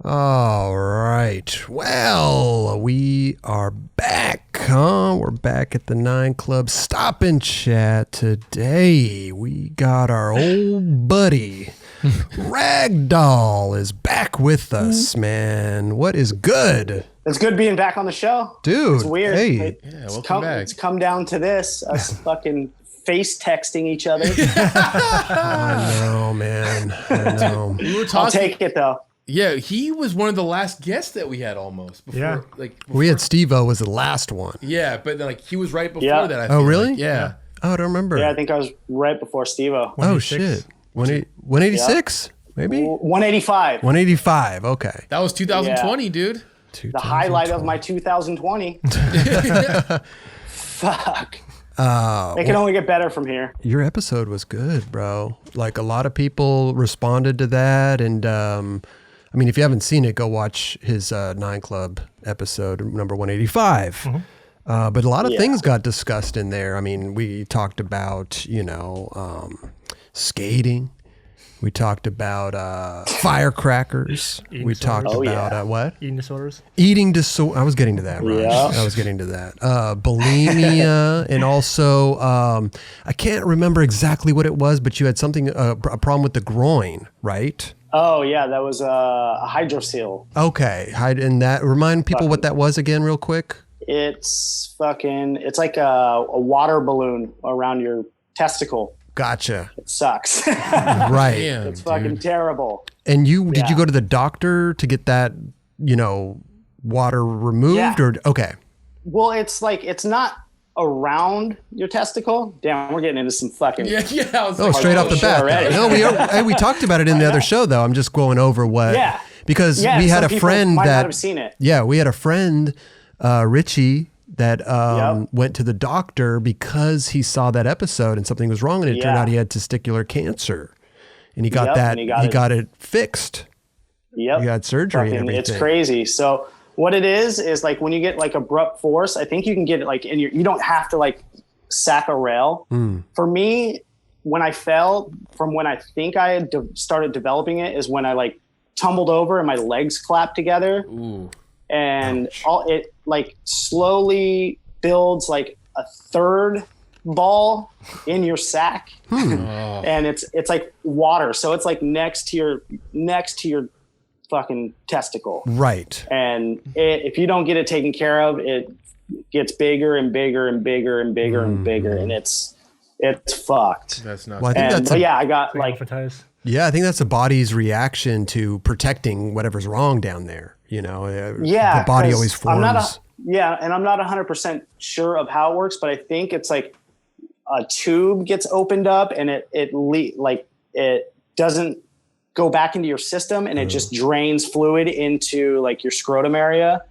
All right. Well, we are back, huh? We're back at the 9 Club Stop and Chat. Today, we got our old buddy, Ragdoll, is back with us, man. What is good? It's good being back on the show. Dude, it's weird. Hey. Welcome back. It's come down to this, us fucking face texting each other. I know, man. I know. We were talking, I'll take it, though. Yeah, he was one of the last guests that we had almost. Before, We had Steve-O was the last one. Yeah, but then, he was right before that. I Oh, really? Like. Yeah. Oh, I don't remember. Yeah, I think I was right before Steve-O. Oh, shit. 186? Maybe? 185. 185, okay. That was 2020, dude. The highlight of my 2020. Fuck. It can only get better from here. Your episode was good, bro. Like, a lot of people responded to that. And, I mean, if you haven't seen it, go watch his 9 Club episode, number 185. Mm-hmm. But a lot of things got discussed in there. I mean, we talked about, skating. We talked about firecrackers. We talked about what? Eating disorders. Eating disorder. I was getting to that, Raj. Yeah. I was getting to that. Bulimia, and also I can't remember exactly what it was, but you had something a problem with the groin, right? Oh, yeah, that was a hydroseal. Okay, and that remind people what that was again, real quick. It's like a water balloon around your testicle. Gotcha. It sucks. Right. Damn, It's fucking terrible. And did you go to the doctor to get that, water removed? Yeah. Or okay. Well, it's not around your testicle. Damn, we're getting into some fucking... Yeah. I was Straight off the bat. No, we talked about it in the other show, though. I'm just going over what... Yeah. Because we had a friend might that... not have seen it. Yeah, we had a friend, Richie, that went to the doctor because he saw that episode and something was wrong, and it turned out he had testicular cancer, and he got that. He got it fixed. Yep. He had surgery and everything. It's crazy. So what it is like when you get like abrupt force, I think you can get it like you don't have to like sack a rail. For me, when I fell from when I think I had started developing it is when I like tumbled over and my legs clapped together. Ooh. And it like slowly builds like a third ball in your sack. And it's like water. So it's like next to your fucking testicle. Right. And if you don't get it taken care of, it gets bigger and bigger and bigger and bigger and bigger. And it's fucked. That's not... Well, I think I got like... Yeah, I think that's the body's reaction to protecting whatever's wrong down there. The body always forms. And I'm not 100% sure of how it works, but I think it's like a tube gets opened up and it doesn't go back into your system, and it just drains fluid into like your scrotum area.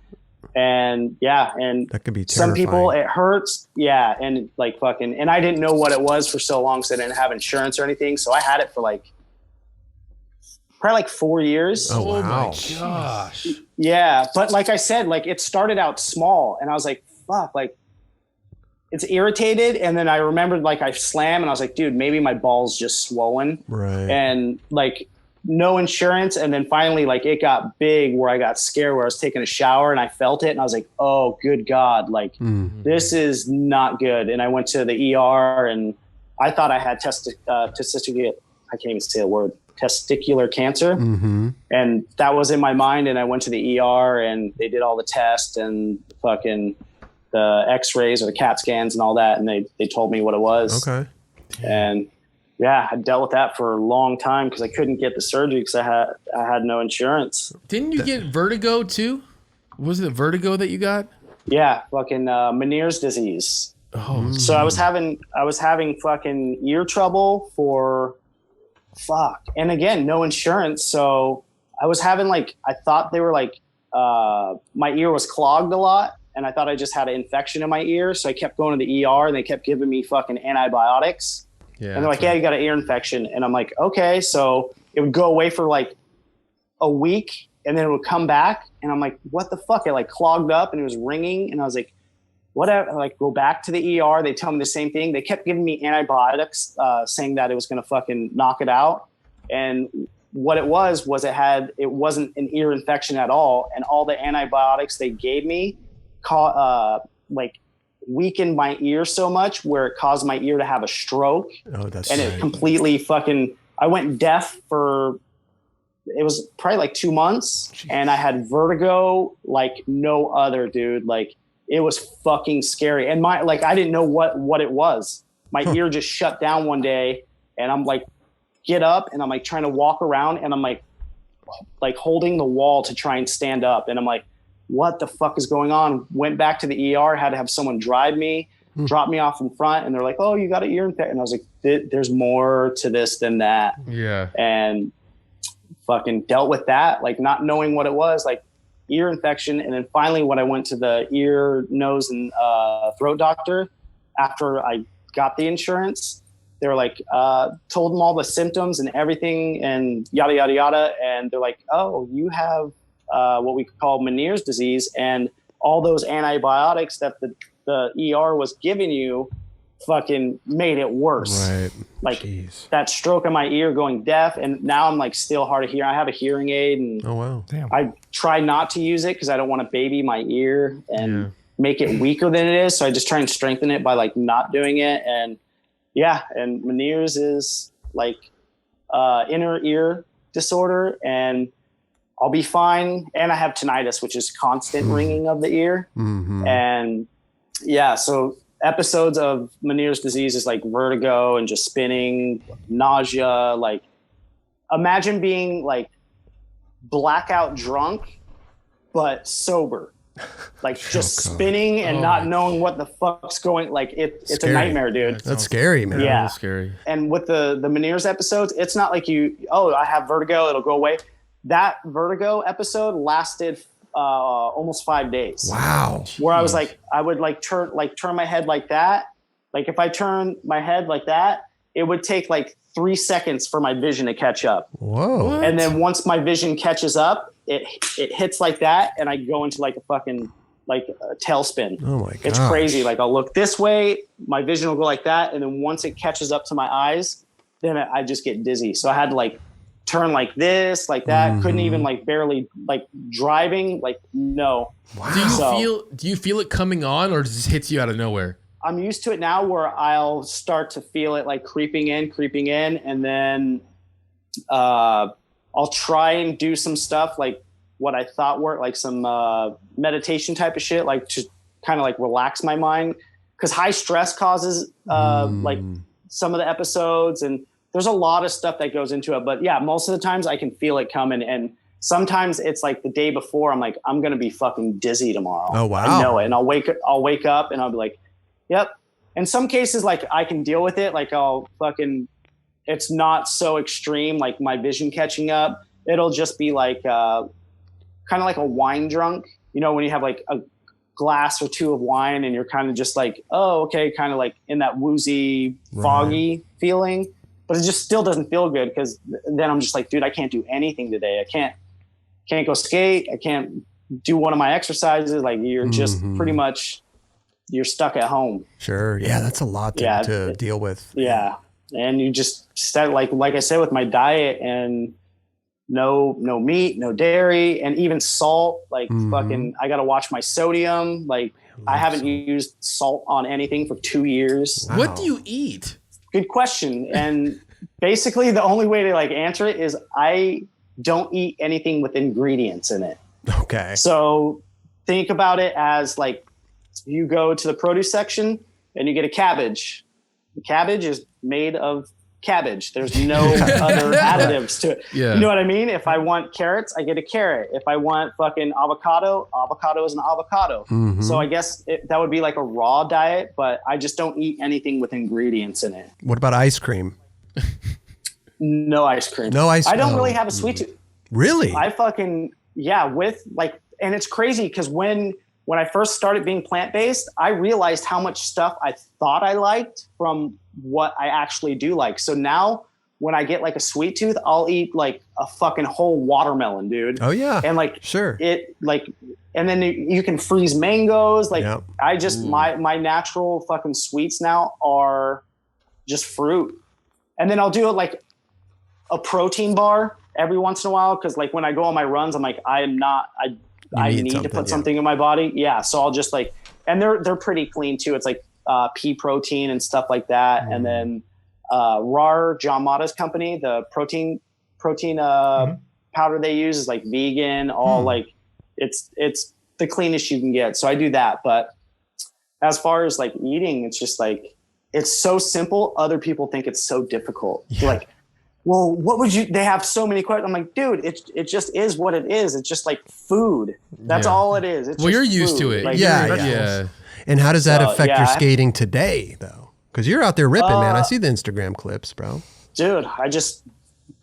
And and that could be terrifying. Some people it hurts. Yeah. And like fucking, and I didn't know what it was for so long, so I didn't have insurance or anything. So I had it for probably like 4 years. Oh, wow. My gosh. Yeah. But like I said, like it started out small and I was like, fuck, like it's irritated. And then I remembered like I slammed and I was like, dude, maybe my ball's just swollen. Right. And like no insurance. And then finally like it got big where I got scared, where I was taking a shower and I felt it and I was like, oh, good God. Like this is not good. And I went to the ER and I thought I had testicular, I can't even say the word, testicular cancer. And that was in my mind. And I went to the ER and they did all the tests and fucking the x-rays or the CAT scans and all that. And they told me what it was. Okay. And yeah, I dealt with that for a long time because I couldn't get the surgery because I had no insurance. Didn't you get vertigo too? Was it vertigo that you got? Yeah. Fucking Meniere's disease. Oh, so I was having fucking ear trouble for and again, no insurance. So I was having I thought they were my ear was clogged a lot and I thought I just had an infection in my ear. So I kept going to the ER and they kept giving me fucking antibiotics. Yeah, and they're like, yeah, you got an ear infection. And I'm like, okay. So it would go away for a week and then it would come back. And I'm like, what the fuck? It clogged up and it was ringing. And I was like, whatever, go back to the ER. They tell me the same thing. They kept giving me antibiotics, saying that it was going to fucking knock it out. And what it was it wasn't an ear infection at all. And all the antibiotics they gave me like weakened my ear so much where it caused my ear to have a stroke. Oh, that's and it completely I went deaf for, it was probably like 2 months. Jeez. And I had vertigo like no other, dude. Like it was fucking scary. And I didn't know what it was. My ear just shut down one day and I'm like, get up, and I'm like trying to walk around and I'm like holding the wall to try and stand up. And I'm like, what the fuck is going on? Went back to the ER, had to have someone drive me, drop me off in front. And they're like, oh, you got an ear infection. And I was like, there's more to this than that. Yeah. And fucking dealt with that, like not knowing what it was, like ear infection. And then finally when I went to the ear, nose, and throat doctor after I got the insurance, they were like, told them all the symptoms and everything and yada, yada, yada. And they're like, oh, you have what we call Meniere's disease. And all those antibiotics that the ER was giving you fucking made it worse. Right. Like Jeez. That stroke in my ear, going deaf. And now I'm like still hard of hearing. I have a hearing aid and oh, wow. Damn. I try not to use it because I don't want to baby my ear and make it weaker than it is. So I just try and strengthen it by like not doing it. And and Meniere's is like inner ear disorder, and I'll be fine. And I have tinnitus, which is constant ringing of the ear. Mm-hmm. And so episodes of Meniere's disease is like vertigo and just spinning, nausea. Like imagine being like blackout drunk, but sober. Like just spinning and not knowing what the fuck's going. Like it's a nightmare, dude. That's scary, man. Yeah, that's scary. And with the Meniere's episodes, it's not like I have vertigo, it'll go away. That vertigo episode lasted almost 5 days. Wow. Where I was like, I would turn my head like that. Like if I turn my head like that, it would take like 3 seconds for my vision to catch up. Whoa. What? And then once my vision catches up, it hits like that, and I go into like a fucking like a tailspin. Oh my god. It's crazy. Like I'll look this way, my vision will go like that, and then once it catches up to my eyes, then I just get dizzy. So I had to like turn like this, like that. Mm-hmm. Couldn't even like barely like driving. Like no. Wow. Do you feel it coming on, or it just hits you out of nowhere? I'm used to it now, where I'll start to feel it like creeping in, and then I'll try and do some stuff like what I thought were like some meditation type of shit, like to kind of like relax my mind, because high stress causes like some of the episodes, and there's a lot of stuff that goes into it. But yeah, most of the times I can feel it coming, and sometimes it's like the day before I'm like, I'm gonna be fucking dizzy tomorrow. Oh wow. I know it, and I'll wake up and I'll be like, yep. In some cases, like I can deal with it. Like it's not so extreme, like my vision catching up. It'll just be like kind of like a wine drunk, when you have like a glass or two of wine and you're kind of just like, oh, okay, kind of like in that woozy, foggy feeling. But it just still doesn't feel good, because then I'm just like, dude, I can't do anything today. I can't go skate. I can't do one of my exercises. Like you're just pretty much, you're stuck at home. Sure. Yeah, that's a lot to deal with. Yeah. And you just start like I said, with my diet, and no meat, no dairy, and even salt, like fucking, I got to watch my sodium. Like I haven't used salt on anything for 2 years. Wow. What do you eat? Good question. And basically the only way to like answer it is I don't eat anything with ingredients in it. Okay. So think about it as like, you go to the produce section and you get a cabbage. The cabbage is made of cabbage. There's no other additives to it. Yeah. You know what I mean? If I want carrots, I get a carrot. If I want fucking avocado is an avocado. Mm-hmm. So I guess that would be like a raw diet, but I just don't eat anything with ingredients in it. What about ice cream? No ice cream. No ice cream. I don't really have a sweet tooth. Really? I fucking, with like, and it's crazy because when I first started being plant-based, I realized how much stuff I thought I liked from what I actually do like. So now when I get like a sweet tooth, I'll eat like a fucking whole watermelon, dude. Oh yeah. And like, sure. It like, and then you can freeze mangoes. Like I just, my natural fucking sweets now are just fruit. And then I'll do it like a protein bar. every once in a while. Cause like when I go on my runs, I'm like, I need to put something in my body. Yeah. So I'll just like, and they're pretty clean too. It's like pea protein and stuff like that. And then RAR, John Mata's company, the protein powder they use is like vegan, all like it's the cleanest you can get. So I do that. But as far as like eating, it's just like, it's so simple. Other people think it's so difficult. Yeah. Like, well, what would you, they have so many questions. I'm like, dude, it just is what it is. It's just like food. That's all it is. It's you're used to it. Like, yeah. And how does that affect your skating today though? Cause you're out there ripping, man. I see the Instagram clips, bro. Dude, I just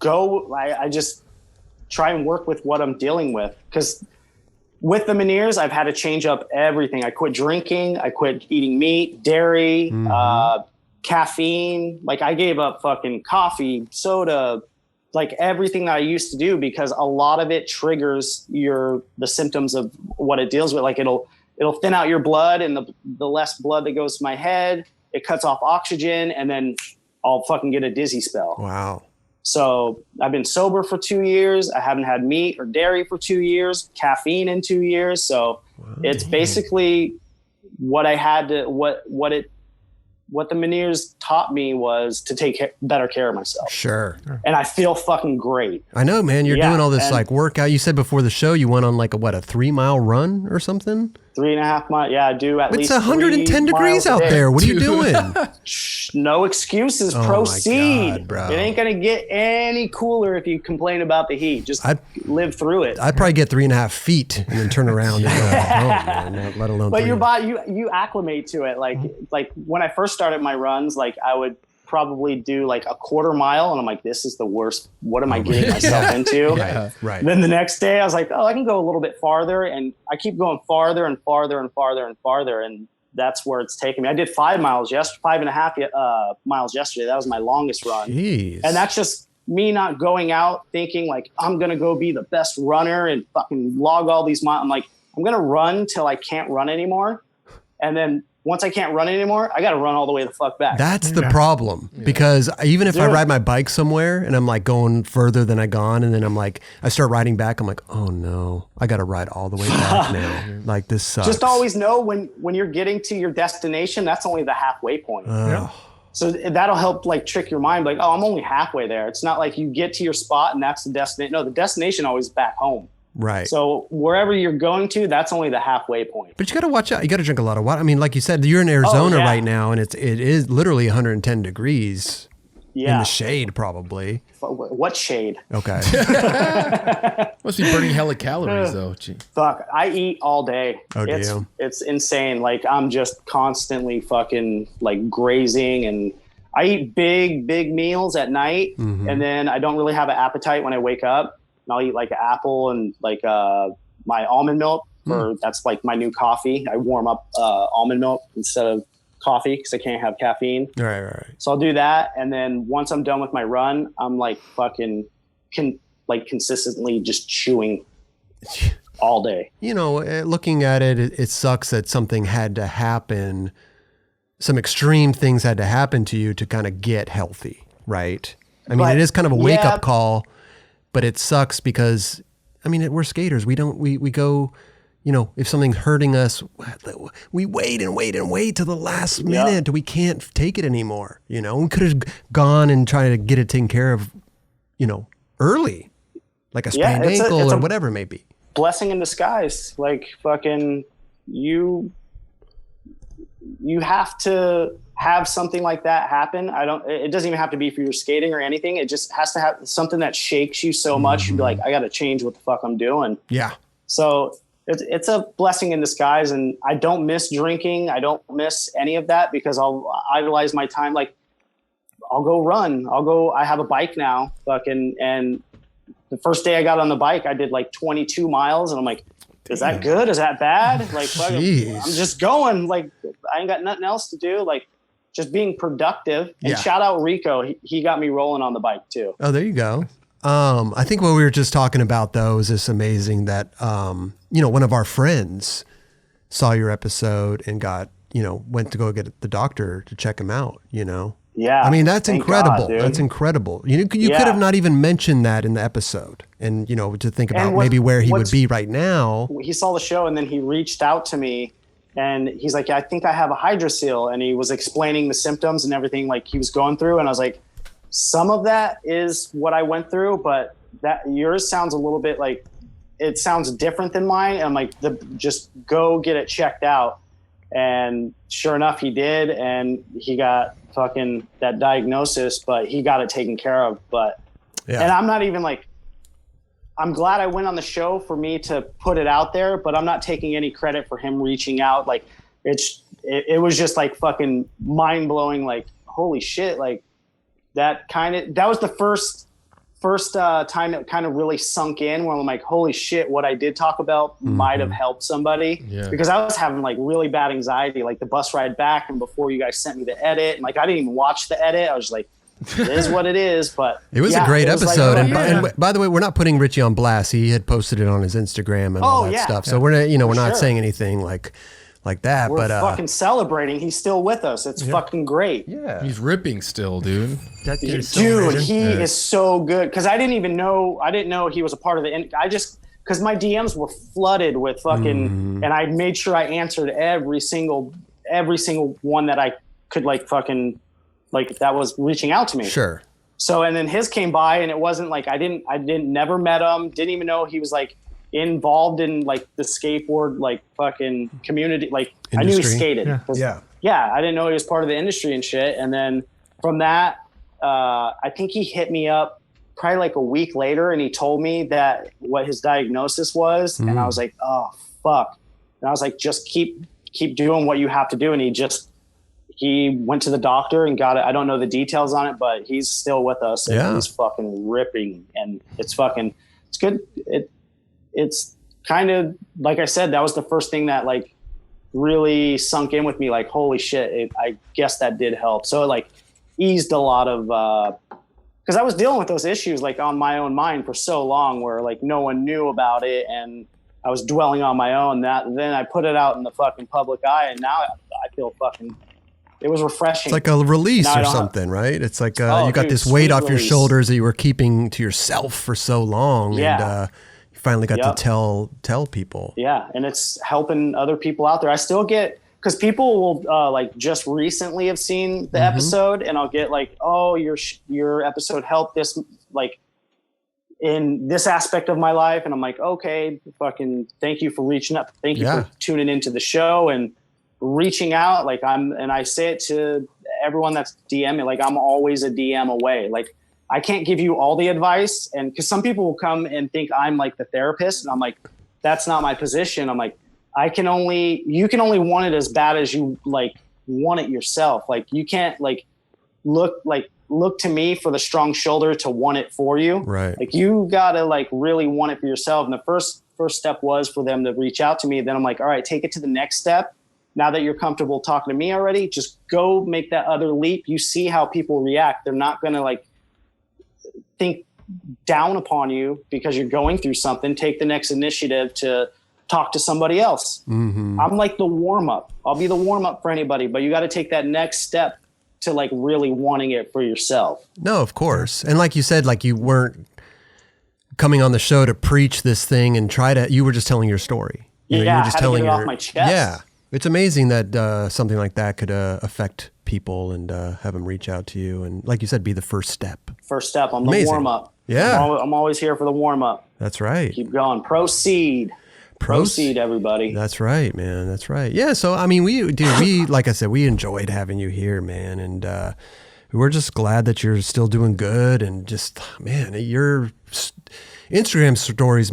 I just try and work with what I'm dealing with. Cause with the Menieres, I've had to change up everything. I quit drinking. I quit eating meat, dairy, caffeine. Like I gave up fucking coffee, soda, like everything that I used to do, because a lot of it triggers the symptoms of what it deals with. Like it'll thin out your blood, and the less blood that goes to my head, it cuts off oxygen, and then I'll fucking get a dizzy spell. Wow. So I've been sober for 2 years. I haven't had meat or dairy for 2 years, caffeine in 2 years. So it's basically what I had to, what the Menieres taught me was to take better care of myself. Sure. And I feel fucking great. I know, man. You're doing all this like workout. You said before the show you went on like a 3-mile run or something? 3.5 miles. Yeah, I do at least. It's 110 degrees out there. What are you doing? No excuses. Proceed. God, bro. It ain't going to get any cooler if you complain about the heat. Just live through it. I'd probably get 3.5 feet and then turn around and go home, man, let alone. But your body, you acclimate to it. Like when I first started my runs, like I would probably do like a 1/4 mile, and I'm like, this is the worst. What am I getting myself into? Right. Then the next day I was like, oh, I can go a little bit farther, and I keep going farther and farther and farther and farther, and that's where it's taking me. I did 5 miles 5.5 miles yesterday. That was my longest run. Jeez. And that's just me not going out thinking like I'm gonna go be the best runner and fucking log all these miles. I'm like, I'm gonna run till I can't run anymore, and then once I can't run anymore, I got to run all the way the fuck back. That's the problem, because even if I ride my bike somewhere and I'm like going further than I gone, and then I'm like, I start riding back, I'm like, oh no, I got to ride all the way back now. Like this sucks. Just always know when you're getting to your destination, that's only the halfway point. So that'll help like trick your mind. Like, oh, I'm only halfway there. It's not like you get to your spot and that's the destination. No, the destination always back home. Right. So wherever you're going to, that's only the halfway point. But you got to watch out. You got to drink a lot of water. I mean, like you said, you're in Arizona right now, and it is literally 110 degrees in the shade, probably. What shade? Okay. Must be burning hella calories, though. Gee. Fuck, I eat all day. Oh, damn. It's insane. Like, I'm just constantly fucking, like, grazing, and I eat big meals at night, and then I don't really have an appetite when I wake up. I'll eat like an apple and like my almond milk, or that's like my new coffee. I warm up almond milk instead of coffee because I can't have caffeine. Right. So I'll do that, and then once I'm done with my run, I'm like fucking consistently just chewing all day. You know, looking at it, it sucks that something had to happen. Some extreme things had to happen to you to kind of get healthy, right? I mean, it is kind of a wake up call. But it sucks because, I mean, we're skaters. We go, you know, if something's hurting us, we wait and wait and wait till the last minute. We can't take it anymore. You know, we could have gone and tried to get it taken care of, you know, early, like a sprained ankle or whatever it may be. Blessing in disguise. Like fucking you have to have something like that happen. It doesn't even have to be for your skating or anything. It just has to have something that shakes you so much. You'd be like, I got to change what the fuck I'm doing. Yeah. So it's a blessing in disguise. And I don't miss drinking. I don't miss any of that because I'll idolize my time. Like I'll go run. I have a bike now fucking. And the first day I got on the bike, I did like 22 miles and I'm like, is that good? Is that bad? Like, I'm just going. Like, I ain't got nothing else to do. Like, just being productive. And shout out Rico. He got me rolling on the bike too. Oh, there you go. I think what we were just talking about though is this amazing that, you know, one of our friends saw your episode and got, you know, went to go get the doctor to check him out, you know, Yeah. I mean, that's thank incredible. God, dude. That's incredible. You could have not even mentioned that in the episode, and to think about maybe where he would be right now. He saw the show and then he reached out to me and he's like, I think I have a hydrocele, and he was explaining the symptoms and everything like he was going through, and I was like, some of that is what I went through, but that yours sounds a little bit like, it sounds different than mine. And I'm like, just go get it checked out. And sure enough, he did, and he got fucking that diagnosis, but he got it taken care of. But and I'm not even like, I'm glad I went on the show for me to put it out there, but I'm not taking any credit for him reaching out. Like it was just like fucking mind blowing. Like, holy shit. Like that was the first time it kind of really sunk in, where I'm like, holy shit, what I did talk about might have helped somebody. Because I was having like really bad anxiety, like the bus ride back and before you guys sent me the edit, and like I didn't even watch the edit. I was like, it is what it is. But it was a great episode. And by the way, we're not putting Richie on blast. He had posted it on his Instagram and all that stuff. So we're not saying anything like that. We're but fucking celebrating. He's still with us. It's fucking great. Yeah, he's ripping still, dude. That dude is so good. Because I didn't know he was a part of it. Because my DMs were flooded with fucking, and I made sure I answered every single one that I could that was reaching out to me. Sure. So, and then his came by, and it wasn't like I never met him. Didn't even know he was like involved in like the skateboard like fucking community. Like industry. I knew he skated. Yeah. I didn't know he was part of the industry and shit. And then from that, I think he hit me up probably like a week later, and he told me that what his diagnosis was. And I was like, oh fuck. And I was like, just keep doing what you have to do. And he went to the doctor and got it. I don't know the details on it, but he's still with us. And he's fucking ripping, and it's good. It's kind of, like I said, that was the first thing that like really sunk in with me. Like, holy shit, I guess that did help. So it like eased a lot of, cause I was dealing with those issues like on my own mind for so long, where like no one knew about it, and I was dwelling on my own. Then I put it out in the fucking public eye, and now I feel fucking, it was refreshing. It's like a release or something, right? It's like you got this weight off your shoulders that you were keeping to yourself for so long. And you finally got to tell people. Yeah, and it's helping other people out there. I still get, because people will like just recently have seen the episode, and I'll get like, oh, your episode helped this, like in this aspect of my life. And I'm like, okay, fucking thank you for reaching up. Thank you for tuning into the show and reaching out. Like and I say it to everyone that's DMing, like I'm always a DM away. Like I can't give you all the advice, and because some people will come and think I'm like the therapist, and I'm like, that's not my position. I'm like, you can only want it as bad as you like want it yourself. Like you can't like look to me for the strong shoulder to want it for you. Right. Like you gotta like really want it for yourself. And the first step was for them to reach out to me. Then I'm like, all right, take it to the next step. Now that you're comfortable talking to me already, just go make that other leap. You see how people react. They're not going to like think down upon you because you're going through something. Take the next initiative to talk to somebody else. I'm like the warm up. I'll be the warm up for anybody, but you got to take that next step to like really wanting it for yourself. No, of course. And like you said, like you weren't coming on the show to preach this thing and you were just telling your story. You were just telling it off my chest. Yeah. It's amazing that something like that could affect people and have them reach out to you. And like you said, be the first step. First step. I'm the warm up. Yeah. I'm always here for the warm up. That's right. Keep going. Proceed, everybody. That's right, man. That's right. Yeah. So, I mean, we, like I said, we enjoyed having you here, man. And we're just glad that you're still doing good. And just, man, your Instagram stories,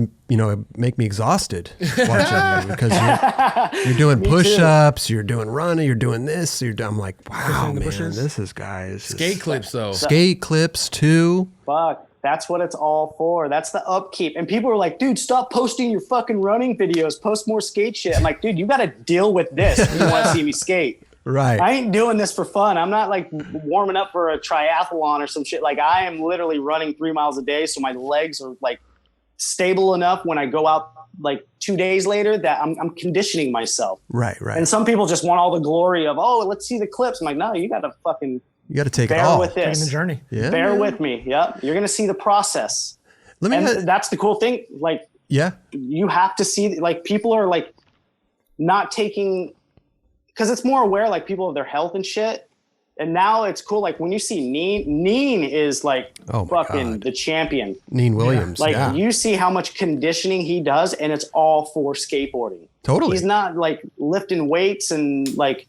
make me exhausted watching you because you're doing push-ups, you're doing running, you're doing this. I'm like, wow, man, this is guys. Skate clips, though. Skate clips, too. Fuck. That's what it's all for. That's the upkeep. And people are like, dude, stop posting your fucking running videos. Post more skate shit. I'm like, dude, you got to deal with this if you want to see me skate. Right. I ain't doing this for fun. I'm not like warming up for a triathlon or some shit. Like I am literally running 3 miles a day. So my legs are like stable enough when I go out like 2 days later that I'm conditioning myself. Right. And some people just want all the glory of, oh, let's see the clips. I'm like, no, you got to fucking You got to take it bear all. with this. Taking the journey. Yeah. Bear with me. Yep. You're going to see the process. That's the cool thing. Like, yeah. you have to see, like, people are like not taking, because it's more aware, like, people of their health and shit. And now it's cool. Like, when you see Neen is like fucking the champion. Neen Williams. Like, you see how much conditioning he does, and it's all for skateboarding. Totally. He's not like lifting weights and like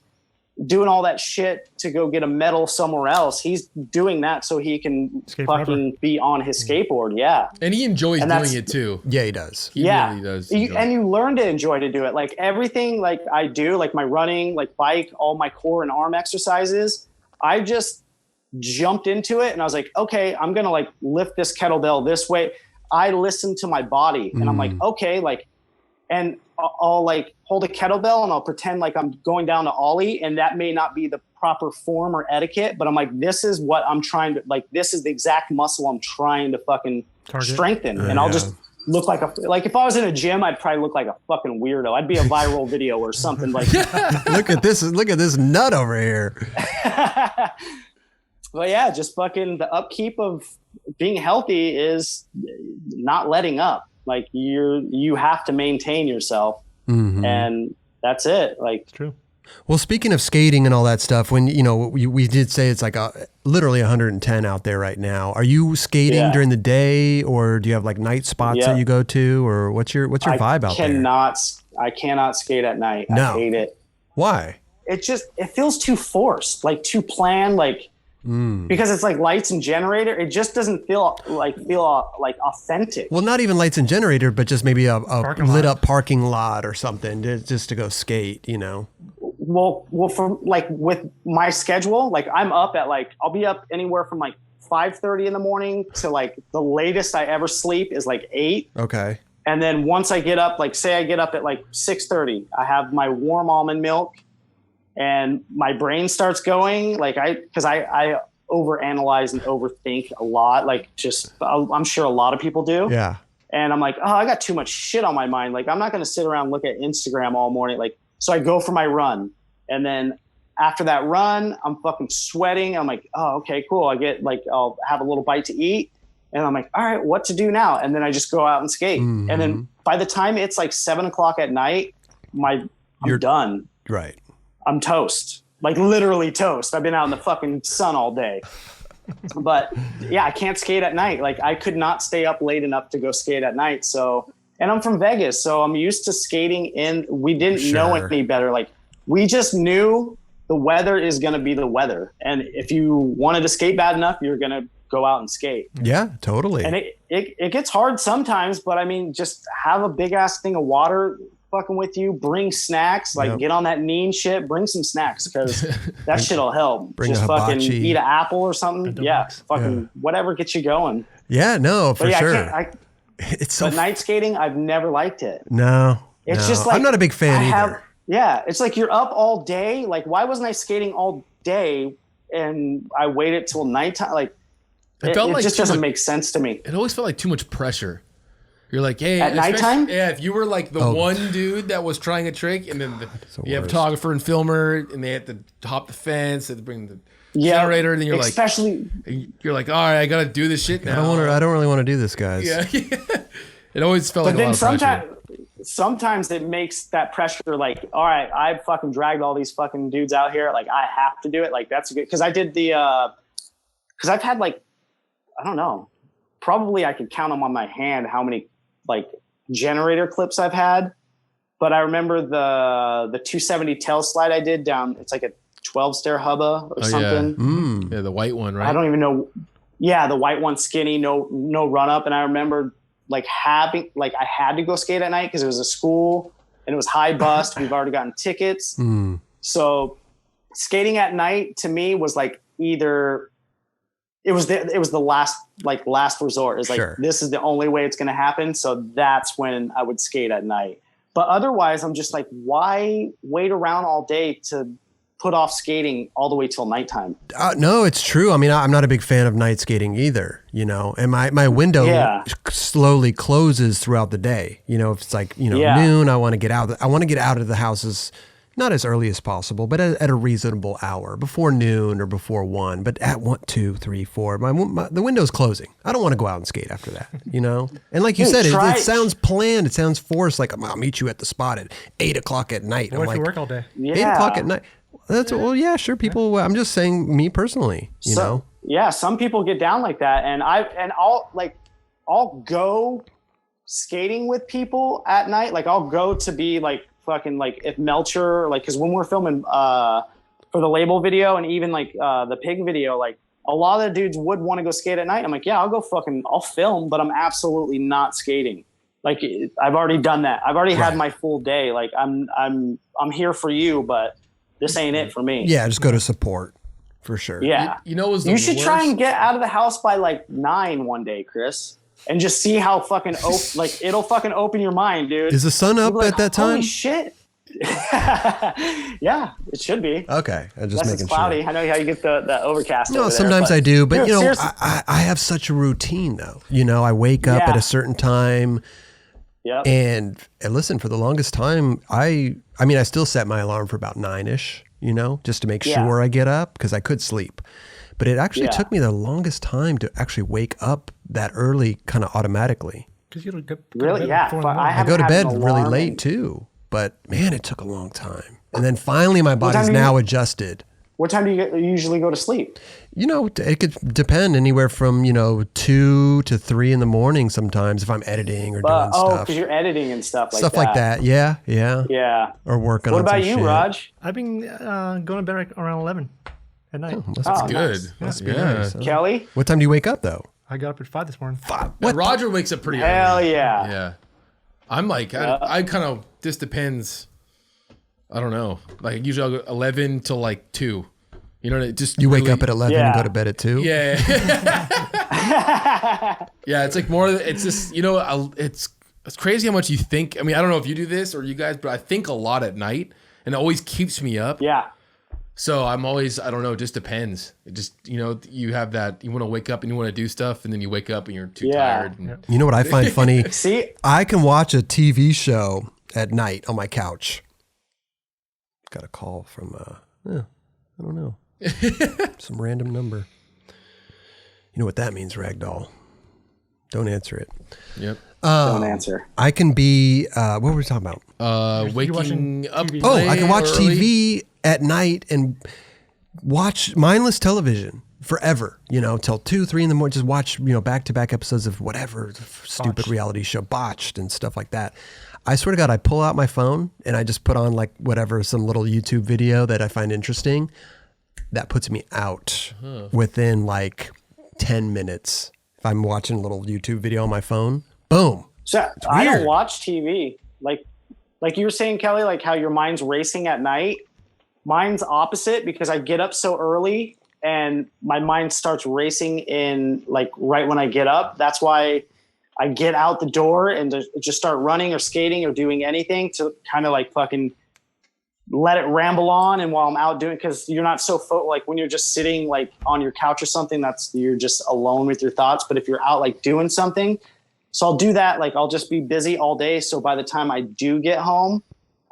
doing all that shit to go get a medal somewhere else. He's doing that so he can fucking be on his skateboard. Yeah. And he enjoys doing it too. Yeah, he does. He really does. And you learn to enjoy to do it. Like, everything like I do, like my running, like bike, all my core and arm exercises, I just jumped into it and I was like, okay, I'm going to like lift this kettlebell this way. I listened to my body and I'm like, okay, like, and I'll like hold a kettlebell and I'll pretend like I'm going down to ollie, and that may not be the proper form or etiquette, but I'm like, this is what I'm trying to, like, this is the exact muscle I'm trying to fucking strengthen. And I'll just look like if I was in a gym, I'd probably look like a fucking weirdo. I'd be a viral video or something like look at this nut over here. But yeah, just fucking the upkeep of being healthy is not letting up. Like, you have to maintain yourself, and that's it. Like, it's true. Well, speaking of skating and all that stuff, when we did say it's like literally 110 out there right now. Are you skating during the day, or do you have like night spots that you go to, or what's your vibe out there? I cannot skate at night. No. I hate it. Why? It feels too forced, like too planned, like because it's like lights and generator. It just doesn't feel like authentic. Well, not even lights and generator, but just maybe a lit up parking lot or something just to go skate, Well, for like with my schedule, like I'm up at like, I'll be up anywhere from like 5:30 in the morning to like the latest I ever sleep is like 8. Okay. And then once I get up, like say I get up at like 6:30, I have my warm almond milk and my brain starts going like because I overanalyze and overthink a lot. Like I'm sure a lot of people do. Yeah. And I'm like, oh, I got too much shit on my mind. Like, I'm not going to sit around and look at Instagram all morning. Like, so I go for my run. And then after that run, I'm fucking sweating. I'm like, oh, okay, cool. I'll have a little bite to eat. And I'm like, all right, what to do now? And then I just go out and skate. And then by the time it's like 7:00 at night, I'm done. Right. I'm toast. Like, literally toast. I've been out in the fucking sun all day. But yeah, I can't skate at night. Like, I could not stay up late enough to go skate at night. So, and I'm from Vegas, so I'm used to skating we didn't know any better. Like, we just knew the weather is going to be the weather. And if you wanted to skate bad enough, you're going to go out and skate. Yeah, totally. And it gets hard sometimes, but I mean, just have a big ass thing of water fucking with you, bring snacks, like get on that Neen shit, bring some snacks because that shit'll help. Bring just a fucking hibachi. eat an apple or something. Yeah, fucking whatever gets you going. Yeah, no, for sure. It's so night skating, I've never liked it. No. It's just like I'm not a big fan either. Yeah, it's like you're up all day. Like, why wasn't I skating all day and I waited till nighttime? Like, it just doesn't make sense to me. It always felt like too much pressure. You're like, hey, at nighttime? Yeah, if you were like the one dude that was trying a trick, and then you have a photographer and filmer, and they have to hop the fence, they have to bring the generator, and then you're like, all right, I gotta do this shit now. I don't really want to do this, guys. Yeah, it always felt like a lot of pressure. Sometimes it makes that pressure like, all right, I've fucking dragged all these fucking dudes out here, like I have to do it. Like, that's good because I did because I've had like, I don't know, probably I could count them on my hand how many like generator clips I've had, but I remember the 270 tail slide I did down. It's like a 12 stair hubba or something. Yeah, the white one, right? I don't even know. Yeah, the white one, skinny, no run up. And I remember like I had to go skate at night because it was a school and it was high bust. We've already gotten tickets, so skating at night to me was like either. It was the last resort. It's like, this is the only way it's going to happen. So that's when I would skate at night. But otherwise, I'm just like, why wait around all day to put off skating all the way till nighttime? No, it's true. I mean, I'm not a big fan of night skating either, and my window slowly closes throughout the day. If it's like, noon, I want to get out. I want to get out of the house as not as early as possible, but at a reasonable hour, before noon or before 1. But at 1, 2, 3, 4, the window's closing. I don't want to go out and skate after that, you know? And like you said, it sounds planned. It sounds forced. Like, I'll meet you at the spot at 8 o'clock at night. What if you work all day? 8 o'clock at night. Well, yeah, sure. People, I'm just saying me personally, you know? Yeah, some people get down like that. And I'll go skating with people at night. Like, I'll go to be like, fucking like if Melcher, like, because when we're filming for the label video and even like the pig video, like a lot of the dudes would want to go skate at night. I'm like, yeah, I'll film, but I'm absolutely not skating. Like, I've already done that. I've already had my full day. Like, I'm here for you, but this ain't it for me. Yeah, just go to support for sure. Yeah, you know, you should try and get out of the house by like 9 one day, Chris. And just see how fucking like it'll fucking open your mind, dude. Is the sun up at that time? Holy shit! Yeah, it should be. Okay, I'm just making cloudy. sure. I know how you get the overcast. No, sometimes I do, but you know, I have such a routine though. You know, I wake up at a certain time. Yeah. And listen, for the longest time, I mean, I still set my alarm for about 9ish. You know, just to make sure I get up because I could sleep. But it actually took me the longest time to actually wake up that early, kind of automatically. Because you don't go really, yeah. I go to bed really late too, but man, it took a long time. And then finally, my body's now adjusted. What time do you usually go to sleep? You know, it could depend anywhere from 2 to 3 in the morning. Sometimes if I'm editing or doing stuff. Oh, because you're editing and stuff like that. Yeah. Or working. What on about you, Raj? I've been going to bed around 11 at night. That's good. Nice. Must be nice. Kelly? What time do you wake up though? I got up at 5 this morning. 5. What? Roger wakes up pretty Hell early. yeah. Yeah. I'm like, I kind of, this depends. I don't know. Like, usually I'll go 11 till like 2. You know, just you wake up at 11 and go to bed at 2. Yeah. Yeah, it's like more. It's just, you know, it's crazy how much you think. I mean, I don't know if you do this or you guys, but I think a lot at night, and it always keeps me up. Yeah. So I'm always, I don't know, it just depends. It just, you know, you have that, you want to wake up and you want to do stuff, and then you wake up and you're too tired. And, you know what I find funny? See, I can watch a TV show at night on my couch. Got a call from, I don't know. Some random number. You know what that means, Ragdoll? Don't answer it. Yep. Don't answer. I can be, what were we talking about? Waking up. I can watch TV at night and watch mindless television forever, you know, till 2, 3 in the morning. Just watch, you know, back-to-back episodes of whatever stupid reality show, Botched and stuff like that. I swear to God, I pull out my phone and I just put on like whatever, some little YouTube video that I find interesting. That puts me out within like 10 minutes. If I'm watching a little YouTube video on my phone, boom. So I don't watch TV. Like you were saying, Kelly, like how your mind's racing at night. Mine's opposite because I get up so early and my mind starts racing in like right when I get up. That's why I get out the door and just start running or skating or doing anything to kind of like fucking let it ramble on. And while I'm out doing, because you're not so like when you're just sitting like on your couch or something, you're just alone with your thoughts. But if you're out like doing something, so I'll do that. Like I'll just be busy all day. So by the time I do get home,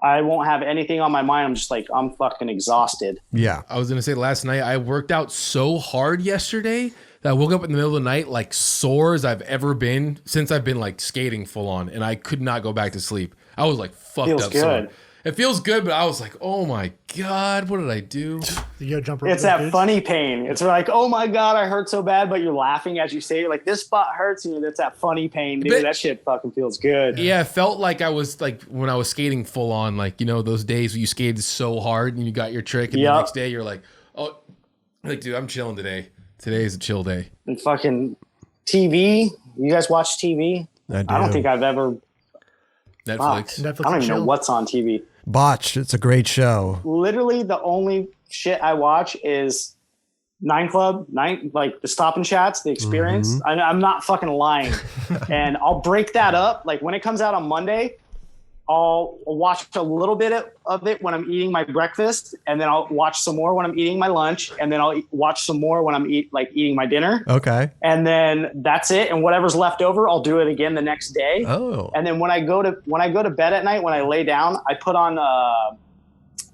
I won't have anything on my mind. I'm just like, I'm fucking exhausted. Yeah. I was going to say last night, I worked out so hard yesterday that I woke up in the middle of the night, like sore as I've ever been since I've been like skating full on, and I could not go back to sleep. I was like fucked up. Sore. It feels good, but I was like, oh my God, what did I do? It's that funny pain. It's like, oh my God, I hurt so bad, but you're laughing as you say it. Like, this spot hurts, and that's that funny pain, dude. That shit fucking feels good. Yeah, it felt like I was like when I was skating full on, like, you know, those days where you skated so hard and you got your trick, and the next day you're like, oh, like, dude, I'm chilling today. Today is a chill day. And fucking TV. You guys watch TV? I do. I don't think I've ever. Netflix. I don't even know what's on TV. Botched. It's a great show. Literally, the only shit I watch is 9 Club, like the Stop and Chats, the Experience. Mm-hmm. I'm not fucking lying. And I'll break that up. Like when it comes out on Monday, I'll watch a little bit of it when I'm eating my breakfast, and then I'll watch some more when I'm eating my lunch, and then I'll watch some more when I'm eating my dinner. Okay. And then that's it. And whatever's left over, I'll do it again the next day. Oh. And then when I go to bed at night, when I lay down, I put on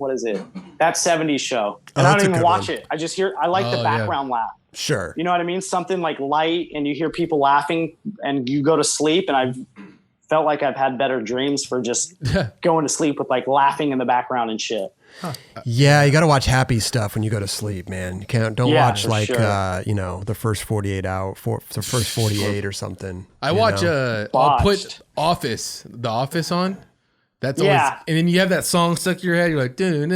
what is it? That 70s show. And I don't even watch it. I just I like the background laugh. Sure. You know what I mean? Something like light and you hear people laughing and you go to sleep, and I've felt like I've had better dreams for just going to sleep with like laughing in the background and shit. Huh. Yeah, you got to watch happy stuff when you go to sleep, man. You don't watch like the first 48 the first 48 or something. I watch I'll put The Office on. That's always, and then you have that song stuck in your head. You're like, dun,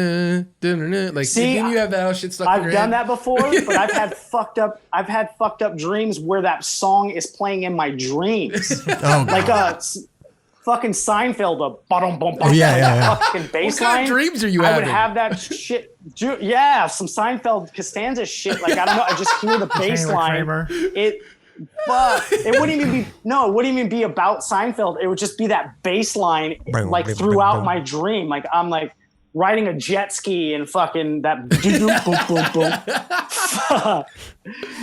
like, see, then you have that shit stuck in your head. I've done that before, but I've had fucked up dreams where that song is playing in my dreams. Like a fucking Seinfeld, fucking bass What kind of dreams are you having? I would have that shit. Yeah, some Seinfeld Costanza shit. Like, I don't know. I just hear the bass line. But it wouldn't even be about Seinfeld. It would just be that bass line like throughout my dream. Like I'm like riding a jet ski and fucking that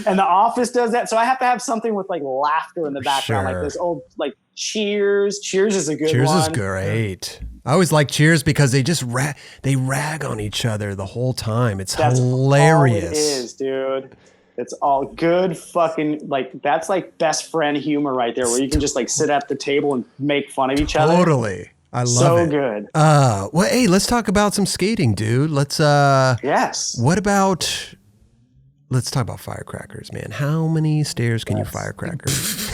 and The Office does that. So I have to have something with like laughter in the background, like this old like Cheers. Cheers is a good one. Cheers is great. I always like Cheers because they just rag on each other the whole time. That's hilarious. All it is, dude. It's all good fucking, like, that's like best friend humor right there, where you can just like sit at the table and make fun of each other. Totally. I love it. So good. Well, hey, let's talk about some skating, dude. Let's yes. Let's talk about firecrackers, man. How many stairs can you firecrackers?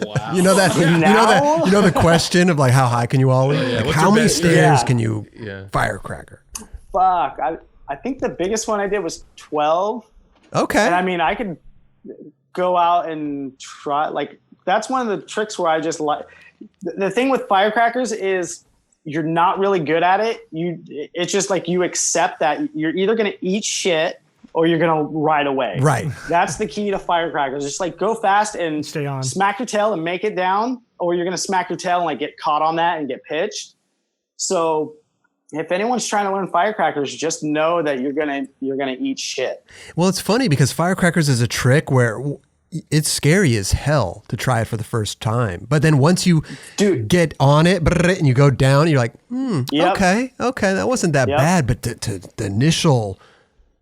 Wow. You know the question of like how high can you ollie? Yeah, like, how many stairs can you firecracker? Fuck. I think the biggest one I did was 12. Okay. And I mean, I could go out and try, like, that's one of the tricks where I just like, the thing with firecrackers is you're not really good at it. It's just like you accept that you're either going to eat shit or you're going to ride away. Right. That's the key to firecrackers. Just like go fast and stay on, smack your tail and make it down, or you're going to smack your tail and like get caught on that and get pitched. So if anyone's trying to learn firecrackers, just know that you're gonna eat shit. Well, it's funny because firecrackers is a trick where it's scary as hell to try it for the first time. But then once you get on it and you go down, you're like, okay, that wasn't that bad. But the initial,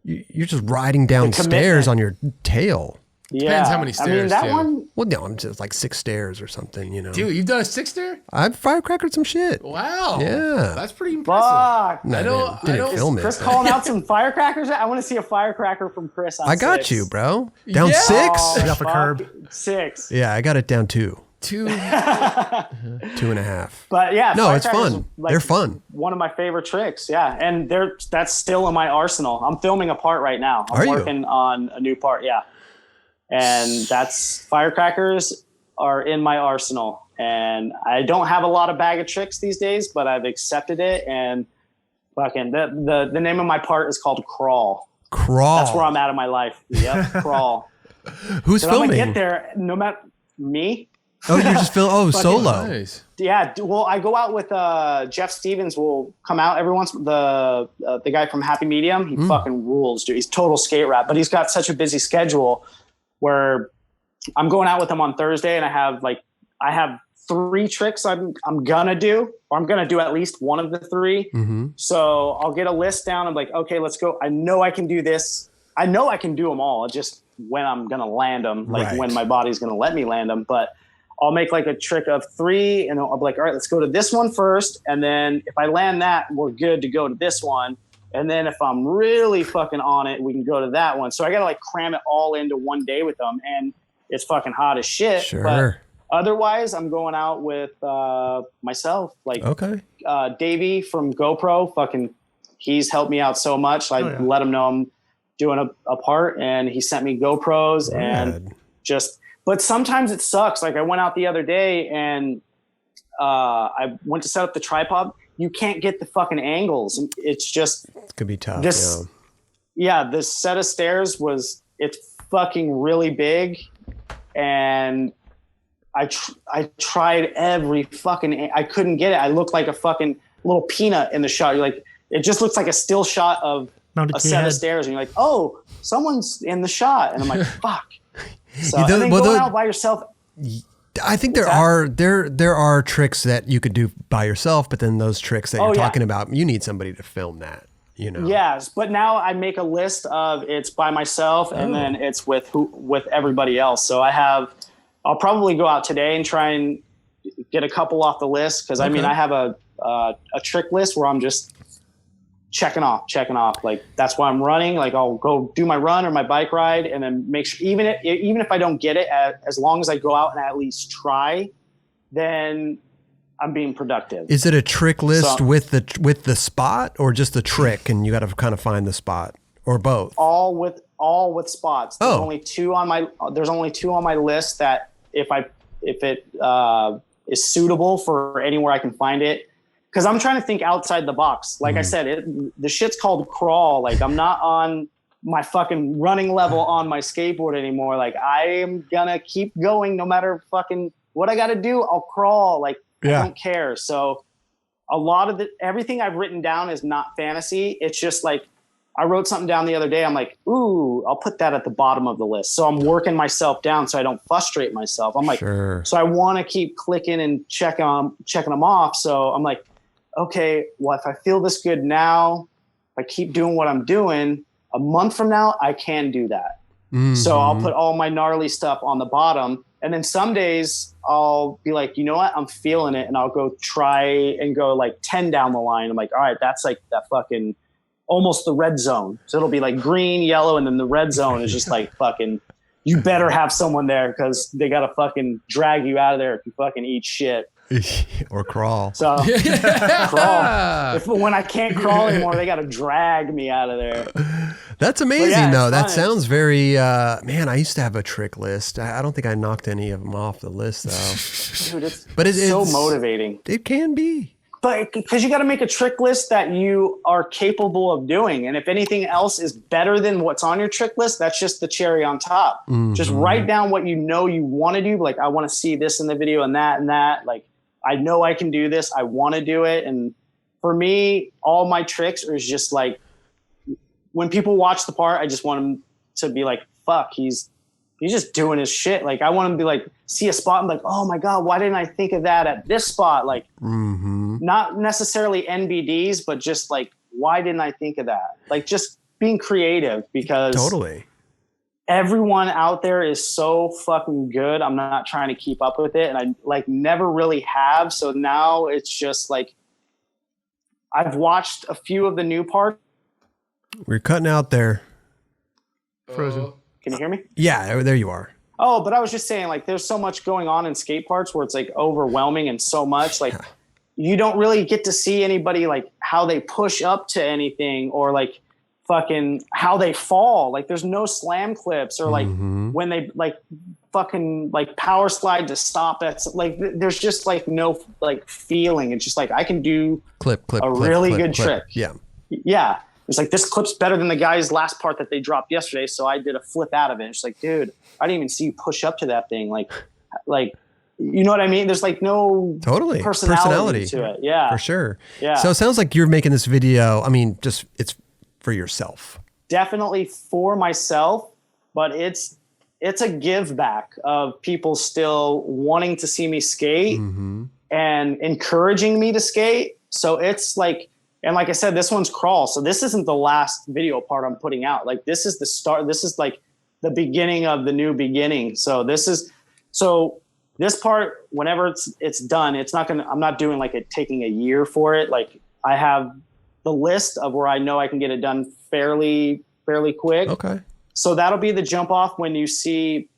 you're just riding downstairs on your tail. Depends how many stairs. I mean, that one. Well, no, I'm just like 6 stairs or something, you know. Dude, you've done a 6 stair? I've firecrackered some shit. Wow. Yeah. That's pretty impressive. Fuck. No, I didn't film Chris calling out some firecrackers? I want to see a firecracker from Chris on I got 6. you, bro. Down 6? Off a curb. 6. Yeah, I got it down 2. 2. 2.5. But yeah, no, it's fun. Like they're fun. One of my favorite tricks. Yeah, and that's still in my arsenal. I'm filming a part right now. I'm working on a new part. Yeah, and that's firecrackers are in my arsenal. And I don't have a lot of bag of tricks these days, but I've accepted it. And fucking the name of my part is called Crawl. Crawl. That's where I'm at in my life. Yep, Crawl. Who's filming? I'm gonna get there no matter me. Oh, you're just solo. Nice. Yeah, well, I go out with Jeff Stevens. Will come out every once. The guy from Happy Medium. He fucking rules, dude. He's total skate rat, but he's got such a busy schedule where I'm going out with him on Thursday, and I have 3 tricks I'm gonna do, or I'm gonna do at least one of the 3. Mm-hmm. So I'll get a list down. I'm like, okay, let's go. I know I can do this. I know I can do them all. It's just when I'm gonna land them, like when my body's gonna let me land them, but. I'll make like a trick of 3 and I'll be like, all right, let's go to this one first. And then if I land that, we're good to go to this one. And then if I'm really fucking on it, we can go to that one. So I got to like cram it all into one day with them. And it's fucking hot as shit. Sure. But otherwise, I'm going out with myself. Like Davey from GoPro, fucking, he's helped me out so much. I let him know I'm doing a part, and he sent me GoPros and just... But sometimes it sucks. Like I went out the other day and I went to set up the tripod. You can't get the fucking angles. It's just... It could be tough, this set of stairs it's fucking really big. And I tried every fucking... I couldn't get it. I looked like a fucking little peanut in the shot. You're like... It just looks like a still shot of a set of stairs. And you're like, oh, someone's in the shot. And I'm like, fuck. So and then going out by yourself. I think there are tricks that you could do by yourself, but then those tricks that you're talking about, you need somebody to film that. you know. Yes, but now I make a list of it's by myself and then it's with everybody else. So I'll probably go out today and try and get a couple off the list because I mean I have a trick list where I'm just checking off. Like that's why I'm running. Like I'll go do my run or my bike ride and then make sure even if I don't get it, as long as I go out and at least try, then I'm being productive. Is it a trick list with the spot or just the trick and you got to kind of find the spot or both? All with spots. There's only two on my list that if it is suitable for anywhere I can find it. Cause I'm trying to think outside the box. Like I said, the shit's called crawl. Like I'm not on my fucking running level on my skateboard anymore. Like I am gonna keep going no matter fucking what I got to do. I'll crawl. Like I don't care. So a lot of everything I've written down is not fantasy. It's just like I wrote something down the other day. I'm like, ooh, I'll put that at the bottom of the list. So I'm working myself down so I don't frustrate myself. I'm like, so I want to keep clicking and checking them off. So I'm like, okay, well, if I feel this good now, if I keep doing what I'm doing, a month from now, I can do that. So I'll put all my gnarly stuff on the bottom. And then some days I'll be like, you know what? I'm feeling it. And I'll go try and go like 10 down the line. I'm like, all right, that's like that fucking almost the red zone. So it'll be like green, yellow. And then the red zone is just like fucking, you better have someone there because they got to fucking drag you out of there if you fucking eat shit. Or crawl. So crawl. When I can't crawl anymore, they got to drag me out of there. That's amazing, though. That sounds very, man, I used to have a trick list. I don't think I knocked any of them off the list, though. Dude, it's so motivating. It can be. But because you got to make a trick list that you are capable of doing. And if anything else is better than what's on your trick list, that's just the cherry on top. Just write down what you know you want to do. Like, I want to see this in the video and that and that. Like, I know I can do this. I want to do it. And for me, all my tricks are just like, when people watch the part, I just want them to be like, fuck, he's just doing his shit. Like, I want him to be like, see a spot and be like, oh my God, why didn't I think of that at this spot? Like, not necessarily NBDs, but just like, why didn't I think of that? Like, just being creative because everyone out there is so fucking good. I'm not trying to keep up with it. And I like never really have. So now it's just like, I've watched a few of the new parts. We're cutting out there. Frozen. Can you hear me? Yeah, there you are. Oh, but I was just saying, like, there's so much going on in skate parks where it's like overwhelming and so much. Like, you don't really get to see anybody like how they push up to anything or like fucking how they fall. Like, there's no slam clips or like when they like fucking like power slide to stop. That's like there's just like no like feeling. It's just like I can do a really good trick. Yeah. It's like, this clip's better than the guy's last part that they dropped yesterday. So I did a flip out of it. It's like, dude, I didn't even see you push up to that thing. Like, you know what I mean? There's like no personality to it. Yeah, for sure. Yeah. So it sounds like you're making this video. I mean, just it's for yourself. Definitely for myself, but it's a give back of people still wanting to see me skate and encouraging me to skate. So it's like, and like I said, this one's crawl. So this isn't the last video part I'm putting out. Like, this is the start. This is like the beginning of the new beginning. So this part, whenever it's done, I'm not doing like taking a year for it. Like, I have the list of where I know I can get it done fairly quick. Okay. So that'll be the jump off when you see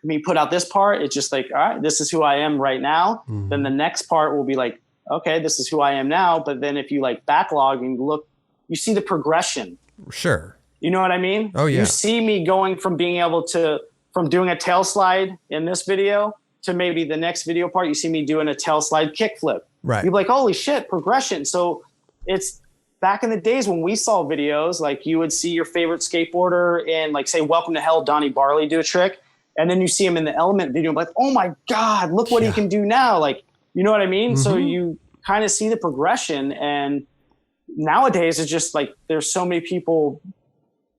me put out this part. It's just like, all right, this is who I am right now. Then the next part will be like, okay, this is who I am now. But then if you like backlog and look, you see the progression. Sure. You know what I mean? Oh yeah. You see me going from doing a tail slide in this video to maybe the next video part, you see me doing a tail slide kickflip. Right. You're like, holy shit, progression. So it's back in the days when we saw videos, like you would see your favorite skateboarder in like, say, Welcome to Hell, Donnie Barley do a trick. And then you see him in the Element video, like, oh my God, look what he can do now. Like, you know what I mean? So you kind of see the progression. And nowadays it's just like there's so many people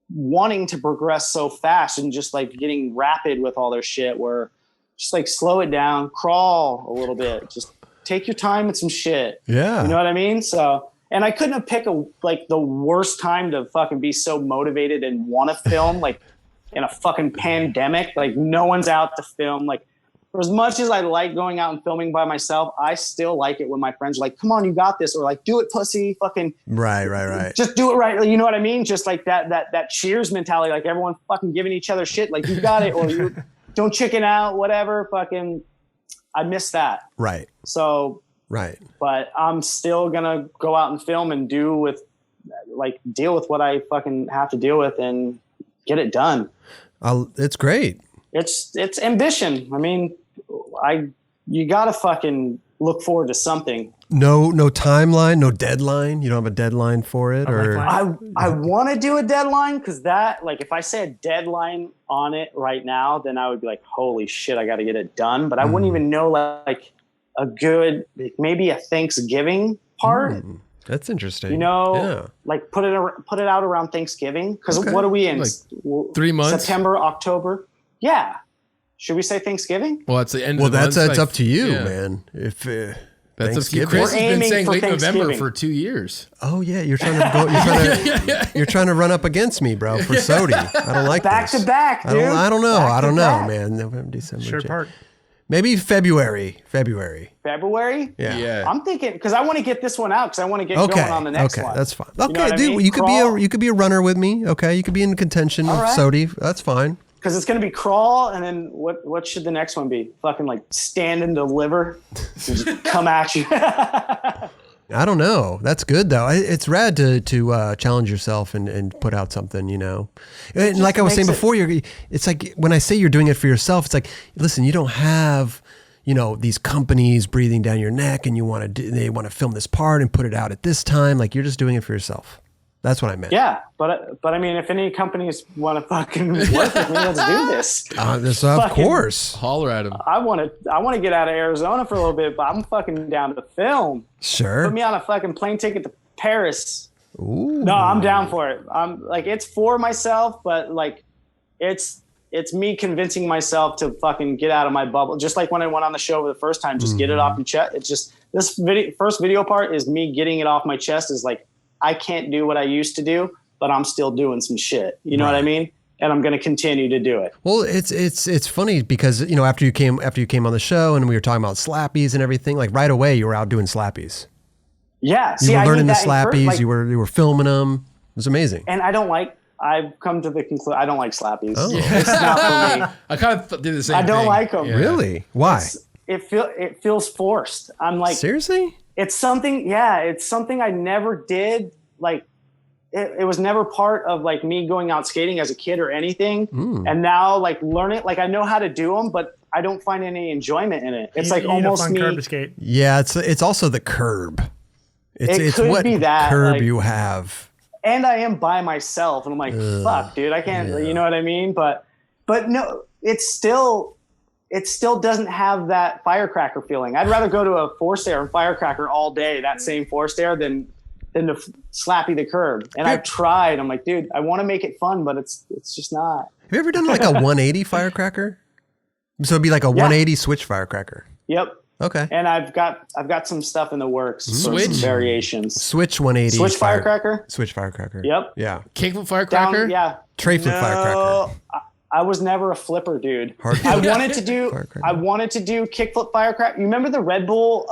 wanting to progress so fast and just like getting rapid with all their shit, where just like slow it down, crawl a little bit, just take your time with some shit. Yeah. You know what I mean? So And I couldn't have picked the worst time to fucking be so motivated and want to film, like in a fucking pandemic. Like no one's out to film. Like for as much as I like going out and filming by myself, I still like it when my friends are like, come on, you got this. Or like, do it, pussy, fucking. Right. Just do it right. You know what I mean? Just like that cheers mentality, like everyone fucking giving each other shit. Like you got it, or you don't chicken out, whatever. Fucking, I miss that. Right. So. Right. But I'm still going to go out and film and deal with what I fucking have to deal with and get it done. It's great. It's ambition. I mean, you got to fucking look forward to something. No timeline, no deadline. You don't have a deadline for it, or I want to do a deadline because that, like, if I say a deadline on it right now, then I would be like, holy shit, I got to get it done. But I wouldn't even know like a good, maybe a Thanksgiving part. That's interesting. You know, like put it out around Thanksgiving. Because what are we in? Like 3 months? September, October. Yeah. Should we say Thanksgiving? Well, it's the end of the month. Well, that's up to you, man. If that's up to you. Chris has been saying late November for 2 years. Oh yeah, you're trying to go. You're trying to run up against me, bro, for Sodi. I don't like back this. to back, dude. I don't know, man. November, December. Sure part. Maybe February. February? Yeah. I'm thinking because I want to get this one out because I want to get going on the next one. Okay, that's fine. Okay, you know what dude, I mean? you could be a runner with me. Okay, you could be in contention with Sodi. That's fine. Because it's gonna be crawl, and then what should the next one be? Fucking like stand and deliver, and just come at you. I don't know. That's good though. It's rad to challenge yourself and put out something, you know. And like I was saying before, it's like when I say you're doing it for yourself, it's like, listen, you don't have, you know, these companies breathing down your neck, and they want to film this part and put it out at this time. Like you're just doing it for yourself. That's what I meant. Yeah, but I mean, if any companies want to fucking work with me, let's do this. Of course. Holler at them. I want to get out of Arizona for a little bit, but I'm fucking down to film. Sure. Put me on a fucking plane ticket to Paris. Ooh. No, I'm down for it. I'm like, it's for myself, but like, it's me convincing myself to fucking get out of my bubble. Just like when I went on the show for the first time, just get it off your chest. It's just this first video part is me getting it off my chest. Is like, I can't do what I used to do, but I'm still doing some shit. You know what I mean? And I'm going to continue to do it. Well, it's funny because, you know, after you came on the show and we were talking about slappies and everything, like right away you were out doing slappies. Yeah. You were learning the slappies. You were filming them. It was amazing. And I've come to the conclusion I don't like slappies. Oh. It's not for me. I kind of did the same thing. I don't like them. Yeah. Really? Why? It feels forced. I'm like, seriously? It's something I never did. Like, it was never part of like me going out skating as a kid or anything. And now like learn it. Like I know how to do them, but I don't find any enjoyment in it. It's like almost me. Curb to skate. Yeah, it's also the curb. It's could what be that, curb like, you have. And I am by myself, and I'm like, fuck, dude, I can't. You know what I mean? But no, it still doesn't have that firecracker feeling. I'd rather go to a forced air and firecracker all day, that same forced air, than to slappy the curb. And I've tried. I'm like, dude, I want to make it fun, but it's just not. Have you ever done like a 180 firecracker? So it'd be like a 180 switch firecracker. Yep. Okay. And I've got some stuff in the works. Switch? Some variations. Switch 180. Switch firecracker? Switch firecracker. Yep. Yeah. Kickflip firecracker? Tray flip firecracker. I was never a flipper, dude. I wanted to do kickflip firecracker. You remember the Red Bull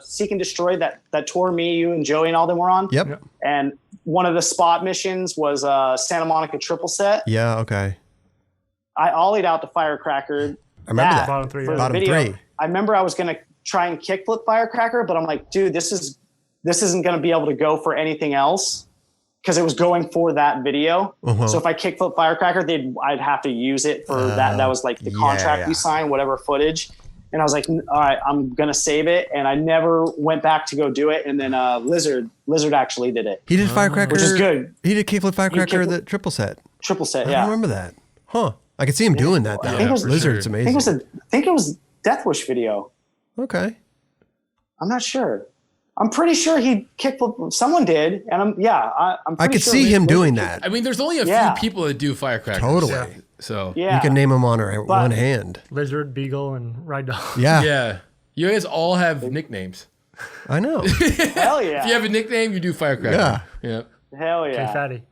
Seek and Destroy that tour me, you, and Joey and all them were on? Yep. And one of the spot missions was Santa Monica triple set. Yeah, okay. I ollied out the firecracker. I remember that. Bottom three. Bottom three. I remember I was going to try and kickflip firecracker, but I'm like, dude, this isn't going to be able to go for anything else. Because it was going for that video. So if I kickflip firecracker, I'd have to use it for that. That was like the contract we signed, whatever footage. And I was like, all right, I'm going to save it. And I never went back to go do it. And then Lizard actually did it. He did firecracker. Which is good. He did kickflip firecracker, the triple set. Triple set, I don't remember that. Huh. I could see him doing that though. Lizard's amazing. I think it was Death Wish video. Okay. I'm not sure. I'm pretty sure he kickflip. Someone did, and I'm pretty I could see him doing that. I mean, there's only a few people that do firecrackers. Totally. Yeah. So yeah, you can name them on one hand. Lizard, Beagle, and Ragdoll. Yeah. Yeah. You guys all have nicknames. I know. Hell yeah. If you have a nickname, you do firecracker. Yeah. Hell yeah. Okay, fatty.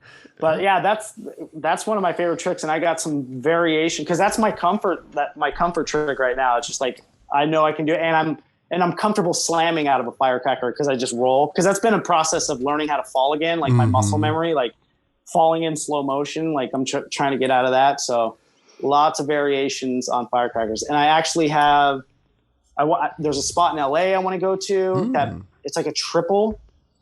But yeah, that's one of my favorite tricks, and I got some variation because that's my comfort trick right now. It's just like I know I can do it, and I'm comfortable slamming out of a firecracker because I just roll. Because that's been a process of learning how to fall again, like my muscle memory, like falling in slow motion. Like I'm trying to get out of that. So lots of variations on firecrackers, and I actually have. There's a spot in LA I want to go to that it's like a triple,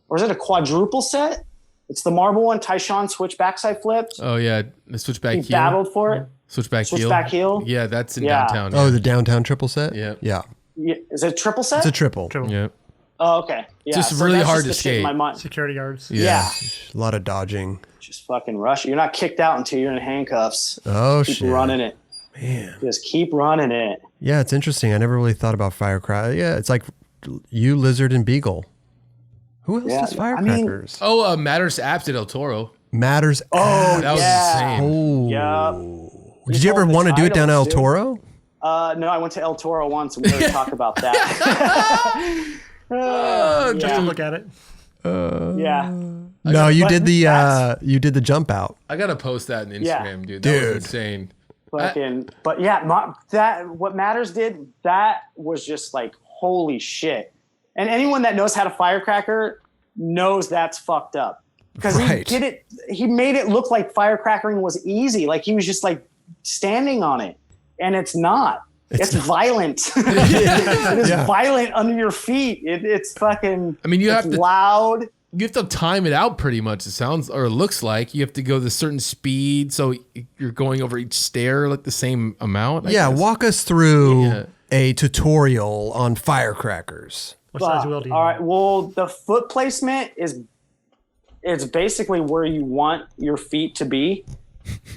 or is it a quadruple set? It's the marble one. Tyshawn switch backside flips. Oh yeah, the switchback heel. He battled for it. Switchback heel. Yeah, that's in downtown. Oh, the downtown triple set. Yeah. Is it a triple set? It's a triple. Yeah. Oh, okay. Yeah. Just really hard to the shit in skate. my mind. Security guards. Yeah. A lot of dodging. Just fucking rush. You're not kicked out until you're in handcuffs. Oh keep shit. running it. Man. Just keep running it. Yeah, it's interesting. I never really thought about firecracker. Yeah, it's like you, Lizard, and Beagle. Who else does firecrackers? Matters Apps did El Toro. Matters. Oh, that was insane. Oh. Yeah. Did you ever want to do it down El Toro? No, I went to El Toro once, and we already talked about that. Just to look at it. Yeah. No, you did the jump out. I gotta post that on Instagram, dude. That was insane. But yeah, what Matters did, that was just like holy shit. And anyone that knows how to firecracker knows that's fucked up because he made it look like firecrackering was easy. Like he was just like standing on it, and it's not. It's violent. It is violent under your feet. It's fucking. I mean, it's loud. You have to time it out pretty much. It sounds or it looks like you have to go the certain speed, so you're going over each stair like the same amount. I guess. Walk us through a tutorial on firecrackers. What size wheel do you all right. Well, the foot placement it's basically where you want your feet to be,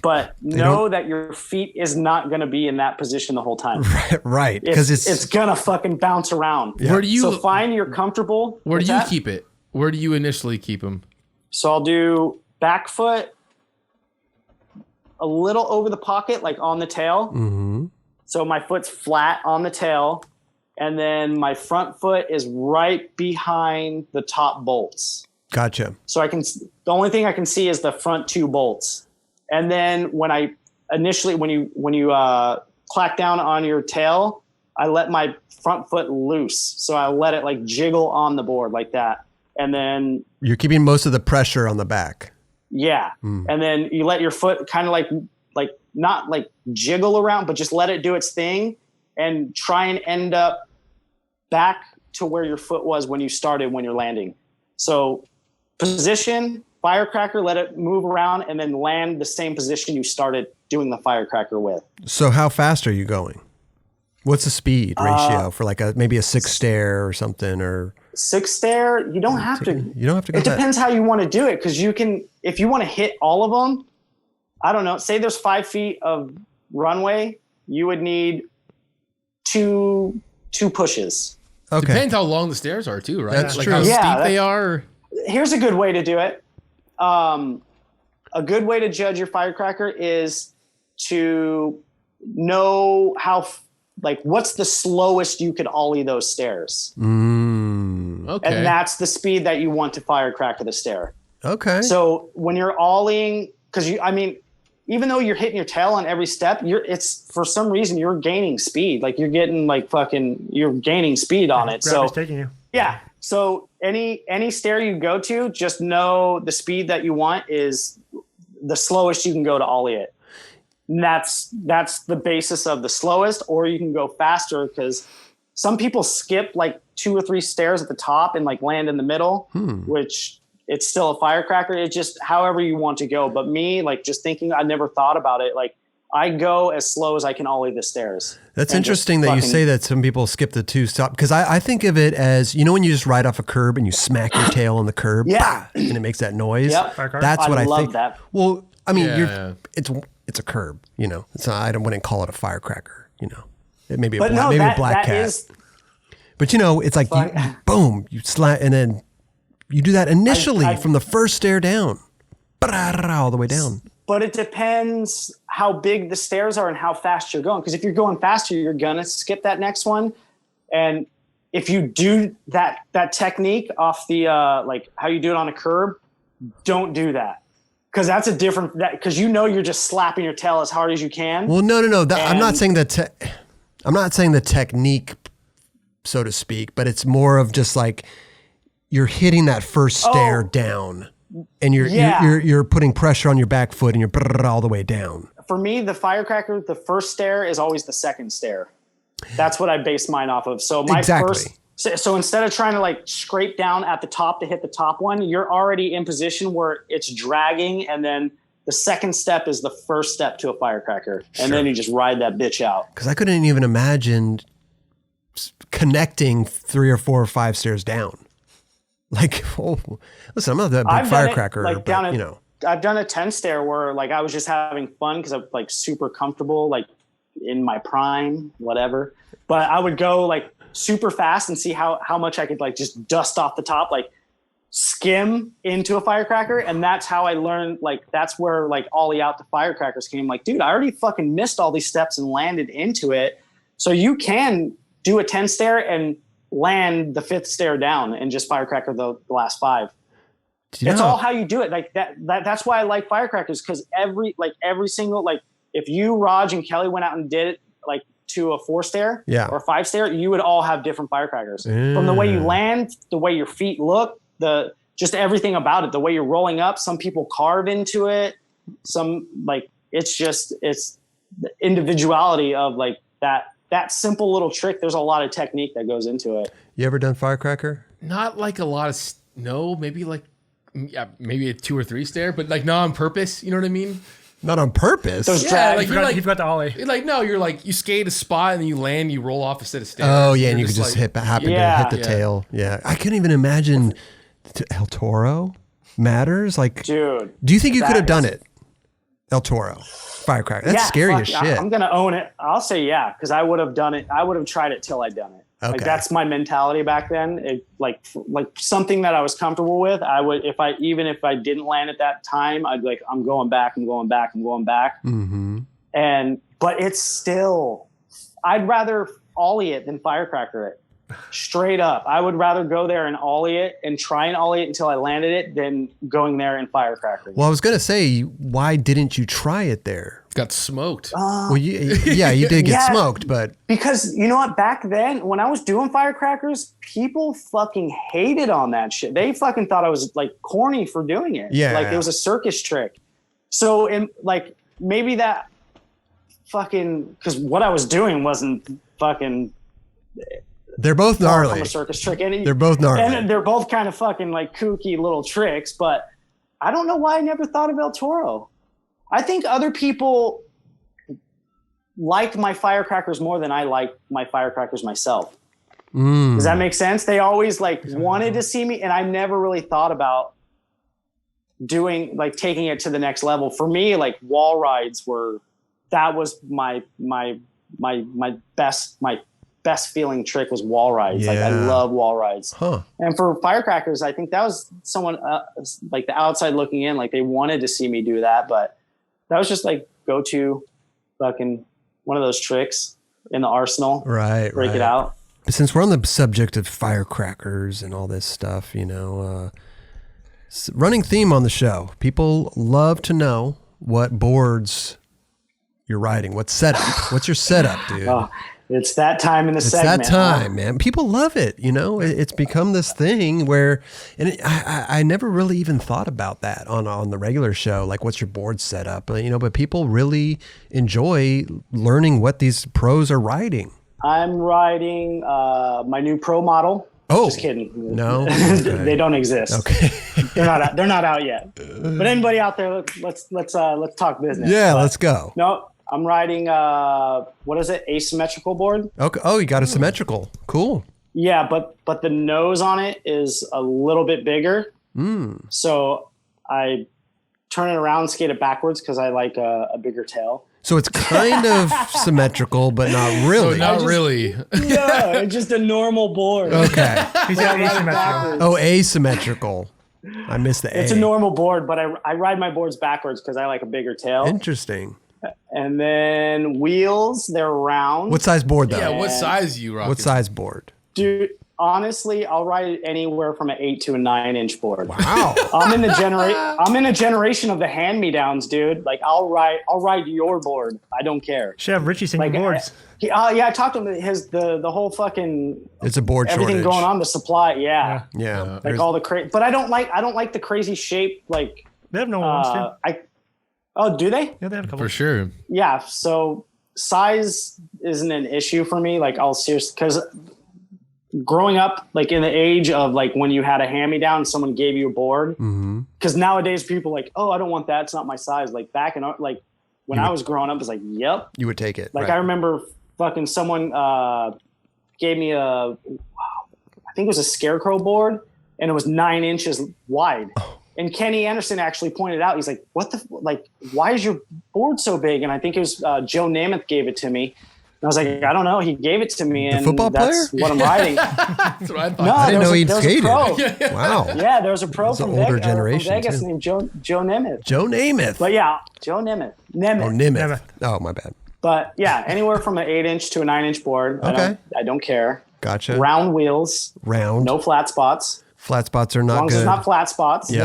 but know that your feet is not going to be in that position the whole time. Right. Because it's gonna fucking bounce around. Yeah. Where do you find you're comfortable? Where do you keep it? Where do you initially keep them? So I'll do back foot a little over the pocket, like on the tail. Mm-hmm. So my foot's flat on the tail. And then my front foot is right behind the top bolts. Gotcha. So the only thing I can see is the front two bolts. And then when you clack down on your tail, I let my front foot loose. So I let it like jiggle on the board like that. And then you're keeping most of the pressure on the back. Yeah. And then you let your foot kind of like not like jiggle around, but just let it do its thing and try and end up back to where your foot was when you started when you're landing. So position, firecracker, let it move around, and then land the same position you started doing the firecracker with. So how fast are you going? What's the speed ratio for like maybe a 6 stair or something? Or 6 stair, you don't have to. You don't have to go. It depends how you want to do it, because you can, if you want to hit all of them, I don't know, say there's 5 feet of runway, you would need two pushes. Okay. Depends how long the stairs are too, right? That's like true. how steep they are. Here's a good way to do it. A good way to judge your firecracker is to know what's the slowest you could ollie those stairs. Okay. And that's the speed that you want to firecracker the stair. Okay. So when you're ollieing, even though you're hitting your tail on every step, it's for some reason you're gaining speed. Like you're getting you're gaining speed on it. Gravity's taking you. Yeah. So any stair you go to, just know the speed that you want is the slowest you can go to ollie it. And that's the basis of the slowest, or you can go faster, because some people skip like 2 or 3 stairs at the top and like land in the middle, which it's still a firecracker. It's just however you want to go. But me, just thinking, I never thought about it. Like I go as slow as I can ollie the stairs. That's interesting that you say that some people skip the 2 stop, because I think of it as, when you just ride off a curb and you smack your tail on the curb, yeah, and it makes that noise. Yep. That's what I think. I love that. Well, I mean, it's a curb, It's not, I wouldn't call it a firecracker, It may be a black cat. But it's like boom, you slap, and then you do that initially from the first stair down, all the way down. But it depends how big the stairs are and how fast you're going. Because if you're going faster, you're gonna skip that next one. And if you do that technique off the like how you do it on a curb, don't do that. Because that's a different, because you're just slapping your tail as hard as you can. Well, no. I'm not saying I'm not saying the technique, so to speak, but it's more of just like you're hitting that first stair down, and you're putting pressure on your back foot, and you're all the way down. For me, the firecracker, the first stair is always the second stair. That's what I base mine off of. So my first. So instead of trying to like scrape down at the top to hit the top one, you're already in position where it's dragging. And then the second step is the first step to a firecracker. And then you just ride that bitch out. Because I couldn't even imagine connecting 3 or 4 or 5 stairs down. Like, listen, I'm not that big firecracker, I've done a 10 stair where like I was just having fun because I'm like super comfortable, like in my prime, whatever. But I would go like super fast and see how much I could like just dust off the top, like skim into a firecracker. And that's how I learned, like, that's where like ollie out the firecrackers came. Like, dude, I already fucking missed all these steps and landed into it. So you can do a 10 stair and land the 5th stair down and just firecracker the last 5. It's all how you do it. Like that's why I like firecrackers. Cause every single, like if you, Raj and Kelly went out and did it, like, to a 4 stair or a 5 stair, you would all have different firecrackers from the way you land, the way your feet look, just everything about it, the way you're rolling up. Some people carve into it. Some like, it's the individuality of like that simple little trick. There's a lot of technique that goes into it. You ever done firecracker? Not like a lot of, no, maybe like, maybe a 2 or 3 stair, but like not on purpose. You know what I mean? Not on purpose. Like you've got the ollie. Like no, you're like you skate a spot and then you land, you roll off instead of stairs. Oh yeah, and you could just happen to hit the tail. Yeah, I couldn't even imagine. El Toro matters. Like, dude, do you think you could have done it? El Toro firecracker. That's scary as shit. I'm gonna own it. I'll say yeah, because I would have done it. I would have tried it till I'd done it. Okay. Like that's my mentality back then. It, like something that I was comfortable with. I would, if I didn't land at that time, I'd be like, I'm going back. Mm-hmm. But it's still, I'd rather ollie it than firecracker it. Straight up. I would rather go there and ollie it and try and ollie it until I landed it than going there and firecracker it. Well, I was gonna say, why didn't you try it there? Got smoked. Well, you did get smoked, but because you know what? Back then, when I was doing firecrackers, people fucking hated on that shit. They fucking thought I was like corny for doing it. Yeah, like it was a circus trick. So, like maybe that fucking because what I was doing wasn't fucking. They're both gnarly. From a circus trick, and they're both gnarly, and they're both kind of fucking like kooky little tricks. But I don't know why I never thought of El Toro. I think other people liked my firecrackers more than I like my firecrackers myself. Does that make sense? They always like wanted to see me, and I never really thought about doing like taking it to the next level. For me, like wall rides was my best feeling trick was wall rides. Yeah. Like I love wall rides. Huh. And for firecrackers, I think that was someone like the outside looking in, like they wanted to see me do that, but that was just like go to fucking one of those tricks in the arsenal. Right. Break it out. But since we're on the subject of firecrackers and all this stuff, running theme on the show, people love to know what boards you're riding. What setup? What's your setup, dude? Oh, it's that time in the segment. It's that time, man. People love it. It's become this thing where, and I never really even thought about that on the regular show. Like, what's your board setup? But people really enjoy learning what these pros are riding. I'm riding my new pro model. Oh, just kidding. No, okay. They don't exist. Okay, they're not out yet. But anybody out there, let's talk business. Yeah, let's go. No, I'm riding what is it? Asymmetrical board. Okay. Oh, you got a symmetrical. Cool. Yeah, but the nose on it is a little bit bigger. So I turn it around and skate it backwards because I like a bigger tail. So it's kind of symmetrical, but not really. So not really. Yeah, it's just a normal board. Okay. He's got asymmetrical. Oh, asymmetrical. I missed the A. It's a normal board, but I ride my boards backwards because I like a bigger tail. Interesting. And then wheels, they're round. What size board though? Yeah, what size you rock? What size board? Dude, honestly, I'll ride anywhere from an 8 to a 9-inch board. Wow. I'm in a generation of the hand-me-downs, dude. Like I'll ride your board. I don't care. Should have Richie sing your boards. I talked to him. The whole fucking it's a board everything shortage. going on, the supply. Yeah. Like all the crazy, but I don't like the crazy shape. Like they have no ones too. Oh, do they? Yeah, they have a couple. For sure. Yeah. So size isn't an issue for me. Like I'll seriously, because growing up, like in the age of like when you had a hand-me-down, someone gave you a board. Because nowadays people are like, oh, I don't want that. It's not my size. Like back in like when I was growing up, it was like, yep. You would take it. Like I remember fucking someone gave me I think it was a Scarecrow board, and it was 9 inches wide. And Kenny Anderson actually pointed out, he's like, why is your board so big? And I think it was Joe Namath gave it to me. And I was like, I don't know. He gave it to me, and football that's player? what I'm riding. That's what I thought. No, I didn't know he'd there skated. Wow. Yeah, there was a pro from older generation Vegas too. named Joe Namath. Joe Namath. But yeah, Joe Namath. Oh, Namath. Oh, my bad. But yeah, anywhere from an 8-inch to a 9-inch board. Okay. I don't care. Gotcha. Round wheels. Round. No flat spots. Flat spots are not As long good. as it's not flat spots. Yeah.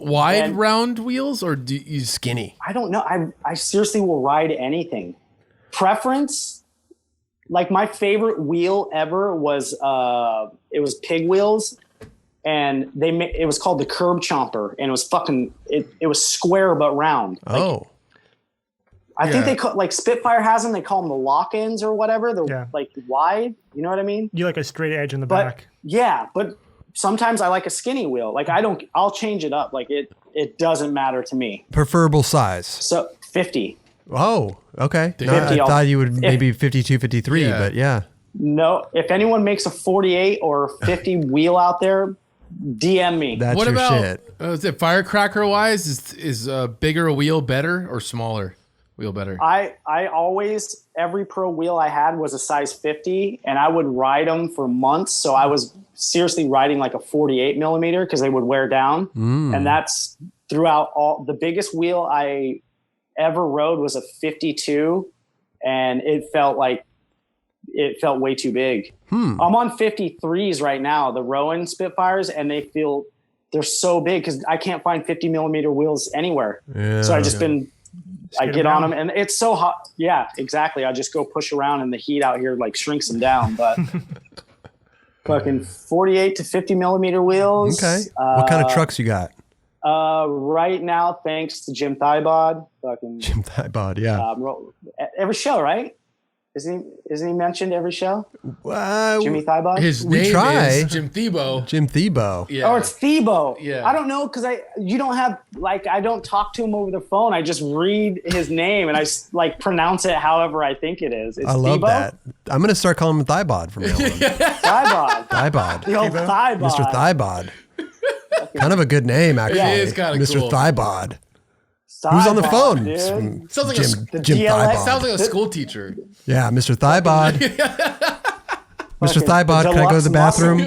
Wide round wheels, or do you skinny? I don't know. I seriously will ride anything. Preference, like my favorite wheel ever was it was pig wheels, and it was called the Curb Chomper, and it was it was square but round. I think they call, like Spitfire has them. They call them the lock-ins or whatever. They're like wide. You know what I mean? You like a straight edge in the back. Yeah, but sometimes I like a skinny wheel. Like I'll change it up. Like it doesn't matter to me. Preferable size. So 50. Oh, okay. No, I thought you would maybe 52, 53, but yeah. No, if anyone makes a 48 or 50 wheel out there, DM me. That's what your about, shit. Is it firecracker wise? Is a bigger wheel better or smaller wheel better? I always, every pro wheel I had was a size 50, and I would ride them for months. So I was seriously riding like a 48 millimeter because they would wear down. And that's throughout all. The biggest wheel I ever rode was a 52, and it felt way too big. I'm on 53s right now, the Rowan Spitfires, and they're so big because I can't find 50 millimeter wheels anywhere. So I get on them, and it's so hot. Yeah, exactly. I just go push around, and the heat out here like shrinks them down. But fucking 48 to 50 millimeter wheels. Okay. What kind of trucks you got? Right now, thanks to Jim Thybod. Jim Thybod, yeah. Every show, right? Isn't he mentioned every show? Jimmy Thybod? His name is Jim Thiebaud. Jim Thiebaud. Yeah. Oh, it's Thiebaud. Yeah. I don't know because I don't talk to him over the phone. I just read his name and I like pronounce it however I think it is. It's I love Thiebaud? that. I'm going to start calling him Thybod from now on. Thybod. Thybod. The old Thybod. Mr. Thybod. Kind of a good name, actually. It is kind of Mr. cool. Thybod. Who's on the phone? Dude. Sounds like Jim Thybod. Sounds like a school teacher. Yeah, Mr. Thybod. Mr. Thybod, can I go to the bathroom?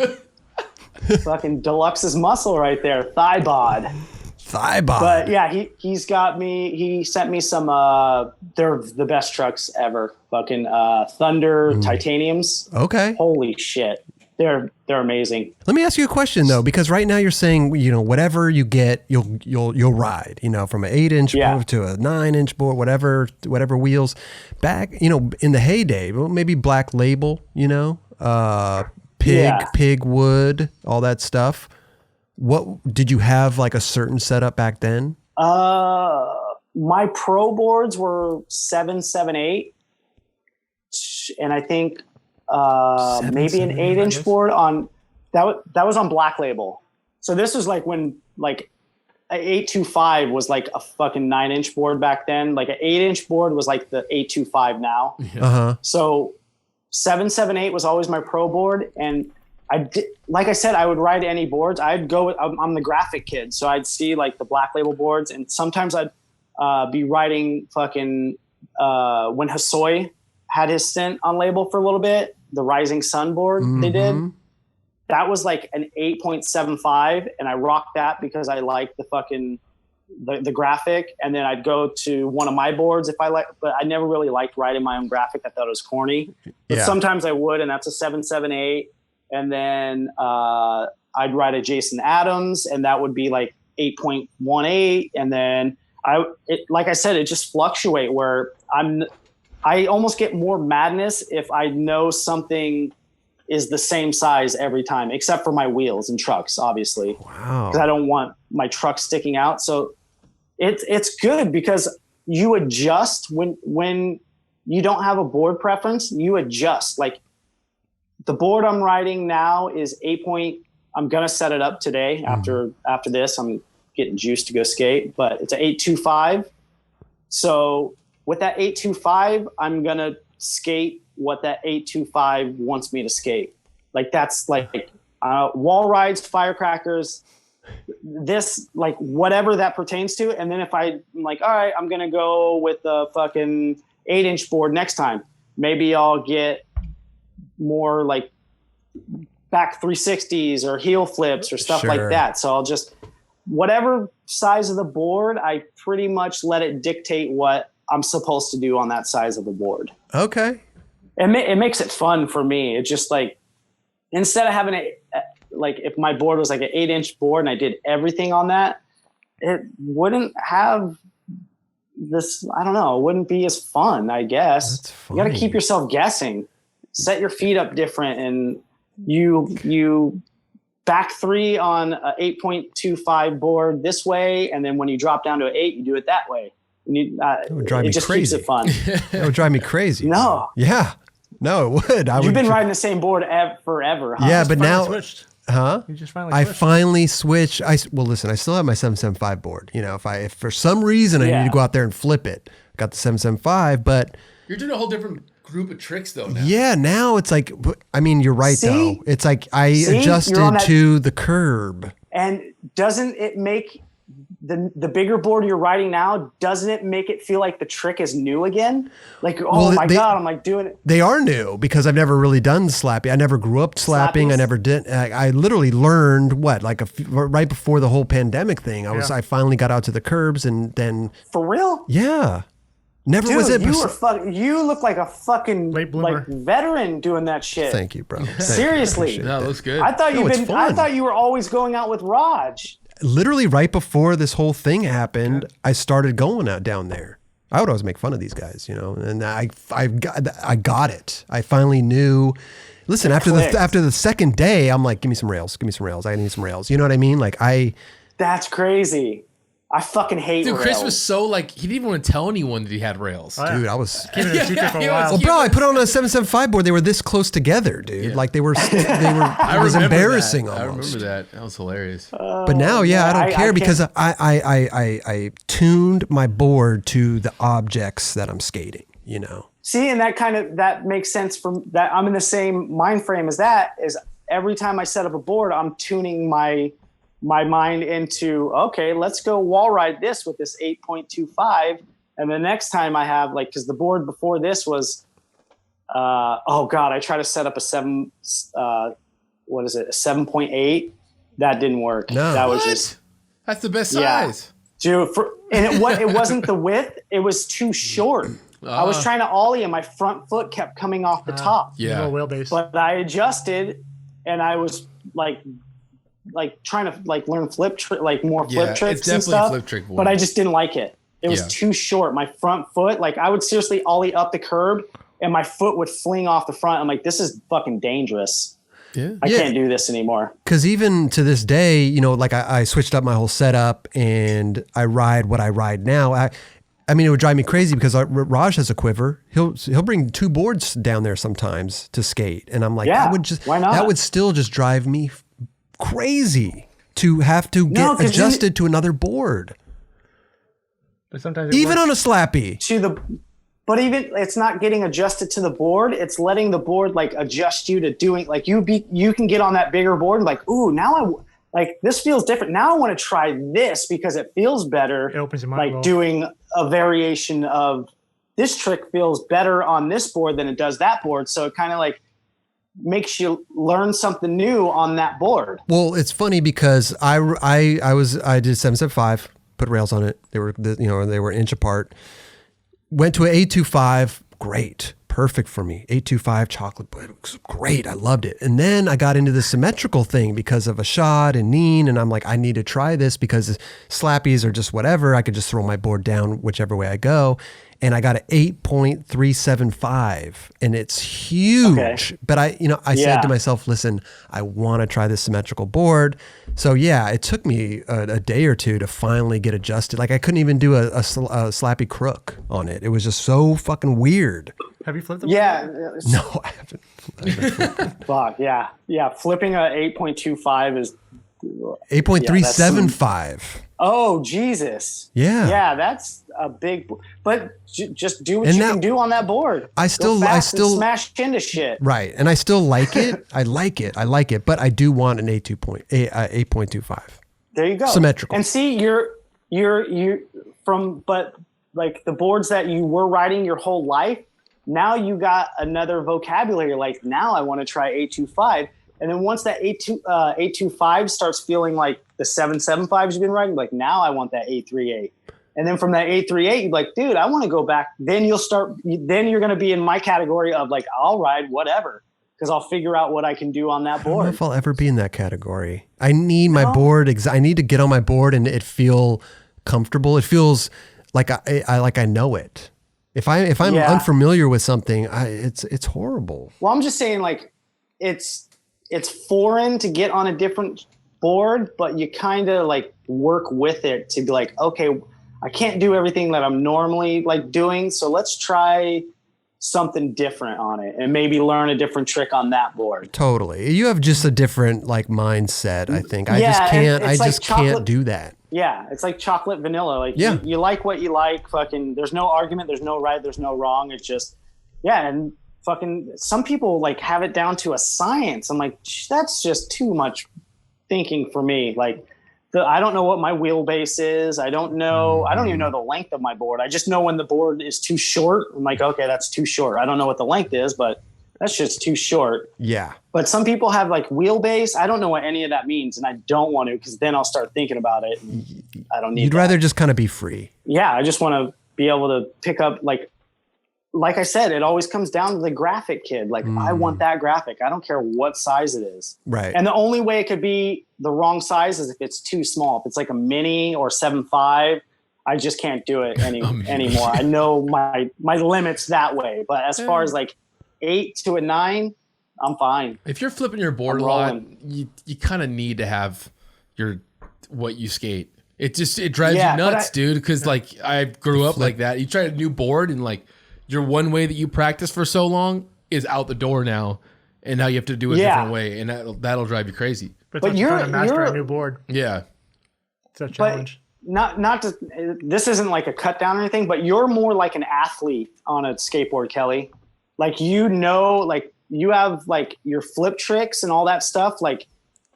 Fucking Deluxe's muscle right there. Thybod. Thybod. But yeah, he sent me some, they're the best trucks ever. Fucking Thunder Titaniums. Okay. Holy shit. They're amazing. Let me ask you a question though, because right now you're saying, whatever you get, you'll ride, from an 8-inch board to a 9-inch board, whatever wheels. Back, in the heyday, well, maybe Black Label, pig wood, all that stuff. What did you have, like a certain setup back then? My pro boards were 778, and I think maybe an 8-inch board on that was on Black Label. So this was like when like an 825 was like a fucking 9-inch board back then. Like an 8-inch board was like the 825 now. So 778 was always my pro board, and like I said, I would ride any boards. I'm the graphic kid, so I'd see like the Black Label boards, and sometimes I'd be riding fucking when Hosoi had his stint on label for a little bit, the Rising Sun board they did. That was like an 8.75, and I rocked that because I liked the fucking the graphic. And then I'd go to one of my boards if I like, but I never really liked writing my own graphic. I thought it was corny. But sometimes I would, and that's a 778. and then I'd ride a Jason Adams, and that would be like 8.18, and then like I said, it just fluctuate where I almost get more madness if I know something is the same size every time, except for my wheels and trucks, obviously. Wow. Because I don't want my truck sticking out. So it's good because you adjust when you don't have a board preference, you adjust. Like the board I'm riding now is 8 point. I'm going to set it up today after this. I'm getting juiced to go skate, but it's an 825. So with that 825, I'm going to skate what that 825 wants me to skate. Like that's like wall rides, firecrackers, this, like whatever that pertains to. And then if I'm like, all right, I'm going to go with the fucking 8-inch board next time, maybe I'll get more like back 360s or heel flips or stuff like that. So I'll just, whatever size of the board, I pretty much let it dictate what I'm supposed to do on that size of the board. Okay. It makes it fun for me. It's just like, instead of having like if my board was like an 8-inch board and I did everything on that, it wouldn't have this, I don't know, it wouldn't be as fun, I guess. That's funny. You got to keep yourself guessing. Set your feet up different, and you back 3 on a 8.25 board this way, and then when you drop down to an 8, you do it that way. That would drive me just crazy. Keeps it fun. That would drive me crazy. No. Yeah. No, it would. You've been riding the same board forever, huh? Yeah, but now, switched. Huh? You just finally I switched. finally switched. Well, listen, I still have my 775 board. You know, if for some reason I need to go out there and flip it, I got the 775, but you're doing a whole different group of tricks though now. Yeah, now it's like, I mean, you're right though. It's like I adjusted to the curb. And doesn't it make the bigger board you're riding now, doesn't it make it feel like the trick is new again? Like, oh my God, I'm like doing it. They are new because I've never really done slapping. I never grew up slapping. I never did. I literally learned right before the whole pandemic thing. I finally got out to the curbs and then. For real? Yeah. Never was it. You look like a fucking like veteran doing that shit. Thank you, bro. Seriously. That looks good. I thought you were always going out with Raj. Literally right before this whole thing happened, I started going out down there. I would always make fun of these guys, you know, and I got it. I finally knew. Listen, after the second day, I'm like, give me some rails. I need some rails. You know what I mean? That's crazy. I fucking hate rails. Chris was so like, he didn't even want to tell anyone that he had rails. Oh, yeah. Dude, I was keeping it a secret for a while. Well, bro, I put on a 775 board. They were this close together, dude. Yeah. Like they were it was embarrassing that. almost. I remember that. That was hilarious. But now, I don't care because I tuned my board to the objects that I'm skating, you know. See, and that makes sense from that. I'm in the same mind frame as that. Is every time I set up a board, I'm tuning my mind into, okay, let's go wall ride this with this 8.25. And the next time I have because the board before this was, I tried to set up a 7.8. That didn't work. No. That was just, that's the best size. Dude, it wasn't the width. It was too short. I was trying to ollie and my front foot kept coming off the top. Yeah. Wheelbase. But I adjusted and I was like trying to learn more flip tricks and stuff. Flip trick board. But I just didn't like it. It was too short. My front foot, I would seriously ollie up the curb and my foot would fling off the front. I'm like, this is fucking dangerous. Yeah. I can't do this anymore. Because even to this day, you know, I switched up my whole setup and I ride what I ride now. I mean, it would drive me crazy because Raj has a quiver. He'll bring 2 boards down there sometimes to skate, and I'm like, why not? That would still just drive me crazy to have to get adjusted to another board. But sometimes even on a slappy. But even it's not getting adjusted to the board. It's letting the board adjust you to doing you can get on that bigger board and ooh, now this feels different. Now I want to try this because it feels better. It opens your mind. Doing a variation of this trick feels better on this board than it does that board. So it kind of makes you learn something new on that board. Well, it's funny because I did 775, put rails on it. They were they were an inch apart. Went to an 825, great, perfect for me. 825 chocolate, but it was great. I loved it. And then I got into the symmetrical thing because of a shot and Neen. And I'm like, I need to try this because slappies are just whatever. I could just throw my board down whichever way I go. And I got an 8.375 and it's huge. Okay. But I said to myself, listen, I want to try this symmetrical board. So yeah, it took me a day or two to finally get adjusted. Like I couldn't even do a slappy crook on it. It was just so fucking weird. Have you flipped them? Yeah. No, I haven't. Fuck, yeah. Yeah, flipping a 8.25 is... 8.375. Oh, Jesus. Yeah. Yeah, that's a big... But just do what you can do on that board. I still smash into shit. Right, and I still like it. I like it, but I do want an 8.25. There you go. Symmetrical. And see, but like the boards that you were riding your whole life, now you got another vocabulary. Like now I want to try 825. And then once that 825 starts feeling like the 775s you've been riding, like now I want that 838. And then from that 838, you're like, dude, I want to go back. Then you're going to be in my category of like, I'll ride whatever because I'll figure out what I can do on that board. I don't know if I'll ever be in that category. I need my board. I need to get on my board and it feel comfortable. It feels like I know it. If I'm unfamiliar with something, it's horrible. Well, I'm just saying like it's foreign to get on a different board, but you kind of like work with it to be like, okay, I can't do everything that I'm normally like doing. So let's try something different on it and maybe learn a different trick on that board. Totally. You have just a different like mindset, I think. I just can't do that. Yeah. It's like chocolate vanilla. Like you like what you like. Fucking there's no argument. There's no right. There's no wrong. It's just, and fucking some people like have it down to a science. I'm like, that's just too much thinking for me. Like I don't know what my wheelbase is. I don't even know the length of my board. I just know when the board is too short. I'm like, okay, that's too short. I don't know what the length is, but that's just too short. Yeah. But some people have like wheelbase. I don't know what any of that means. And I don't want to, because then I'll start thinking about it. And I don't need You'd rather just kind of be free. Yeah. I just want to be able to pick up like I said, it always comes down to the graphic kid. Like, I want that graphic. I don't care what size it is. Right. And the only way it could be the wrong size is if it's too small. If it's like a mini or 7.5, I just can't do it anymore. I know my limits that way. But as far as like 8 to a 9, I'm fine. If you're flipping your board a lot, you kind of need to have what you skate. It drives you nuts, dude. Because like I grew up like that. You try a new board and like your one way that you practice for so long is out the door now, and now you have to do it a different way, and that'll drive you crazy. But you're trying to master a new board. Yeah, it's a challenge. Not to, this isn't like a cut down or anything, but you're more like an athlete on a skateboard, Kelly. Like like you have like your flip tricks and all that stuff. Like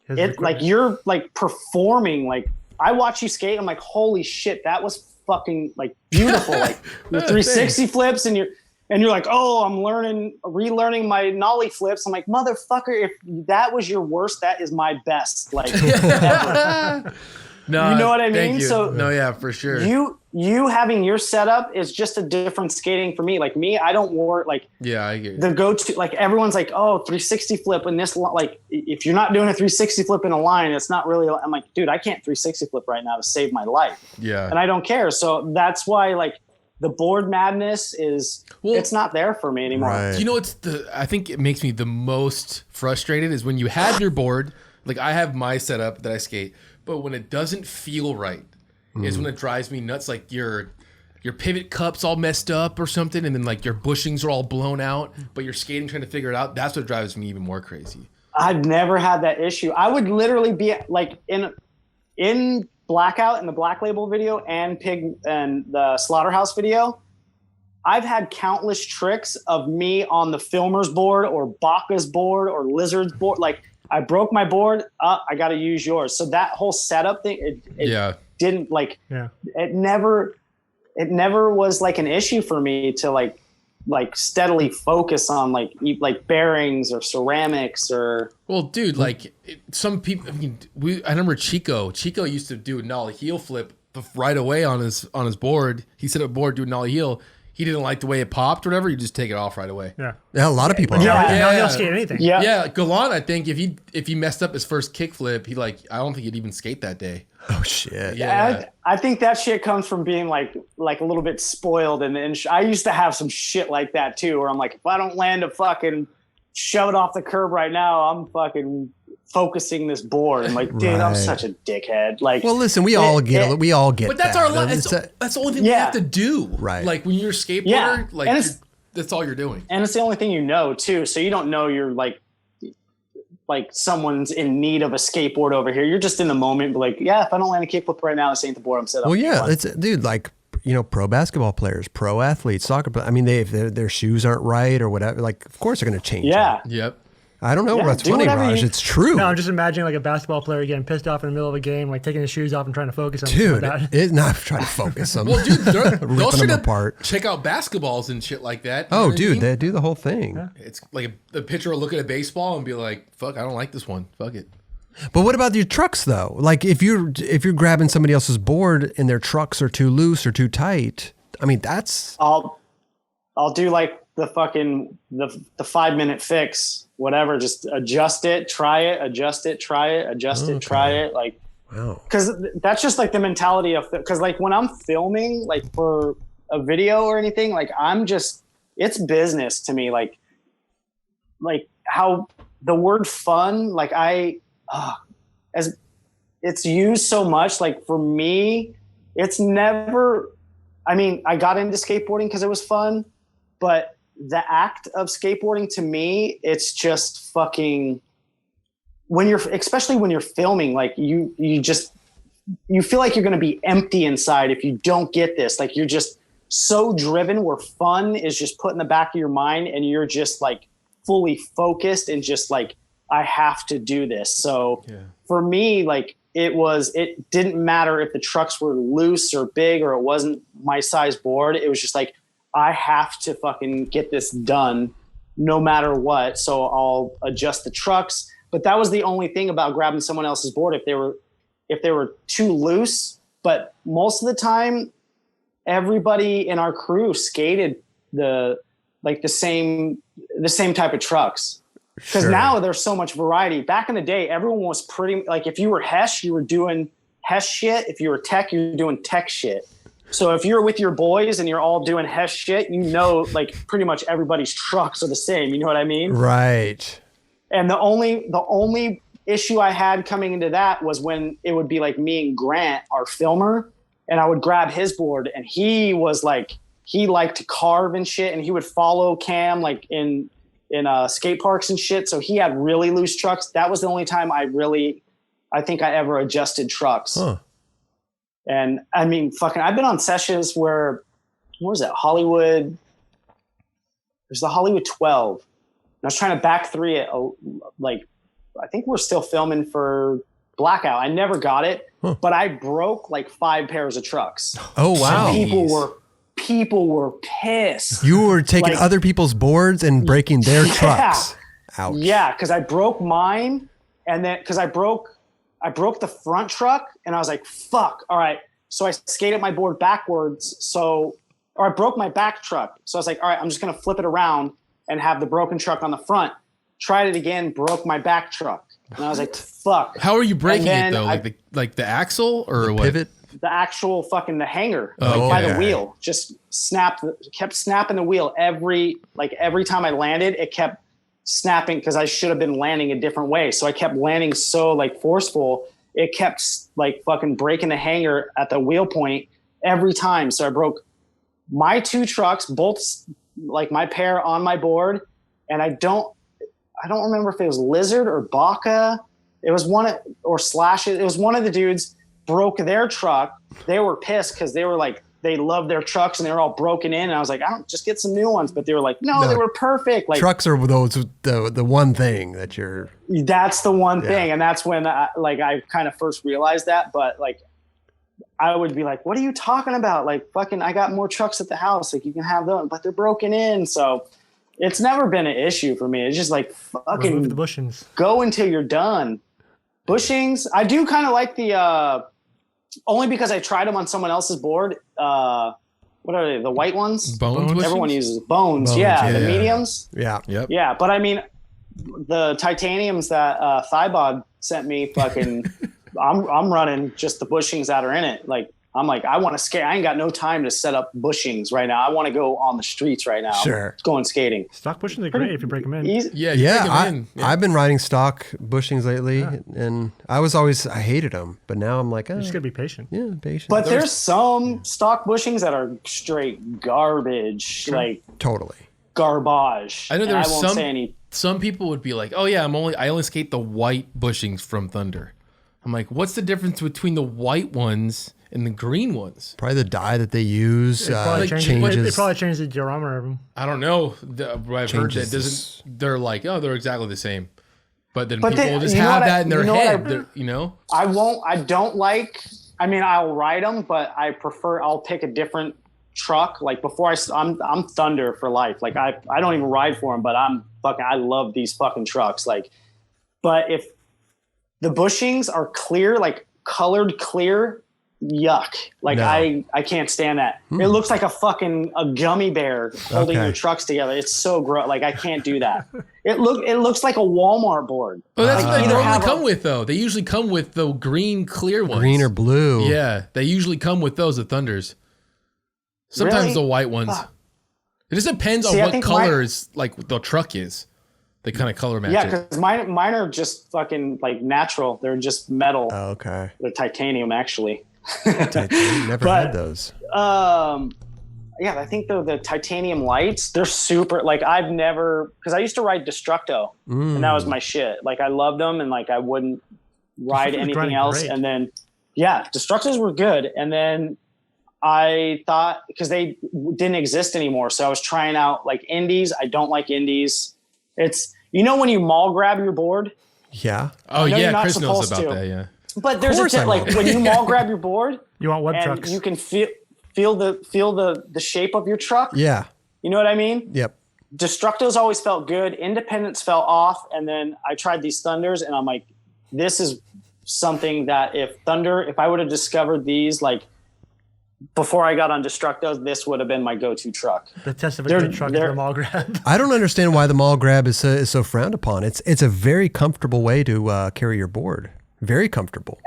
like you're like performing. Like I watch you skate, I'm like, holy shit, that was fucking like beautiful. Like your 360 flips and you're like, oh, I'm relearning my nollie flips. I'm like, motherfucker, if that was your worst, that is my best. Like ever. No, you know what I mean? So no, yeah, for sure. You having your setup is just a different skating for me. Like me, I don't work like I get the go-to. Like everyone's like, oh, 360 flip in this. Like if you're not doing a 360 flip in a line, it's not really. I'm like, dude, I can't 360 flip right now to save my life. Yeah, and I don't care. So that's why like the board madness it's not there for me anymore. Right. You know, I think it makes me the most frustrated is when you have your board. Like I have my setup that I skate, but when it doesn't feel right. Is when it drives me nuts. Like your pivot cup's all messed up or something, and then like your bushings are all blown out, but you're skating trying to figure it out. That's what drives me even more crazy. I've never had that issue. I would literally be like in Blackout in the Black Label video and Pig and the Slaughterhouse video. I've had countless tricks of me on the filmer's board or Baca's board or Lizard's board. Like I broke my board, I got to use yours. So that whole setup thing, it didn't like it never was like an issue for me to like steadily focus on like bearings or ceramics or dude, like some people, I mean, I remember Chico used to do a nollie heel flip right away on his board. He set up board, do a nollie heel. he didn't like the way it popped or whatever, you just take it off right away. Yeah. Yeah, a lot of people. Now he'll skate anything. Yeah, Gallant, I think if he messed up his first kickflip, I don't think he'd even skate that day. Oh shit. Yeah, I think that shit comes from being like a little bit spoiled, and I used to have some shit like that too, where I'm like, if I don't land a fucking shove it off the curb right now, I'm fucking focusing this board. I'm like, dude, I'm such a dickhead. Like, well, listen, we all get it. But that's our life. That's the only thing we have to do. Right. Like when you're a skateboarder, that's all you're doing. And it's the only thing you know too. So you don't know you're like someone's in need of a skateboard over here. You're just in the moment, like, yeah, if I don't land a kickflip right now, this ain't the board I'm set up. Well, yeah, it's dude, like, you know, pro basketball players, pro athletes, soccer. I mean, if their shoes aren't right or whatever, like, of course they're going to change. Yeah. Them. Yep. I don't know. Yeah, that's funny, Raj. It's true. No, I'm just imagining like a basketball player getting pissed off in the middle of a game, like taking his shoes off and trying to focus on dude, that. It's not trying to focus on. Well, dude, they'll them apart. Check out basketballs and shit like that. Oh, dude, they do the whole thing. Yeah. It's like the pitcher will look at a baseball and be like, "Fuck, I don't like this one. Fuck it." But what about your trucks though? Like if you're grabbing somebody else's board and their trucks are too loose or too tight, I mean that's. I'll do like the fucking the 5-minute fix, whatever. Just adjust it, try it, adjust it, try it, adjust it, try it. Like, wow. Because that's just like the mentality of because like when I'm filming like for a video or anything, like it's business to me. Like how the word fun, like as it's used so much, like for me, it's never. I mean, I got into skateboarding because it was fun, but the act of skateboarding to me, it's just fucking especially when you're filming, like you feel like you're going to be empty inside if you don't get this. Like you're just so driven where fun is just put in the back of your mind and you're just like fully focused and just like, I have to do this. So for me, like it didn't matter if the trucks were loose or big or it wasn't my size board. It was just like, I have to fucking get this done no matter what. So I'll adjust the trucks. But that was the only thing about grabbing someone else's board if they were too loose. But most of the time, everybody in our crew skated the same type of trucks. Because now there's so much variety. Back in the day, everyone was pretty like if you were Hesh, you were doing Hesh shit. If you were Tech, you were doing Tech shit. So if you're with your boys and you're all doing Hesh shit, you know, like pretty much everybody's trucks are the same. You know what I mean? Right. And the only issue I had coming into that was when it would be like me and Grant, our filmer, and I would grab his board and he was like, he liked to carve and shit. And he would follow Cam like in skate parks and shit. So he had really loose trucks. That was the only time I think I ever adjusted trucks. Huh. And I mean, fucking, I've been on sessions where, what was that? Hollywood. There's the Hollywood 12. And I was trying to back 3 it. Like, I think we're still filming for Blackout. I never got it, but I broke like 5 pairs of trucks. Oh, wow. And people were pissed. You were taking other people's boards and breaking their trucks. Ouch. Yeah. Cause I broke mine and then, cause I broke the front truck and I was like, fuck. All right. So I skated my board backwards. Or I broke my back truck. So I was like, all right, I'm just going to flip it around and have the broken truck on the front. Tried it again, broke my back truck. And I was like, fuck. How are you breaking it though? Like the axle or what? Pivot? The actual fucking the hanger by the wheel. Just kept snapping the wheel every time I landed, it kept snapping because I should have been landing a different way. So I kept landing so like forceful. It kept like fucking breaking the hanger at the wheel point every time. So I broke my 2 trucks, both like my pair on my board. And I don't remember if it was Lizard or Baca. It was or Slash. It was one of the dudes broke their truck. They were pissed because they were like, they loved their trucks and they were all broken in. And I was like, I don't just get some new ones. But they were like, no, they were perfect. Like trucks are the one thing that that's the one thing. And that's when I kind of first realized that. But like, I would be like, what are you talking about? Like fucking, I got more trucks at the house. Like you can have them, but they're broken in. So it's never been an issue for me. It's just like fucking remove the bushings. Go until you're done. Bushings. I do kind of like the, only because I tried them on someone else's board. what are they? The white ones? Bones. Everyone uses bones. Yeah, the mediums. Yeah. Yep. Yeah, but I mean, the titaniums that Thybod sent me, fucking, I'm running just the bushings that are in it. Like, I'm like, I want to skate. I ain't got no time to set up bushings right now. I want to go on the streets right now. Sure. Going skating. Stock bushings are great if you break them in. Easy. Yeah. I've been riding stock bushings lately, and I hated them, but now I'm like, You just gotta be patient. yeah, patient. But there's some stock bushings that are straight garbage, like totally garbage. I know And there's won't say any. some people would be like, oh yeah, I only skate the white bushings from Thunder. I'm like, what's the difference between the white ones and the green ones? Probably the dye that they use It probably changes. It probably changes the diorama of them. I don't know. I've heard that doesn't. They're like, oh, they're exactly the same. But then people will just have that in their head. I don't like. I mean, I'll ride them, but I'll pick a different truck. Like before I'm Thunder for life. Like I don't even ride for them, but I love these fucking trucks. Like, but if the bushings are clear, like colored clear, yuck. Like no. I can't stand that. It looks like a gummy bear holding your trucks together. It's so gross. Like I can't do that. It looks like a Walmart board. Oh, that's what they normally come with, though. They usually come with the green clear ones. Green or blue. Yeah, they usually come with those at Thunders. Sometimes Really? the white ones. It just depends on what colors like the truck is. They kind of color match. Yeah, because mine are just fucking like natural. They're just metal. Oh, okay. They're titanium, actually. Never had those. Yeah, I think the titanium lights, they're super, like I've never, because I used to ride Destructo and that was my shit. Like I loved them and like I wouldn't ride anything else. Great. And then, yeah, Destructos were good. And then I thought, because they didn't exist anymore. So I was trying out like indies. I don't like indies. It's, when you mall grab your board? Yeah. Oh yeah, Chris knows about that, yeah. But there's a tip, like when you mall grab your board, you want web and trucks. you can feel the shape of your truck. Yeah. You know what I mean? Yep. Destructos always felt good. Independence fell off, and then I tried these Thunders, and I'm like, this is something that if I would have discovered these like before I got on Destructos, this would have been my go-to truck. The test of a good truck is the mall grab. I don't understand why the mall grab is so frowned upon. It's a very comfortable way to carry your board. Very comfortable.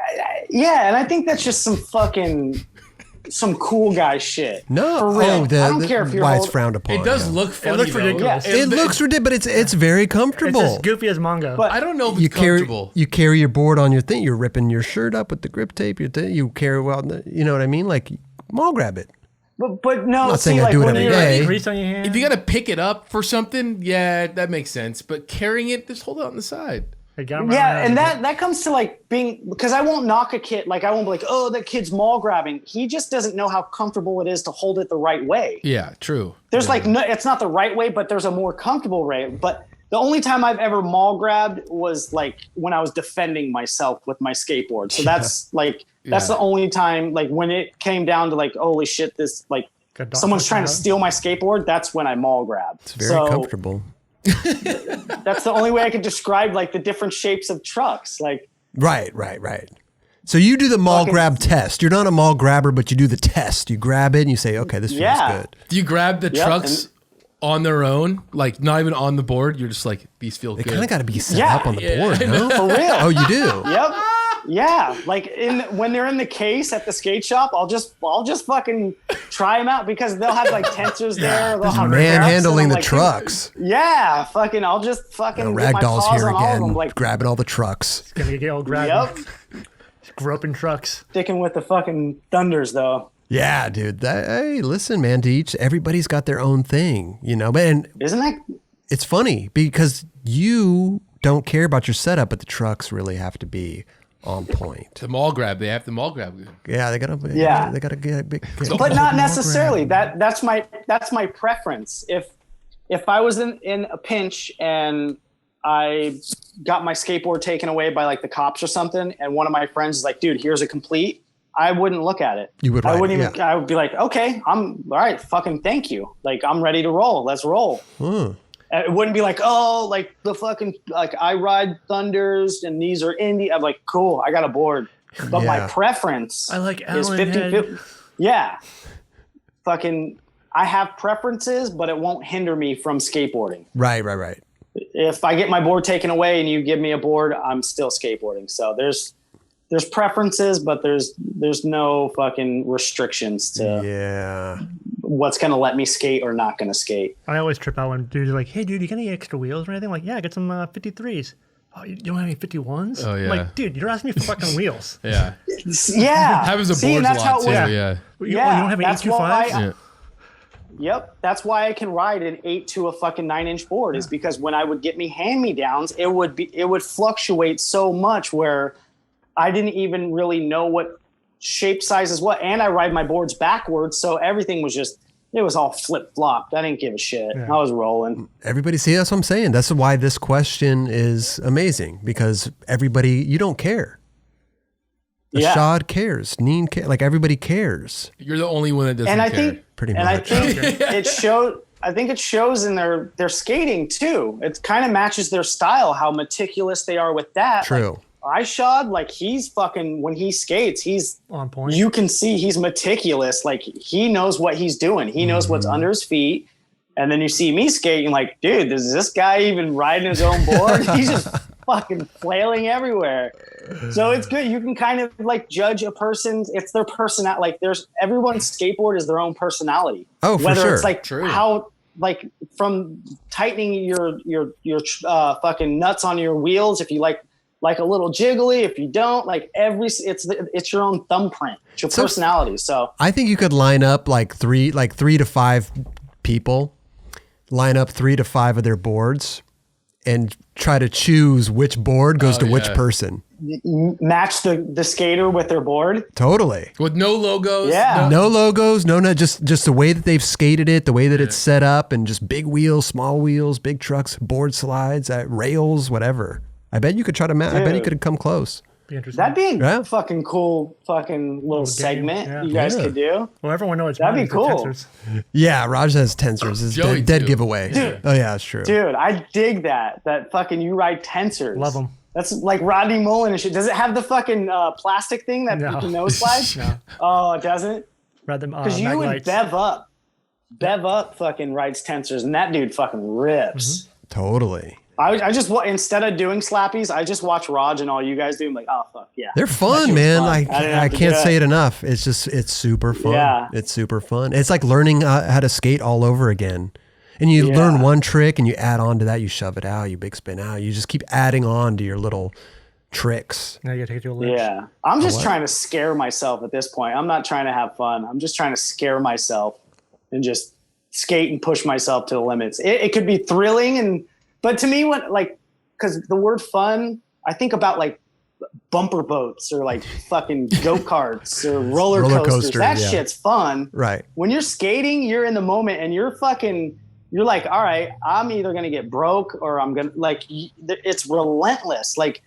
Yeah, and I think that's just some cool guy shit. No, for real. I don't care if you're why it's frowned upon. It does look funny. It looks ridiculous. It looks ridiculous, but it's very comfortable. It's as goofy as Mongo. But I don't know if it's comfortable. You carry your board on your thing. You're ripping your shirt up with the grip tape. You carry you know what I mean? Like mall grab it. But no, I'm not saying I do it every day. Grease on your hand. If you got to pick it up for something, yeah, that makes sense. But carrying it, just hold it on the side. Yeah, and that comes to like being, because I won't knock a kid, like I won't be like, oh, that kid's mall grabbing. He just doesn't know how comfortable it is to hold it the right way. Yeah, true. There's like, no, it's not the right way, but there's a more comfortable way. But the only time I've ever mall grabbed was like when I was defending myself with my skateboard. So that's that's the only time, like when it came down to like, holy shit, this like someone's trying to steal my skateboard. That's when I mall grabbed. It's very comfortable. That's the only way I could describe like the different shapes of trucks. Like right. So you do the mall grab test. You're not a mall grabber, but you do the test. You grab it and you say, okay, this feels good. Do you grab the trucks on their own, like not even on the board? You're just like, these feel good. They kind of got to be set up on the board, no? For real. Oh, you do? Yep. Yeah, like when they're in the case at the skate shop, I'll just fucking try them out because they'll have like tensors there. They'll have manhandling the trucks. Yeah, fucking. I'll just fucking. Ragdoll's here again, like grabbing all the trucks. It's gonna get old grabbing. Yep. Groping trucks. Sticking with the fucking Thunders though. Yeah, dude. Hey, listen, man. Everybody's got their own thing, you know. Man, isn't that? It's funny because you don't care about your setup, but the trucks really have to be on point. The mall grab. They have the mall grab. Yeah, they gotta. Yeah, they gotta get a big. But not necessarily. That's my preference. If I was in a pinch and I got my skateboard taken away by like the cops or something, and one of my friends is like, "Dude, here's a complete." I wouldn't look at it. You would. I wouldn't even. Yeah. I would be like, "Okay, I'm all right. Fucking thank you. Like I'm ready to roll. Let's roll." It wouldn't be like, oh, like the fucking, like I ride Thunders and these are indie. I'm like, cool, I got a board. But my preference I like is 50. Yeah. I have preferences, but it won't hinder me from skateboarding. Right. If I get my board taken away and you give me a board, I'm still skateboarding. So there's preferences, but there's no fucking restrictions to what's going to let me skate or not going to skate. I always trip out when dudes are like, hey, dude, you got any extra wheels or anything? Like, yeah, I got some 53s. Oh, you don't have any 51s? Oh, yeah. I'm like, dude, you're asking me for fucking wheels. Yeah. Yeah. Happens to boards a lot, too. Yeah. You don't have any 825s? Yep. That's why I can ride an 8 to a fucking 9-inch board is because when I would get me hand-me-downs, it would fluctuate so much where I didn't even really know what shape size is what. And I ride my boards backwards. So everything was it was all flip-flopped. I didn't give a shit. Yeah. I was rolling. Everybody, see, that's what I'm saying. That's why this question is amazing because you don't care. Ashad cares. Neen cares. Like everybody cares. You're the only one that doesn't care. Pretty much. And I think it shows in their skating too. It kind of matches their style, how meticulous they are with that. True. Like, Ishad, like he's fucking, when he skates, he's on point. You can see he's meticulous. Like he knows what he's doing. He knows what's under his feet. And then you see me skating like, dude, is this guy even riding his own board? He's just fucking flailing everywhere. So it's good. You can kind of like judge a person's, it's their personality. Like everyone's skateboard is their own personality. Oh, for Whether sure. it's like True. how, like from tightening your fucking nuts on your wheels. If you like a little jiggly, if you don't, like it's your own thumbprint. It's your personality. So I think you could line up like three to five people, line up 3 to 5 of their boards and try to choose which board goes to which person. Match the skater with their board. Totally. With no logos. Yeah. No logos. No, just the way that they've skated it, the way that it's set up, and just big wheels, small wheels, big trucks, board slides, rails, whatever. I bet you could try to match. I bet you could come close. Be interesting. That'd be a fucking cool fucking little segment you guys could do. Well, everyone knows that'd be cool. Yeah, Raj has tensors. It's dead giveaway. Dude, oh yeah, it's true. Dude, I dig that fucking you ride tensors. Love them. That's like Rodney Mullen and shit. Does it have the fucking plastic thing that you can nose slide? No. Oh, it doesn't? Ride them because you would bev up. Bev up fucking rides tensors, and that dude fucking rips. Totally. I just instead of doing slappies, I just watch Raj and all you guys do. I'm like, oh fuck yeah, they're fun, man. Fun. I can't say it enough. It's super fun. Yeah, it's super fun. It's like learning how to skate all over again. And you learn one trick, and you add on to that. You shove it out. You big spin out. You just keep adding on to your little tricks. Now you gotta take it to a ledge. Yeah, I'm just trying to scare myself at this point. I'm not trying to have fun. I'm just trying to scare myself and just skate and push myself to the limits. It could be thrilling but to me, because the word fun, I think about like bumper boats or like fucking go-karts or roller coasters. That shit's fun. Right. When you're skating, you're in the moment and you're like, all right, I'm either going to get broke or I'm going to it's relentless. Like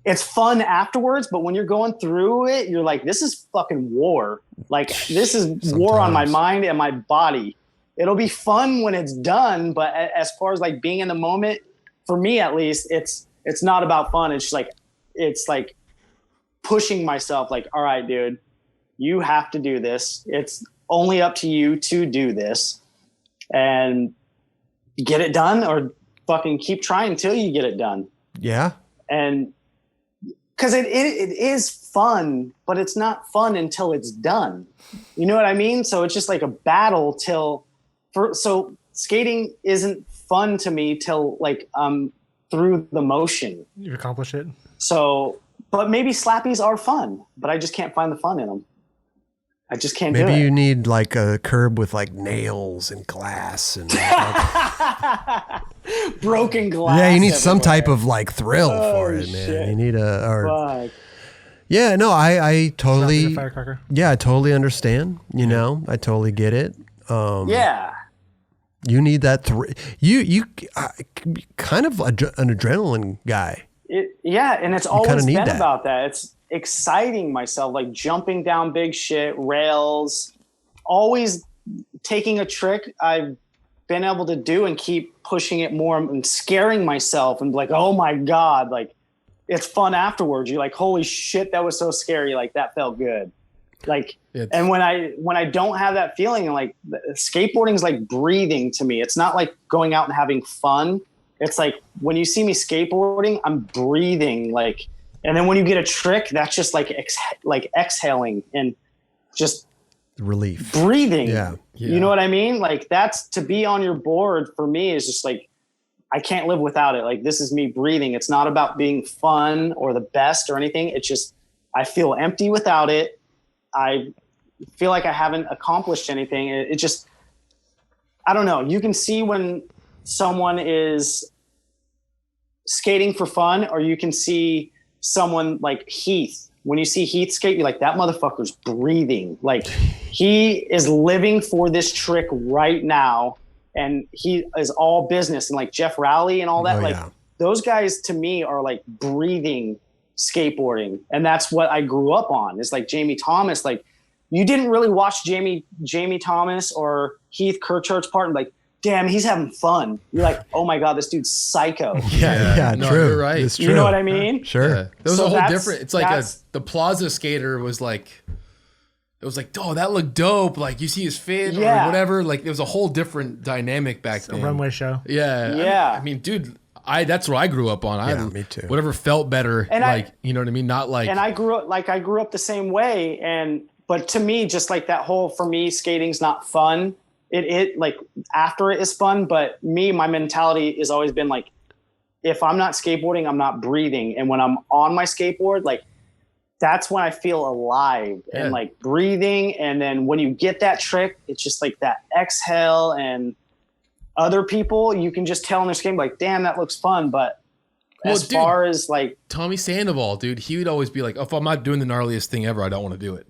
it's fun afterwards, but when you're going through it, you're like, this is fucking war. Like this is war on my mind and my body. It'll be fun when it's done, but as far as like being in the moment, for me at least, it's not about fun. It's just it's like pushing myself. Like, all right, dude, you have to do this. It's only up to you to do this, and get it done, or fucking keep trying until you get it done. Yeah, and because it is fun, but it's not fun until it's done. You know what I mean? So it's just like a battle so skating isn't fun to me till like through the motion. You accomplish it. So, but maybe slappies are fun, but I just can't find the fun in them. I just can't do it. Maybe you need like a curb with like nails and glass and broken glass. Yeah, you need some type of like thrill for it, man. Shit. You need Yeah, no, I totally firecracker. Yeah, I totally understand. You know, I totally get it. You need that. You kind of an adrenaline guy. And it's always been about that. It's exciting myself, like jumping down big shit, rails, always taking a trick I've been able to do and keep pushing it more and scaring myself and like, oh my God, like it's fun afterwards. You're like, holy shit, that was so scary. Like that felt good. Like, and when I don't have that feeling, like skateboarding is like breathing to me. It's not like going out and having fun. It's like when you see me skateboarding, I'm breathing, like, and then when you get a trick, that's just like exhaling and just relief, breathing. Yeah. You know what I mean? Like that's to be on your board for me is just like, I can't live without it. Like this is me breathing. It's not about being fun or the best or anything. It's just, I feel empty without it. I feel like I haven't accomplished anything. It just, I don't know. You can see when someone is skating for fun, or you can see someone like Heath. When you see Heath skate, you're like, that motherfucker's breathing. Like he is living for this trick right now. And he is all business, and like Jeff Rowley and all that. Those guys to me are like breathing skateboarding. And that's what I grew up on. It's like Jamie Thomas. Like you didn't really watch Jamie Thomas or Heath Kirchhardt's part and like, damn, he's having fun. You're like, oh my God, this dude's psycho. Yeah, no, true. You're right. It's true. You know what I mean? Sure. Yeah. There was a whole different, it's like the Plaza skater was like, it was like, oh, that looked dope. Like you see his fit or whatever. Like there was a whole different dynamic back then. A runway show. Yeah. I mean, dude, that's what I grew up on. Me too. Whatever felt better. And like, you know what I mean? Not like. And I grew up the same way. But to me, just like that whole, for me, skating's not fun. It like after it is fun. But my mentality has always been like, if I'm not skateboarding, I'm not breathing. And when I'm on my skateboard, like, that's when I feel alive and like breathing. And then when you get that trick, it's just like that exhale, and other people, you can just tell in their game, like, damn, that looks fun. But far as like Tommy Sandoval, dude, he would always be like, if I'm not doing the gnarliest thing ever, I don't want to do it.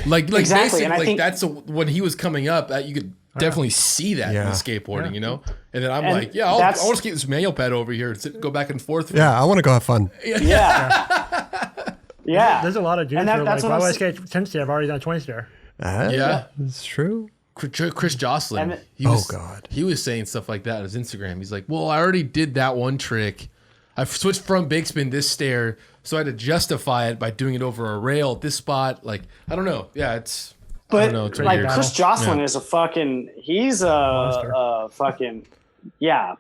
Like exactly. And I think that's when he was coming up, you could definitely see that in the skateboarding, you know? And then I'm like, I want to skate this manual pad over here and go back and forth. Yeah, I want to go have fun. Yeah. There's a lot of dudes who are like, why would I skate 10 stair? I've already done 20 stair. It's true. Chris Jocelyn. He was saying stuff like that on his Instagram. He's like, well, I already did that one trick. I've switched from big spin this stair, so I had to justify it by doing it over a rail at this spot. Like, I don't know. Yeah, it's. But I don't know, it's like weird. Chris Jocelyn is he's a fucking,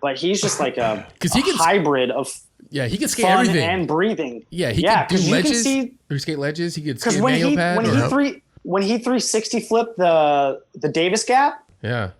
but he's just like a hybrid of. Yeah, he can skate fun everything and breathing. Yeah, he can do ledges. He can skate ledges. He could skate manual pad. When he 360 flipped the Davis gap. Yeah.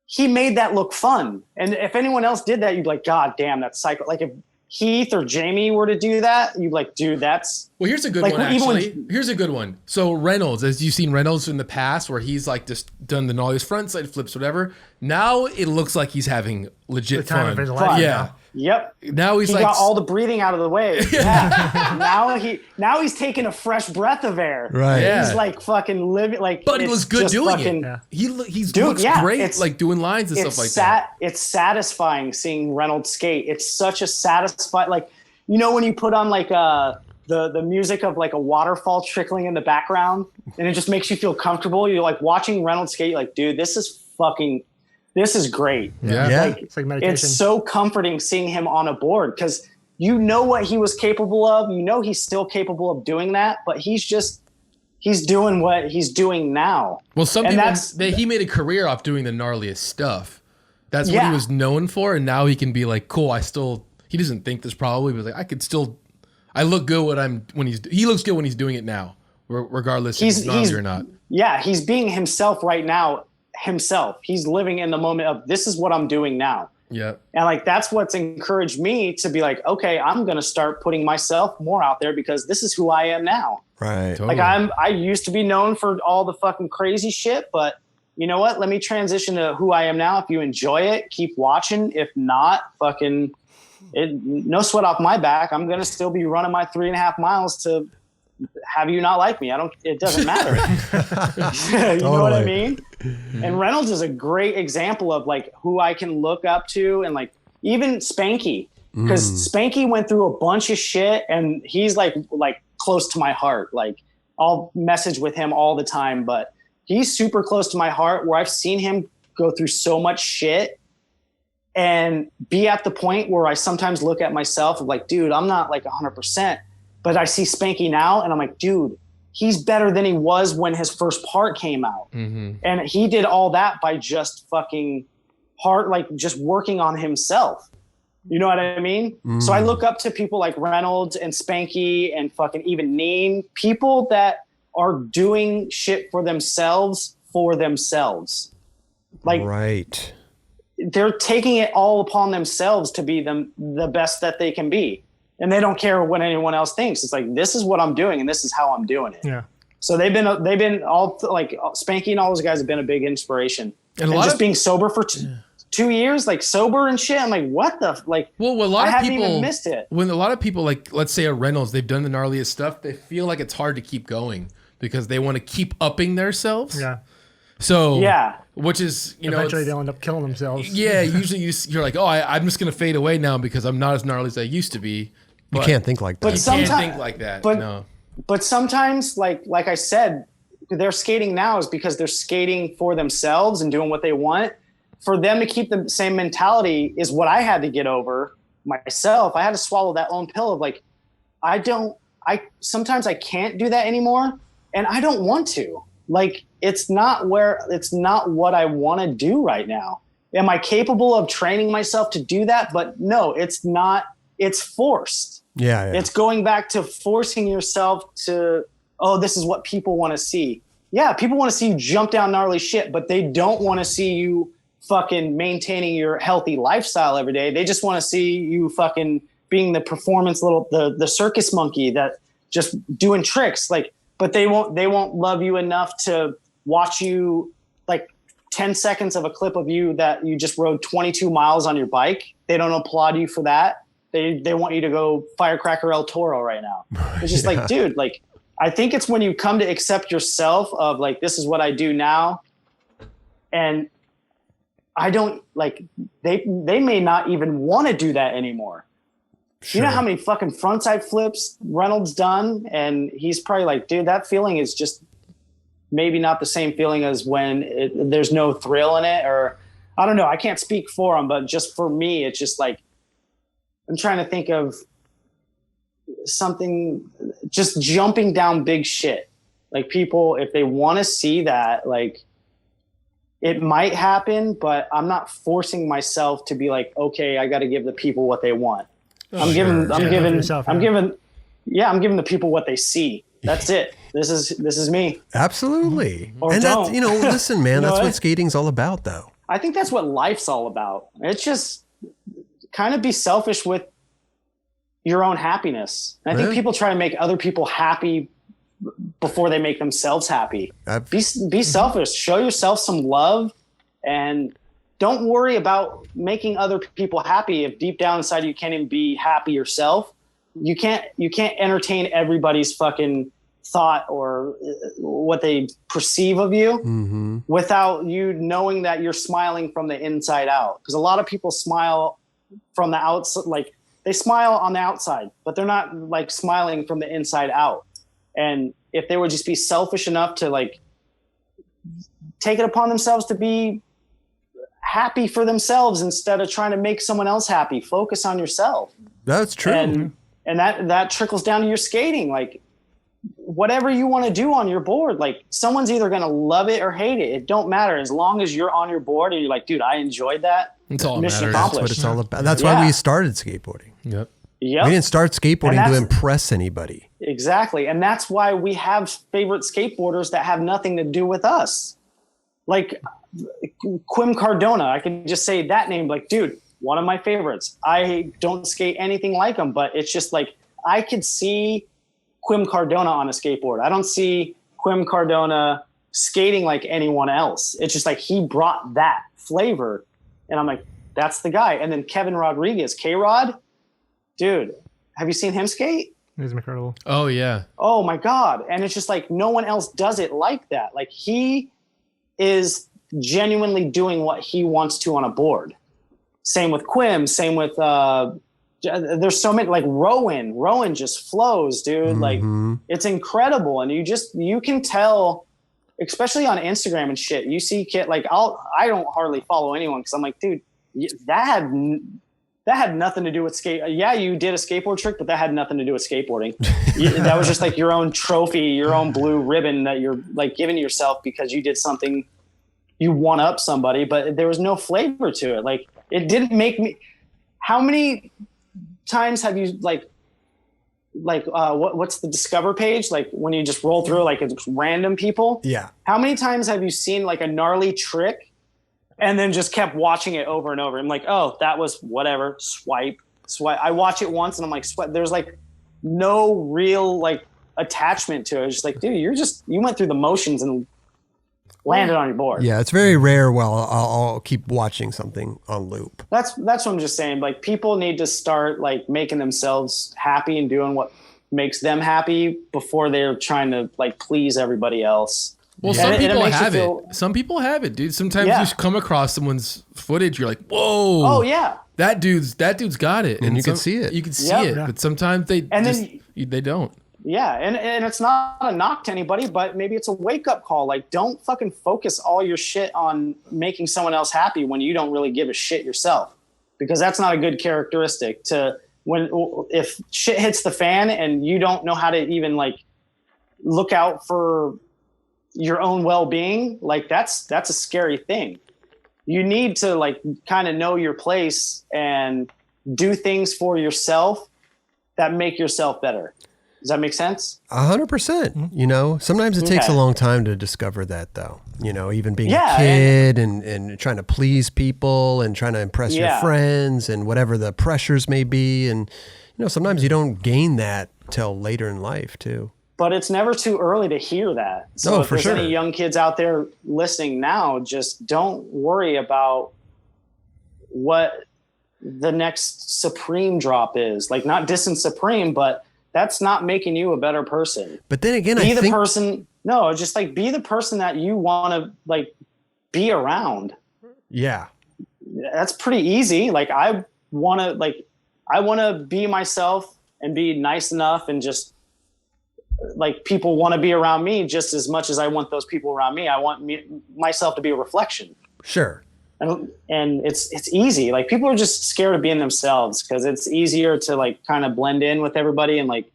He made that look fun. And if anyone else did that, you'd be like, God damn, that's psycho. Like if Heath or Jamie were to do that, you'd be like, dude, that's. Well, here's a good one, actually. Here's a good one. So Reynolds, as you've seen Reynolds in the past, where he's like just done all his front side flips, whatever. Now it looks like he's having legit fun. Of his life. Yeah. Yep. Now he got all the breathing out of the way. Yeah. now he's taking a fresh breath of air. Right. Yeah. He's like fucking living like. But he looks good doing it. Yeah. He looks great, like doing lines and stuff like that. It's satisfying seeing Reynolds skate. It's such a satisfying, like, you know, when you put on like the music of like a waterfall trickling in the background, and it just makes you feel comfortable. You're like watching Reynolds skate. You're like, dude, this is great. Yeah. Like, it's like meditation. It's so comforting seeing him on a board, because you know what he was capable of. You know he's still capable of doing that, but he's doing what he's doing now. Well, he made a career off doing the gnarliest stuff. That's what he was known for, and now he can be like, cool, he doesn't think this probably, but like, I look good he looks good when he's doing it now, regardless if he's gnarly or not. Yeah, he's being himself right now. He's living in the moment of, this is what I'm doing now. Yeah. And like, that's what's encouraged me to be like, okay, I'm going to start putting myself more out there, because this is who I am now. Right. Totally. Like I used to be known for all the fucking crazy shit, but you know what? Let me transition to who I am now. If you enjoy it, keep watching. If not, no sweat off my back. I'm going to still be running my 3.5 miles to have you not like me. It doesn't matter. You know what I mean? And Reynolds is a great example of like who I can look up to, and like even Spanky, because Spanky went through a bunch of shit, and he's like close to my heart. Like I'll message with him all the time, but he's super close to my heart, where I've seen him go through so much shit and be at the point where I sometimes look at myself of like, dude, I'm not like 100%, but I see Spanky now and I'm like, dude, he's better than he was when his first part came out. And he did all that by just fucking just working on himself. You know what I mean? So I look up to people like Reynolds and Spanky and fucking even Neen, people that are doing shit for themselves. Like, right. They're taking it all upon themselves to be the best that they can be. And they don't care what anyone else thinks. It's like, this is what I'm doing and this is how I'm doing it. Yeah. So they've been all like Spanky and all those guys have been a big inspiration. And just being sober for 2 years, like sober and shit. I'm like, what the like? Well, a lot I of haven't people even missed it. When a lot of people, like, let's say a Reynolds, they've done the gnarliest stuff. They feel like it's hard to keep going because they want to keep upping themselves. Yeah. So which is eventually they'll end up killing themselves. Yeah. Usually you're like, oh, I'm just gonna fade away now because I'm not as gnarly as I used to be. But you can't think like that. You can't think like that. But sometimes, like I said, their skating now is because they're skating for themselves and doing what they want. For them to keep the same mentality is what I had to get over myself. I had to swallow that own pill of like, sometimes I can't do that anymore and I don't want to. Like, it's not what I want to do right now. Am I capable of training myself to do that? But no, it's not. It's forced. Yeah. It's going back to forcing yourself to, oh, this is what people want to see. Yeah, people want to see you jump down gnarly shit, but they don't want to see you fucking maintaining your healthy lifestyle every day. They just want to see you fucking being the performance the circus monkey that just doing tricks. Like, but they won't love you enough to watch you like 10 seconds of a clip of you that you just rode 22 miles on your bike. They don't applaud you for that. They want you to go firecracker El Toro right now. It's just like, dude, like, I think it's when you come to accept yourself of like, this is what I do now. And I don't like, they may not even want to do that anymore. Sure. You know how many fucking frontside flips Reynolds done? And he's probably like, dude, that feeling is just maybe not the same feeling as when there's no thrill in it. Or I don't know. I can't speak for him, but just for me, it's just like, I'm trying to think of something, just jumping down big shit. Like, people, if they want to see that, like, it might happen, but I'm not forcing myself to be like, okay, I got to give the people what they want. I'm giving the people what they see. That's it. This is me. Absolutely. And that's, listen, man, that's what skating's all about, though. I think that's what life's all about. It's just kind of be selfish with your own happiness. And I think people try to make other people happy before they make themselves happy. Be selfish. Show yourself some love, and don't worry about making other people happy if deep down inside you can't even be happy yourself. You can't entertain everybody's fucking thought or what they perceive of you without you knowing that you're smiling from the inside out. Because a lot of people smile from the outside, like they smile on the outside, but they're not like smiling from the inside out. And if they would just be selfish enough to like take it upon themselves to be happy for themselves instead of trying to make someone else happy, focus on yourself. That's true. And that trickles down to your skating. Like, whatever you want to do on your board, like, someone's either going to love it or hate it. It don't matter. As long as you're on your board and you're like, dude, I enjoyed that. It's all mission matters. accomplished. That's what it's all about. That's why we started skateboarding. Yep. We didn't start skateboarding to impress anybody. Exactly. And that's why we have favorite skateboarders that have nothing to do with us. Like Quim Cardona, I can just say that name, like, dude, one of my favorites. I don't skate anything like him, but it's just like, I could see Quim Cardona on a skateboard. I don't see Quim Cardona skating like anyone else. It's just like, he brought that flavor. And I'm like, that's the guy. And then Kevin Rodriguez, K-Rod, dude, have you seen him skate? He's incredible. Oh, yeah. Oh, my God. And it's just like, no one else does it like that. Like, he is genuinely doing what he wants to on a board. Same with Quim. Same with, there's so many, like Rowan just flows, dude. Like, it's incredible. And you can tell, especially on Instagram and shit, you see kid, like, I don't hardly follow anyone because I'm like, dude, that that had nothing to do with skate. Yeah, you did a skateboard trick, but that had nothing to do with skateboarding. That was just like your own trophy, your own blue ribbon that you're like giving yourself because you did something, you one up somebody, but there was no flavor to it. Like it didn't make me. How many times have you what's the Discover page? Like when you just roll through like it's random people. Yeah. How many times have you seen like a gnarly trick and then just kept watching it over and over? I'm like, oh, that was whatever. Swipe. I watch it once and I'm like, there's like no real like attachment to it. It's just like, dude, you went through the motions and landed on your board. Yeah, it's very rare. Well, I'll keep watching something on loop. That's what I'm just saying. Like people need to start like making themselves happy and doing what makes them happy before they're trying to like please everybody else. Well, some people have it, dude. Sometimes you come across someone's footage, you're like, whoa. Oh yeah. That dude's got it. And you can see it. You can see it. But sometimes they don't. Yeah, and it's not a knock to anybody, but maybe it's a wake-up call. Like, don't fucking focus all your shit on making someone else happy when you don't really give a shit yourself, because that's not a good characteristic. If shit hits the fan and you don't know how to even like look out for your own well-being, like that's a scary thing. You need to like kind of know your place and do things for yourself that make yourself better. Does that make sense? 100%. You know, sometimes it takes a long time to discover that, though. You know, even being a kid and trying to please people and trying to impress your friends and whatever the pressures may be. And, you know, sometimes you don't gain that till later in life, too. But it's never too early to hear that. So if there's any young kids out there listening now, just don't worry about what the next Supreme drop is. Like, not dissing Supreme, but that's not making you a better person. But then again, just like be the person that you want to like be around. Yeah. That's pretty easy. Like I want to be myself and be nice enough, and just like people want to be around me just as much as I want those people around me. I want myself to be a reflection. Sure. And it's easy. Like people are just scared of being themselves because it's easier to like kind of blend in with everybody and like,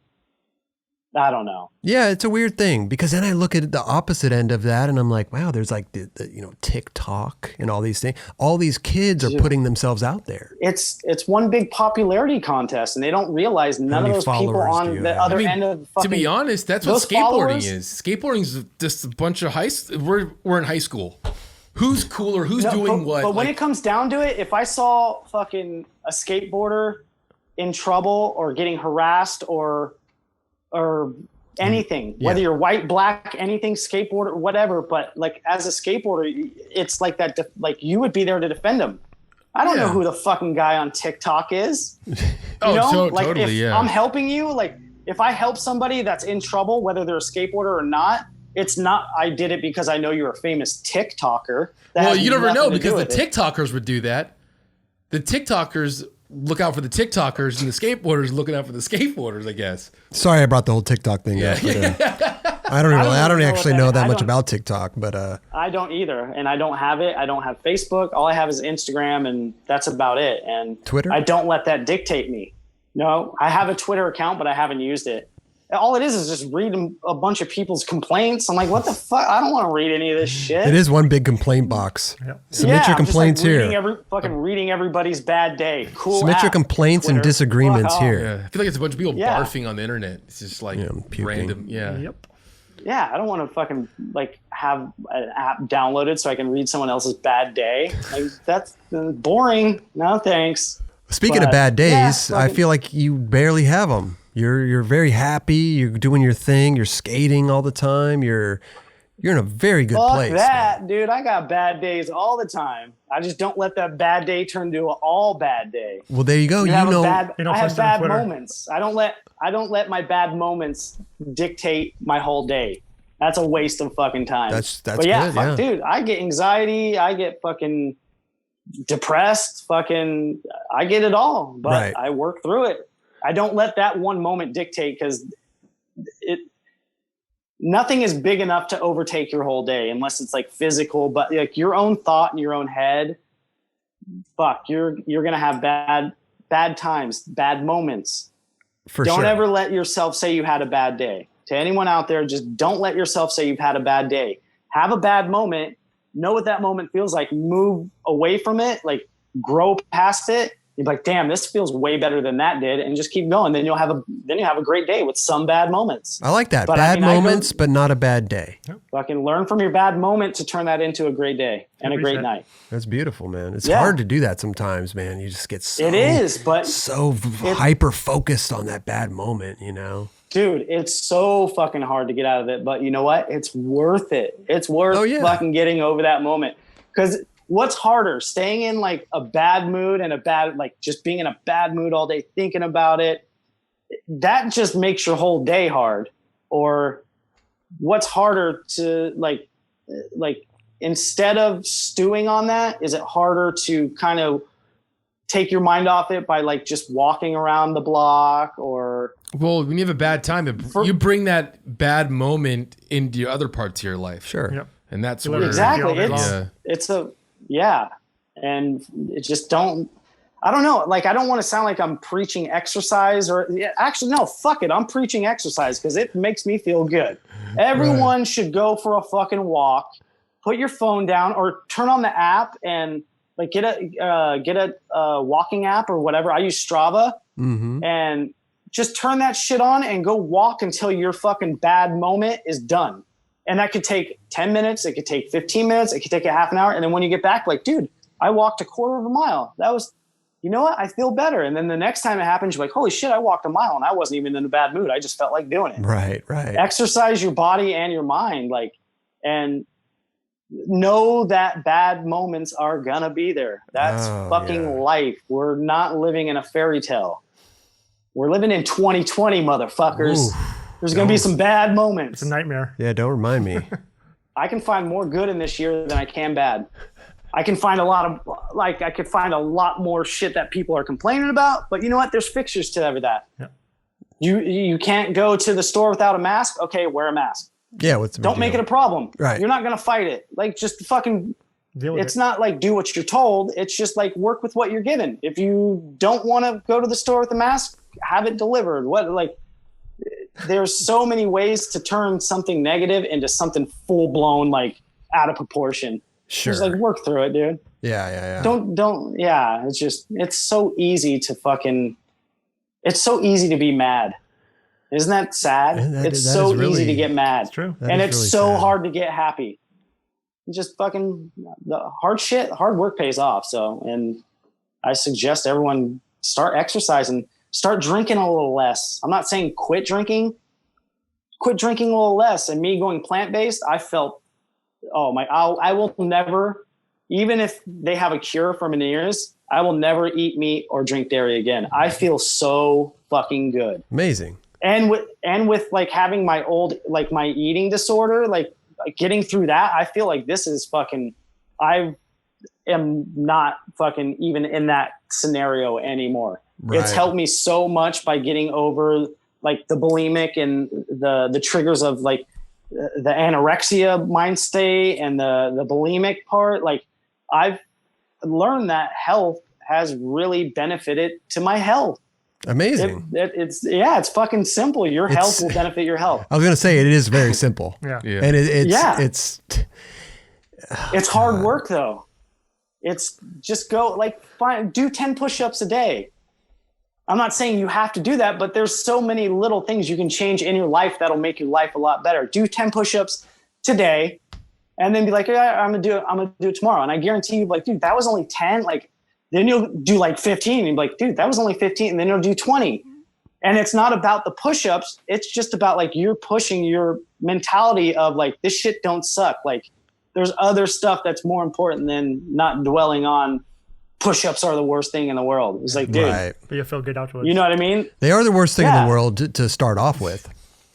I don't know. Yeah, it's a weird thing because then I look at the opposite end of that and I'm like, wow, there's like the TikTok and all these things. All these kids are putting themselves out there. It's one big popularity contest, and they don't realize none of those people on the other end of the fucking. To be honest, that's what skateboarding is. Skateboarding is just a bunch of we're in high school. Who's cooler? Who's doing what? But when it comes down to it, if I saw fucking a skateboarder in trouble or getting harassed or anything, whether you're white, black, anything, skateboarder, whatever, but like as a skateboarder, it's like that, like you would be there to defend them. I don't know who the fucking guy on TikTok is. Totally. I'm helping you, like if I help somebody that's in trouble, whether they're a skateboarder or not, it's not, I did it because I know you're a famous TikToker. Well, you never know, because the TikTokers would do that. The TikTokers look out for the TikTokers, and the skateboarders looking out for the skateboarders, I guess. Sorry, I brought the whole TikTok thing up. But, I don't actually know that much about TikTok, but I don't either, and I don't have it. I don't have Facebook. All I have is Instagram, and that's about it. And Twitter? I don't let that dictate me. No, I have a Twitter account, but I haven't used it. All it is just reading a bunch of people's complaints. I'm like, what the fuck? I don't want to read any of this shit. It is one big complaint box. Yep. Submit your complaints here. Reading everybody's bad day. Cool. Submit your complaints and disagreements here. Yeah. I feel like it's a bunch of people barfing on the internet. It's just like random. Yeah. Yep. Yeah, I don't want to fucking like have an app downloaded so I can read someone else's bad day. Like that's boring. No thanks. Speaking of bad days, I feel like you barely have them. You're very happy. You're doing your thing. You're skating all the time. You're in a very good place. Fuck that, dude. I got bad days all the time. I just don't let that bad day turn into an all bad day. Well, there you go. I have bad moments. I don't let my bad moments dictate my whole day. That's a waste of fucking time. That's good, dude. I get anxiety. I get fucking depressed. Fucking, I get it all. But I work through it. I don't let that one moment dictate, because nothing is big enough to overtake your whole day unless it's like physical, but like your own thought in your own head, fuck, you're going to have bad bad times, bad moments. For don't sure. ever let yourself say you had a bad day. To anyone out there, just don't let yourself say you've had a bad day. Have a bad moment. Know what that moment feels like. Move away from it. Like grow past it. You're like, damn, this feels way better than that did, and just keep going. Then you'll have a great day with some bad moments. I like that. But bad moments, but not a bad day. Fucking learn from your bad moment to turn that into a great day and a great night. That's beautiful, man. It's hard to do that sometimes, man. You just get so hyper focused on that bad moment, you know. Dude, it's so fucking hard to get out of it, but you know what? It's worth it. It's worth fucking getting over that moment. Because what's harder, staying in like a bad mood and just being in a bad mood all day, thinking about it? That just makes your whole day hard. Or what's harder to like instead of stewing on that, is it harder to kind of take your mind off it by like just walking around the block? Or well, when you have a bad time, you bring that bad moment into your other parts of your life. Sure. Yep. And that's where exactly and it just I don't know. Like, I don't want to sound like I'm preaching exercise actually, no, fuck it. I'm preaching exercise because it makes me feel good. Everyone should go for a fucking walk, put your phone down or turn on the app and like get a walking app or whatever. I use Strava and just turn that shit on and go walk until your fucking bad moment is done. And that could take 10 minutes. It could take 15 minutes. It could take a half an hour. And then when you get back, like, dude, I walked a quarter of a mile. That was, you know what? I feel better. And then the next time it happens, you're like, holy shit, I walked a mile and I wasn't even in a bad mood. I just felt like doing it. Right. Exercise your body and your mind. Like, and know that bad moments are gonna be there. That's life. We're not living in a fairy tale. We're living in 2020, motherfuckers. Ooh. There's going to be some bad moments. It's a nightmare. Yeah, don't remind me. I can find more good in this year than I can bad. I can find a lot more shit that people are complaining about, but you know what? There's fixtures to every that. Yeah. You can't go to the store without a mask. Okay, wear a mask. Yeah, don't make it a problem. Right. You're not going to fight it. Like, just fucking it's not like do what you're told. It's just like work with what you're given. If you don't want to go to the store with a mask, have it delivered. There's so many ways to turn something negative into something full blown, like out of proportion. Sure. Just like work through it, dude. Yeah. Don't. Yeah. It's so easy to it's so easy to be mad. Isn't that sad? It's so easy to get mad. It's true. And it's really so hard to get happy. Just fucking the hard work pays off. So, and I suggest everyone start exercising. Start drinking a little less. I'm not saying quit drinking a little less. And me going plant-based, I felt, I will never, even if they have a cure for Meniere's, I will never eat meat or drink dairy again. I feel so fucking good. Amazing. And with like having my my eating disorder, like getting through that, I feel like this is fucking, I am not fucking even in that scenario anymore. Right. It's helped me so much by getting over like the bulimic and the triggers of like the anorexia mind state and the bulimic part. Like, I've learned that health has really benefited to my health. Amazing. It's fucking simple. Your health will benefit your health. I was going to say it is very simple. Yeah. And it's hard work though. It's just go do 10 push-ups a day. I'm not saying you have to do that, but there's so many little things you can change in your life that'll make your life a lot better. Do 10 push-ups today and then be like, I'm going to do it tomorrow. And I guarantee you, like, dude, that was only 10. Like, then you'll do like 15 and be like, dude, that was only 15. And then you'll do 20. And it's not about the push-ups. It's just about like, you're pushing your mentality of like, this shit don't suck. Like, there's other stuff that's more important than not dwelling on push-ups are the worst thing in the world. It's like, dude, but you feel good afterwards. You know what I mean? They are the worst thing in the world to start off with.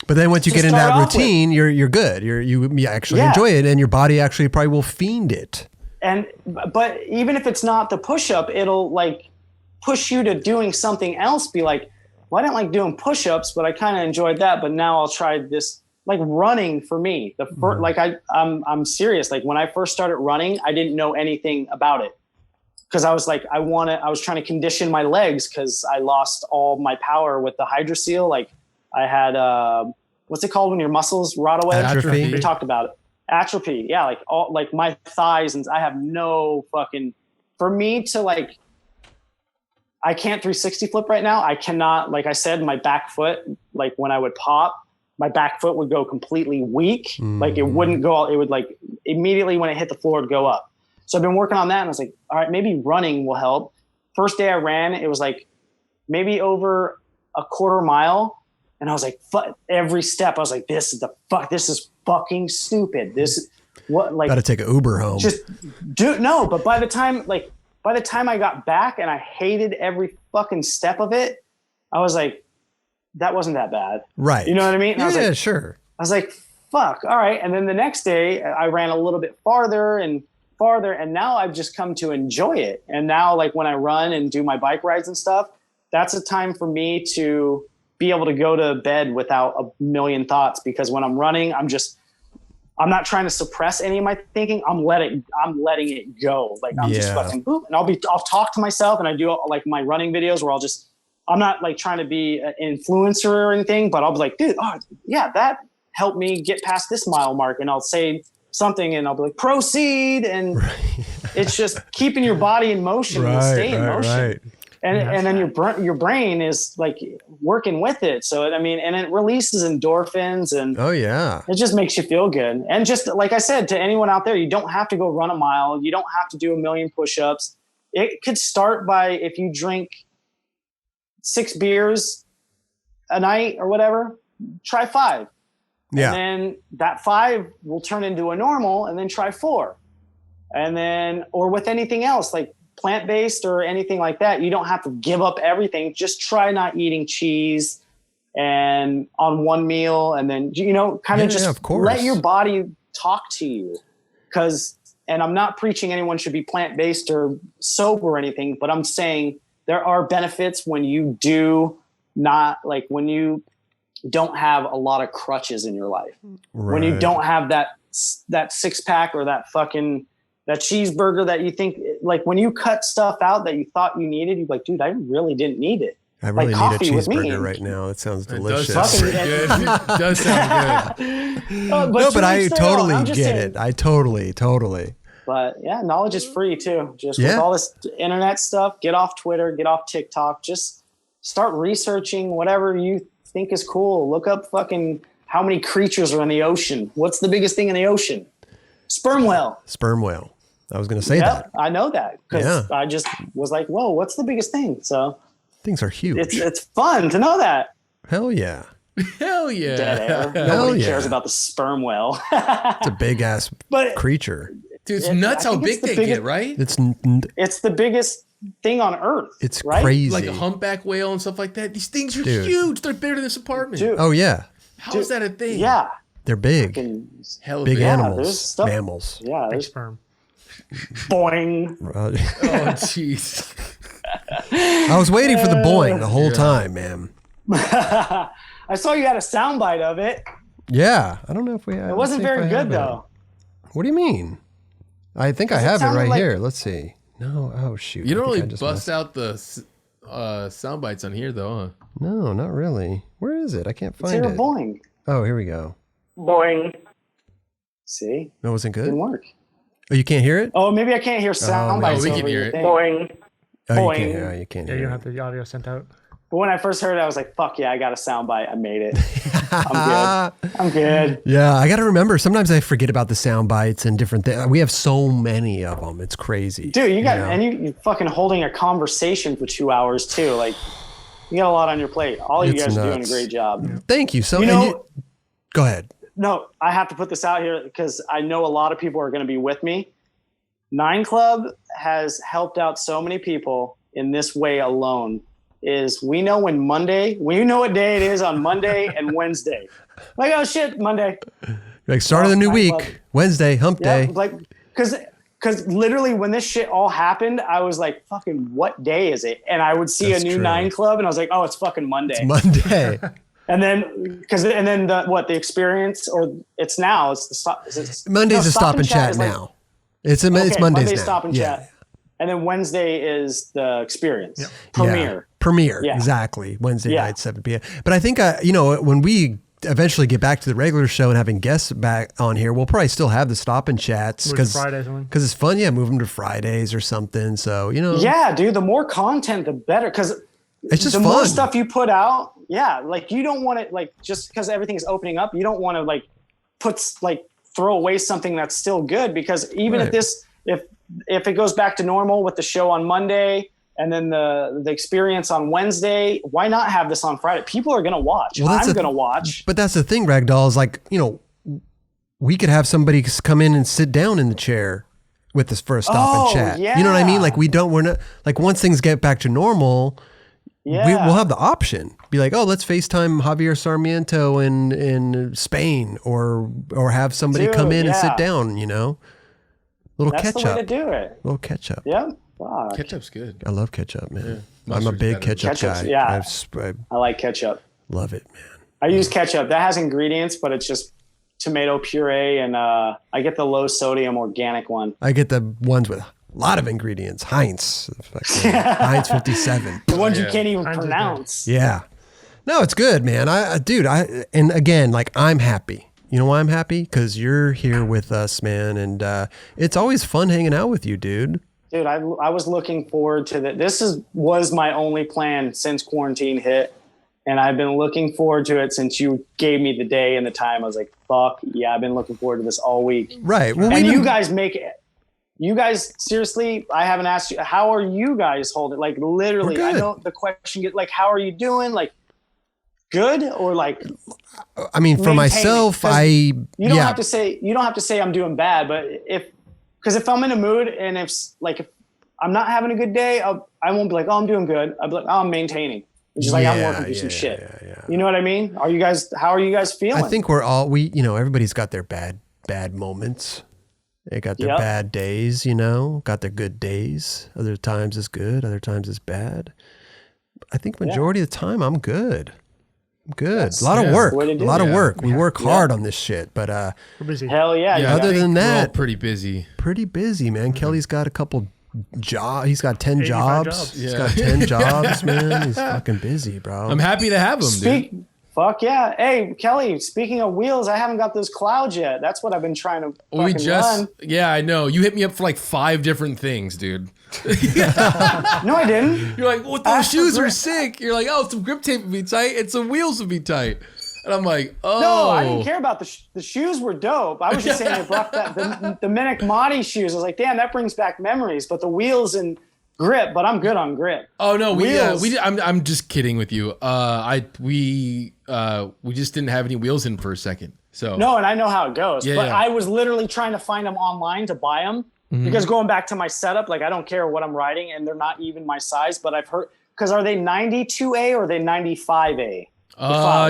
But then once you get into that routine, you're good. You actually enjoy it, and your body actually probably will fiend it. But even if it's not the push-up, it'll like push you to doing something else. Be like, well, I didn't like doing push-ups, but I kind of enjoyed that. But now I'll try this. Like running for me, I'm serious. Like when I first started running, I didn't know anything about it. because I was like, I was trying to condition my legs because I lost all my power with the hydroseal. Like I had, what's it called when your muscles rot away? Atrophy. We talked about it. Atrophy. Yeah. Like my thighs, and I have no fucking, for me to like, I can't 360 flip right now. I cannot, like I said, my back foot, like when I would pop, my back foot would go completely weak. Like it wouldn't go, it would like immediately when it hit the floor, it'd go up. So I've been working on that, and I was like, all right, maybe running will help. First day I ran, it was like maybe over a quarter mile. And I was like, fuck, every step I was like, this is fucking stupid. This is what, like, gotta take an Uber home. But by the time I got back and I hated every fucking step of it, I was like, that wasn't that bad. Right. You know what I mean? And Yeah, sure. I was like, fuck, all right. And then the next day I ran a little bit farther, and now I've just come to enjoy it. And now, like, when I run and do my bike rides and stuff, that's a time for me to be able to go to bed without a million thoughts, because when I'm running, I'm not trying to suppress any of my thinking. I'm letting it go. Like I'm just fucking boop, and I'll talk to myself, and I do like my running videos where I'm not like trying to be an influencer or anything, but I'll be like, dude, oh yeah, that helped me get past this mile mark. And I'll say something, and I'll be like, proceed. And it's just keeping your body in motion and stay in motion. Right. And then your brain is like working with it. So, I mean, and it releases endorphins, and it just makes you feel good. And just like I said, to anyone out there, you don't have to go run a mile. You don't have to do 1,000,000 push-ups. It could start by, if you drink 6 beers a night or whatever, try 5. Yeah. And then that 5 will turn into a normal, and then try 4. And then, or with anything else, like plant-based or anything like that, you don't have to give up everything. Just try not eating cheese and on one meal, and then, kind of just let your body talk to you. And I'm not preaching anyone should be plant-based or sober or anything, but I'm saying there are benefits when you do not, like, when you don't have a lot of crutches in your life. Right. When you don't have that 6-pack or that cheeseburger that you think, like, when you cut stuff out that you thought you needed, you're like, dude, I really didn't need it. I really need a cheeseburger right now. It sounds delicious. It does sound good. But I totally get it. I totally. But yeah, knowledge is free too. Just with all this internet stuff, get off Twitter, get off TikTok. Just start researching whatever you think is cool. Look up fucking how many creatures are in the ocean. What's the biggest thing in the ocean? Sperm whale. I was going to say that. I know that because I just was like, whoa, what's the biggest thing? So things are huge. It's fun to know that. Hell yeah. Hell yeah. Dead air. Nobody cares about the sperm whale. It's a big ass creature. Dude, it's nuts how big they get, right? It's the biggest thing on Earth. It's crazy. Like a humpback whale and stuff like that. These things are huge. They're bigger than this apartment. Dude. Oh, yeah. How is that a thing? Yeah. They're big. Big animals. Mammals. Yeah. Big sperm. Boing. Oh, jeez. I was waiting for the boing the whole time, man. I saw you had a soundbite of it. Yeah. I don't know if we had. It wasn't very good, though. What do you mean? I think I have it right here. Let's see. No. Oh, shoot. You don't really bust out the sound bites on here, though, huh? No, not really. Where is it? I can't find it. Boing. Oh, here we go. Boing. See? That wasn't good? Didn't work. Oh, you can't hear it? Oh, maybe I can't hear sound bites. We can hear it. Boing. Oh, Boing. You can't Yeah, hear you don't it. have the audio sent out. But when I first heard it, I was like, fuck yeah, I got a soundbite. I made it. I'm good. Yeah, I got to remember. Sometimes I forget about the sound bites and different things. We have so many of them. It's crazy. Dude, you're fucking holding a conversation for 2 hours too. Like, you got a lot on your plate. All you guys are doing a great job. Yeah. Thank you. So, go ahead. No, I have to put this out here because I know a lot of people are going to be with me. 9 Club has helped out so many people in this way alone. We know what day it is on Monday and Wednesday. Like, oh shit, Monday. Like, start of the new week, Wednesday, hump day. Like, because literally when this shit all happened, I was like, fucking, what day is it? And I would see a new 9 Club, and I was like, oh, it's fucking Monday. It's Monday. And then, the experience, or it's now, it's the stop. Monday's a stop and chat now. It's Monday's now. Stop and chat. And then Wednesday is the experience. Yep. Premiere, exactly. Wednesday night, 7 p.m. But I think, when we eventually get back to the regular show and having guests back on here, we'll probably still have the stop and chats because it's fun. Yeah, move them to Fridays or something. So, Yeah, dude, the more content, the better. Because it's just the fun. more stuff you put out, like you don't want to, like, just because everything's opening up, you don't want to, like, throw away something that's still good. Because even if it goes back to normal with the show on Monday and then the experience on Wednesday, why not have this on Friday? People are going to watch. Well, I'm going to watch. But that's the thing, Ragdoll, is like, we could have somebody come in and sit down in the chair with us for a stop and chat. Yeah. You know what I mean? Like we're not, like once things get back to normal, we'll have the option. Be like, let's FaceTime Javier Sarmiento in Spain or have somebody come in and sit down, Little That's ketchup. the way to do it. Little ketchup. Yeah. Fuck. Ketchup's good. I love ketchup, man. Yeah. I'm a big ketchup guy. Yeah. I like ketchup. Love it, man. I use ketchup. That has ingredients, but it's just tomato puree, and I get the low sodium organic one. I get the ones with a lot of ingredients. Heinz. Heinz 57. The ones you can't even pronounce. Yeah. No, it's good, man. And again, like, I'm happy. You know why I'm happy? Because you're here with us, man. And it's always fun hanging out with you, dude. Dude, I was looking forward to that. This was my only plan since quarantine hit. And I've been looking forward to it since you gave me the day and the time. I was like, fuck, yeah, I've been looking forward to this all week. Right. Well, and you guys make it. You guys, seriously, I haven't asked you, how are you guys holding? Like, literally, I know the question gets, like, how are you doing? Like, good or like, I mean, for myself, you don't have to say I'm doing bad, but because if I'm in a mood and if I'm not having a good day, I won't be like, I'm doing good. I'll be like, I'm maintaining, which is like, I'm working through some shit. Yeah. You know what I mean? How are you guys feeling? I think we're all, everybody's got their bad moments. They got their bad days, got their good days. Other times is good. Other times is bad. I think majority of the time I'm good. Good. A lot of work. We work hard on this shit, but we're busy. Hell yeah. Other than that, pretty busy. Pretty busy, man. Kelly's got a couple jobs. He's got 10 jobs. Yeah. He's got 10 jobs, man. He's fucking busy, bro. I'm happy to have him, dude. Fuck yeah. Hey, Kelly, speaking of wheels, I haven't got those clouds yet. That's what I've been trying to run. Yeah, I know. You hit me up for like 5 different things, dude. No, I didn't. You're like, well, those shoes are sick. You're like, some grip tape would be tight and some wheels would be tight. And I'm like, No, I didn't care about the shoes were dope. I was just saying they brought the Meniere Madi shoes. I was like, damn, that brings back memories. But the wheels and grip, but I'm good on grip. Oh no, I'm just kidding with you. We just didn't have any wheels in for a second. So no, and I know how it goes. I was literally trying to find them online to buy them because going back to my setup, like I don't care what I'm riding, and they're not even my size. But I've heard because are they 92A or are they 95A?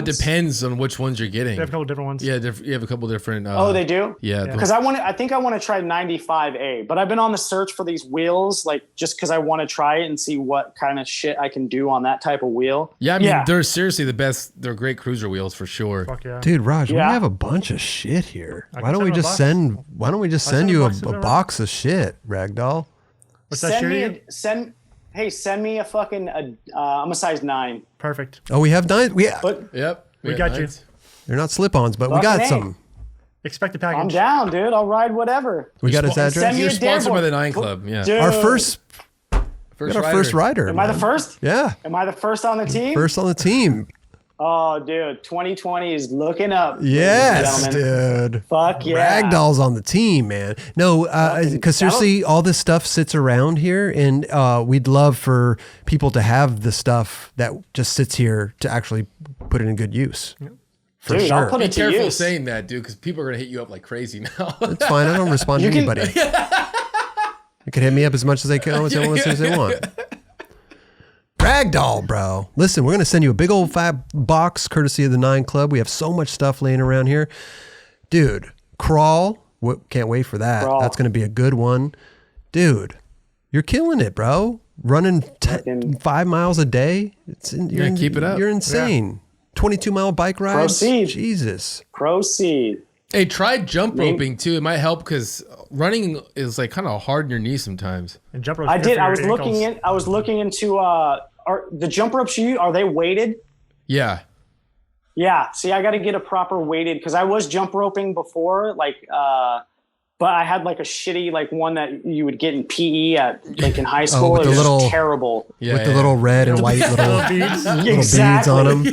Depends on which ones you're getting. They have a couple different ones. Yeah, you have a couple different. They do. Yeah, because I think I want to try 95A, but I've been on the search for these wheels, like just because I want to try it and see what kind of shit I can do on that type of wheel. Yeah, I mean they're seriously the best. They're great cruiser wheels for sure. Fuck yeah. Dude, Raj, we have a bunch of shit here. Why don't we just send you a box of shit, Ragdoll? What's that shirt? Send me a fucking. I'm a size 9. Perfect. Oh, we have 9. Yep. We got 9s. You. They're not slip-ons, but we got some. Expect the package. I'm down, dude. I'll ride whatever. We got his address. You're sponsored by the 9 Club. Yeah. Dude. Our first rider. Am I the first? Yeah. Am I the first on the team? First on the team. Oh, dude, 2020 is looking up. Yes, dude. Fuck yeah. Ragdoll's on the team, man. No, because seriously, all this stuff sits around here, and we'd love for people to have the stuff that just sits here to actually put it in good use. Yep. For dude, sure. I'll put it Be careful use. saying that, dude, because people are gonna hit you up like crazy now. It's fine. I don't respond to anybody. You can hit me up as much as they can, as they want. Ragdoll, bro. Listen, we're going to send you a big old fat box courtesy of the 9 Club. We have so much stuff laying around here. Dude, crawl. Can't wait for that. Crawl. That's going to be a good one. Dude, you're killing it, bro. Running 5 miles a day. Keep it up. You're insane. 22-mile bike rides. Proceed. Jesus. Proceed. Hey, try jump roping too. It might help because running is like kind of hard on your knees sometimes. And jump rope. I did. I was looking into are the jump ropes you use, are they weighted? Yeah. Yeah. See, I got to get a proper weighted because I was jump roping before, but I had like a shitty like one that you would get in PE at like in high school. with it was little, terrible. Yeah, with the little red and white little beads on them.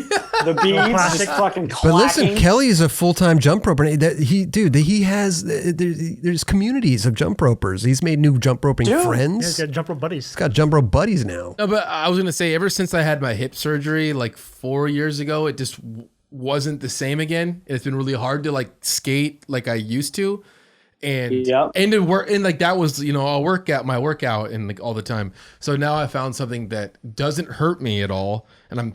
The beads just fucking clacking. But listen, Kelly is a full-time jump roper. He has there's communities of jump ropers. He's made new jump roping friends. Yeah, he's got jump rope buddies. He's got jump rope buddies now. No, but I was gonna say, ever since I had my hip surgery like 4 years ago, it just wasn't the same again. It's been really hard to like skate like I used to. And to work, and like that was, my workout and like all the time. So now I found something that doesn't hurt me at all, and I'm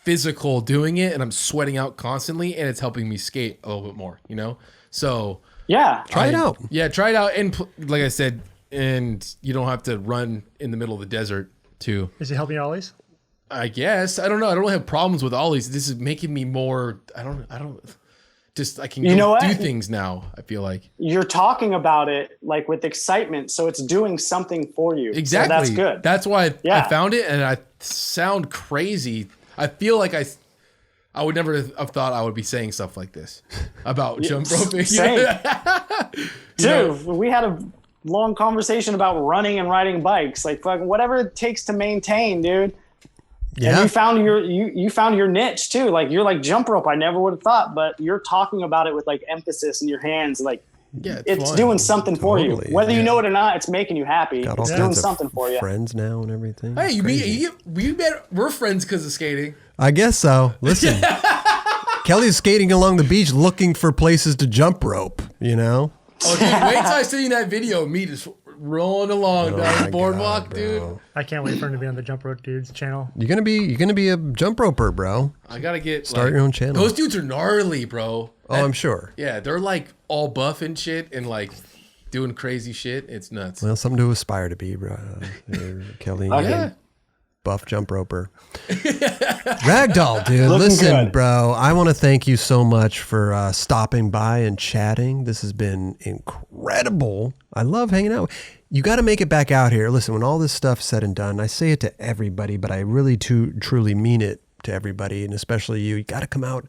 physical doing it, and I'm sweating out constantly, and it's helping me skate a little bit more, So try it out. Yeah, try it out, and like I said, and you don't have to run in the middle of the desert too. Is it helping you ollies? I guess I don't know. I don't have problems with ollies. This is making me more. I can do things now. I feel like you're talking about it like with excitement, so it's doing something for you. Exactly. So that's good. That's why I found it, and I sound crazy. I feel like I would never have thought I would be saying stuff like this about jump roping. Same. Dude, we had a long conversation about running and riding bikes, like fucking whatever it takes to maintain, dude. Yeah. And you found your niche too. Like you're like jump rope. I never would have thought, but you're talking about it with like emphasis in your hands. Like it's doing something for you. Whether you know it or not, it's making you happy. It's doing something for you. Friends now and everything. Hey, we're friends because of skating. I guess so. Listen, Kelly's skating along the beach looking for places to jump rope. Oh, dude, wait till I see that video of me just rolling along down the boardwalk, dude. I can't wait for him to be on the Jump Rope Dudes channel. You're gonna be a jump roper, bro. I gotta start your own channel. Those dudes are gnarly, bro. I'm sure. Yeah, they're like all buff and shit, and like doing crazy shit. It's nuts. Well, something to aspire to be, bro. Kelly. Buff jump roper. Ragdoll, dude. Listen, good. Bro, I want to thank you so much for stopping by and chatting. This has been incredible. I love hanging out. You got to make it back out here. Listen, when all this stuff's said and done, I say it to everybody, but I really truly mean it to everybody, and especially you. You got to come out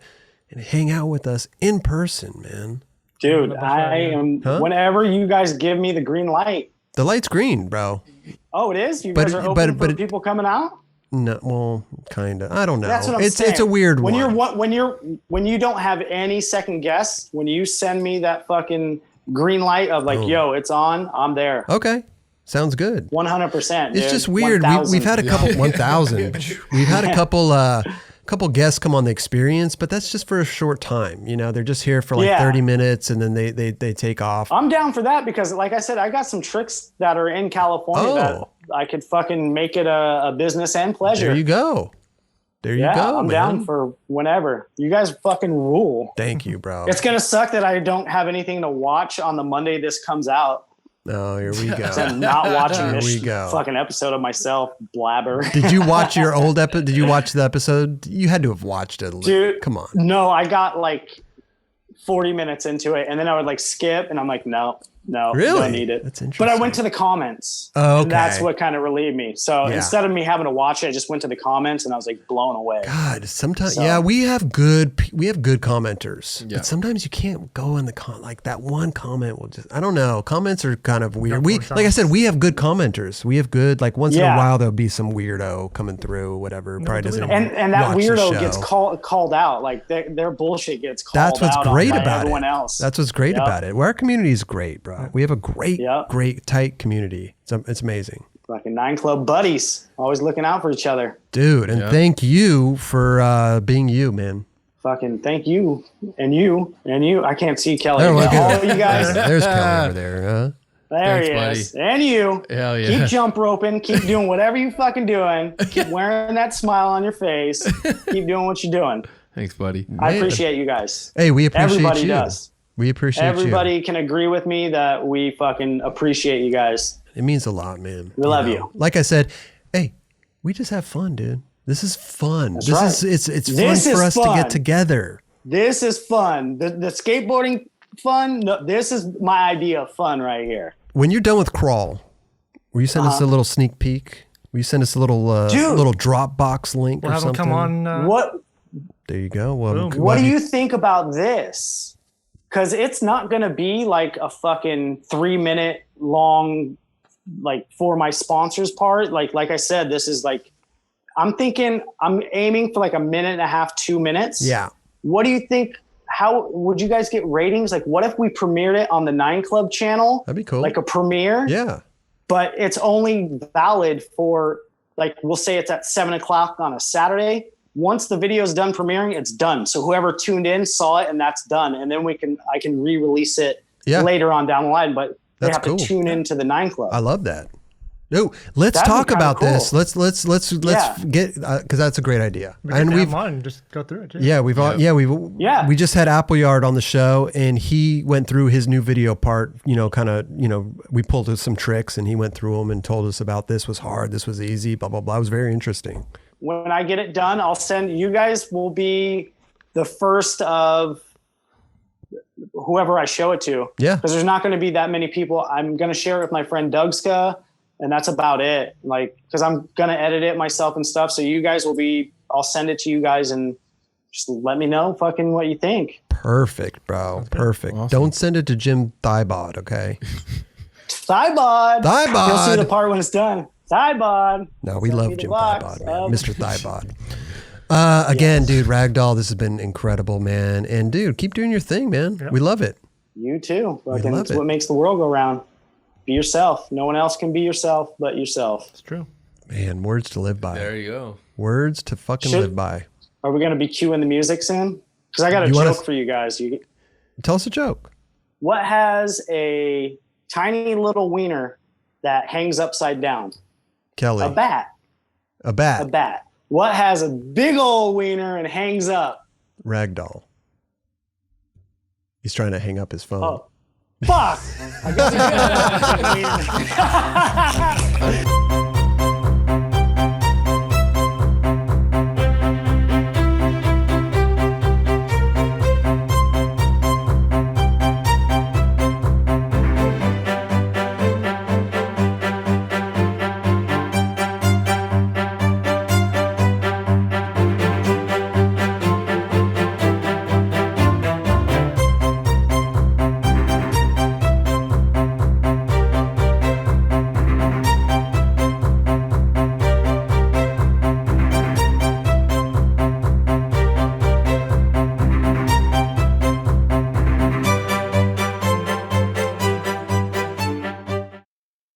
and hang out with us in person, man. Dude, I am, whenever you guys give me the green light. The light's green, bro. Oh, it is? You guys are open for people coming out? No, well, kind of. I don't know. That's what I'm saying. It's a weird when one. When you don't have any second guess, when you send me that fucking green light of like, yo, it's on, I'm there. Okay. Sounds good. 100%. It's just weird. We've had a couple 1,000. We've had a couple guests come on the experience, but that's just for a short time. They're just here for like 30 minutes and then they take off. I'm down for that because like I said, I got some tricks that are in California that I could fucking make it a business and pleasure. There you go. I'm down for whenever. You guys fucking rule. Thank you, bro. It's going to suck that I don't have anything to watch on the Monday this comes out. Oh, here we go. I'm not watching this fucking episode of myself blabber. Did you watch your old episode? Did you watch the episode? You had to have watched it. Dude, come on. No, I got like 40 minutes into it, and then I would like skip, and I'm like, no, really? Don't need it. That's interesting. But I went to the comments. Oh, okay. And that's what kind of relieved me. So instead of me having to watch it, I just went to the comments, and I was like blown away. God, sometimes we have good commenters, but sometimes you can't go in the like that one comment will just, I don't know. Comments are kind of weird. Like I said, we have good commenters. We have good, like once in a while there'll be some weirdo coming through, whatever. Probably doesn't. And that weirdo gets called out. Like their bullshit gets called out. That's what's great about everyone else. That's what's great about it. Our community is great, bro. We have a great tight community. It's amazing. Fucking 9 Club buddies, always looking out for each other, dude. And thank you for being you, man. Fucking thank you, and you. I can't see Kelly. Oh, all of you guys. There's Kelly over there. Huh? There he is. And you. Hell yeah. Keep jump roping. Keep doing whatever you fucking doing. Keep wearing that smile on your face. Keep doing what you're doing. Thanks, buddy. I appreciate you guys. Hey, we appreciate Everybody you. does. We appreciate Everybody can agree with me that we fucking appreciate you guys. It means a lot, man. We love you. Like I said, hey, we just have fun, dude. This is fun. That's right. It's fun for us to get together. This is fun. The skateboarding fun? No, this is my idea of fun right here. When you're done with Crawl, will you send us a little sneak peek? Will you send us a little little Dropbox link or something? Come on. What? There you go. Well, what do you think about this? Because it's not going to be like a fucking 3-minute long, like for my sponsors part. Like I said, this is like, I'm aiming for like a minute and a half, 2 minutes. Yeah. What do you think? How would you guys get ratings? Like, what if we premiered it on the 9 Club channel? That'd be cool. Like a premiere. Yeah. But it's only valid for, like, we'll say it's at 7 o'clock on a Saturday. Once the video is done premiering, it's done. So whoever tuned in saw it, and that's done. And then I can re-release it later on down the line. But they have to tune into the 9 Club. I love that. No, let's talk about this. Let's get because that's a great idea. And we've on just go through it. Too. Yeah, we just had Appleyard on the show, and he went through his new video part. We pulled some tricks, and he went through them and told us about this was hard, this was easy, blah blah blah. It was very interesting. When I get it done, I'll send you guys. Will be the first of whoever I show it to. Yeah, because there's not going to be that many people. I'm going to share it with my friend Dougska. And that's about it. Like, cause I'm going to edit it myself and stuff. So you guys I'll send it to you guys and just let me know fucking what you think. Perfect, bro. Perfect. Awesome. Don't send it to Jim Thibod. Okay. Thibod. You'll see the part when it's done. Thibod. No, we love Jim Thibod, man. Mr. Thibod. Again, dude, Ragdoll, this has been incredible, man. And dude, keep doing your thing, man. Yep. We love it. You too. It's what makes the world go round. Be yourself. No one else can be yourself but yourself. It's true. Man, words to live by. There you go. Words to fucking live by. Are we going to be cueing the music soon? Because I got a joke for you guys. Tell us a joke. What has a tiny little wiener that hangs upside down? Kelly. A bat. A bat. A bat. What has a big old wiener and hangs up? Ragdoll. He's trying to hang up his phone. Oh. Fuck! I guess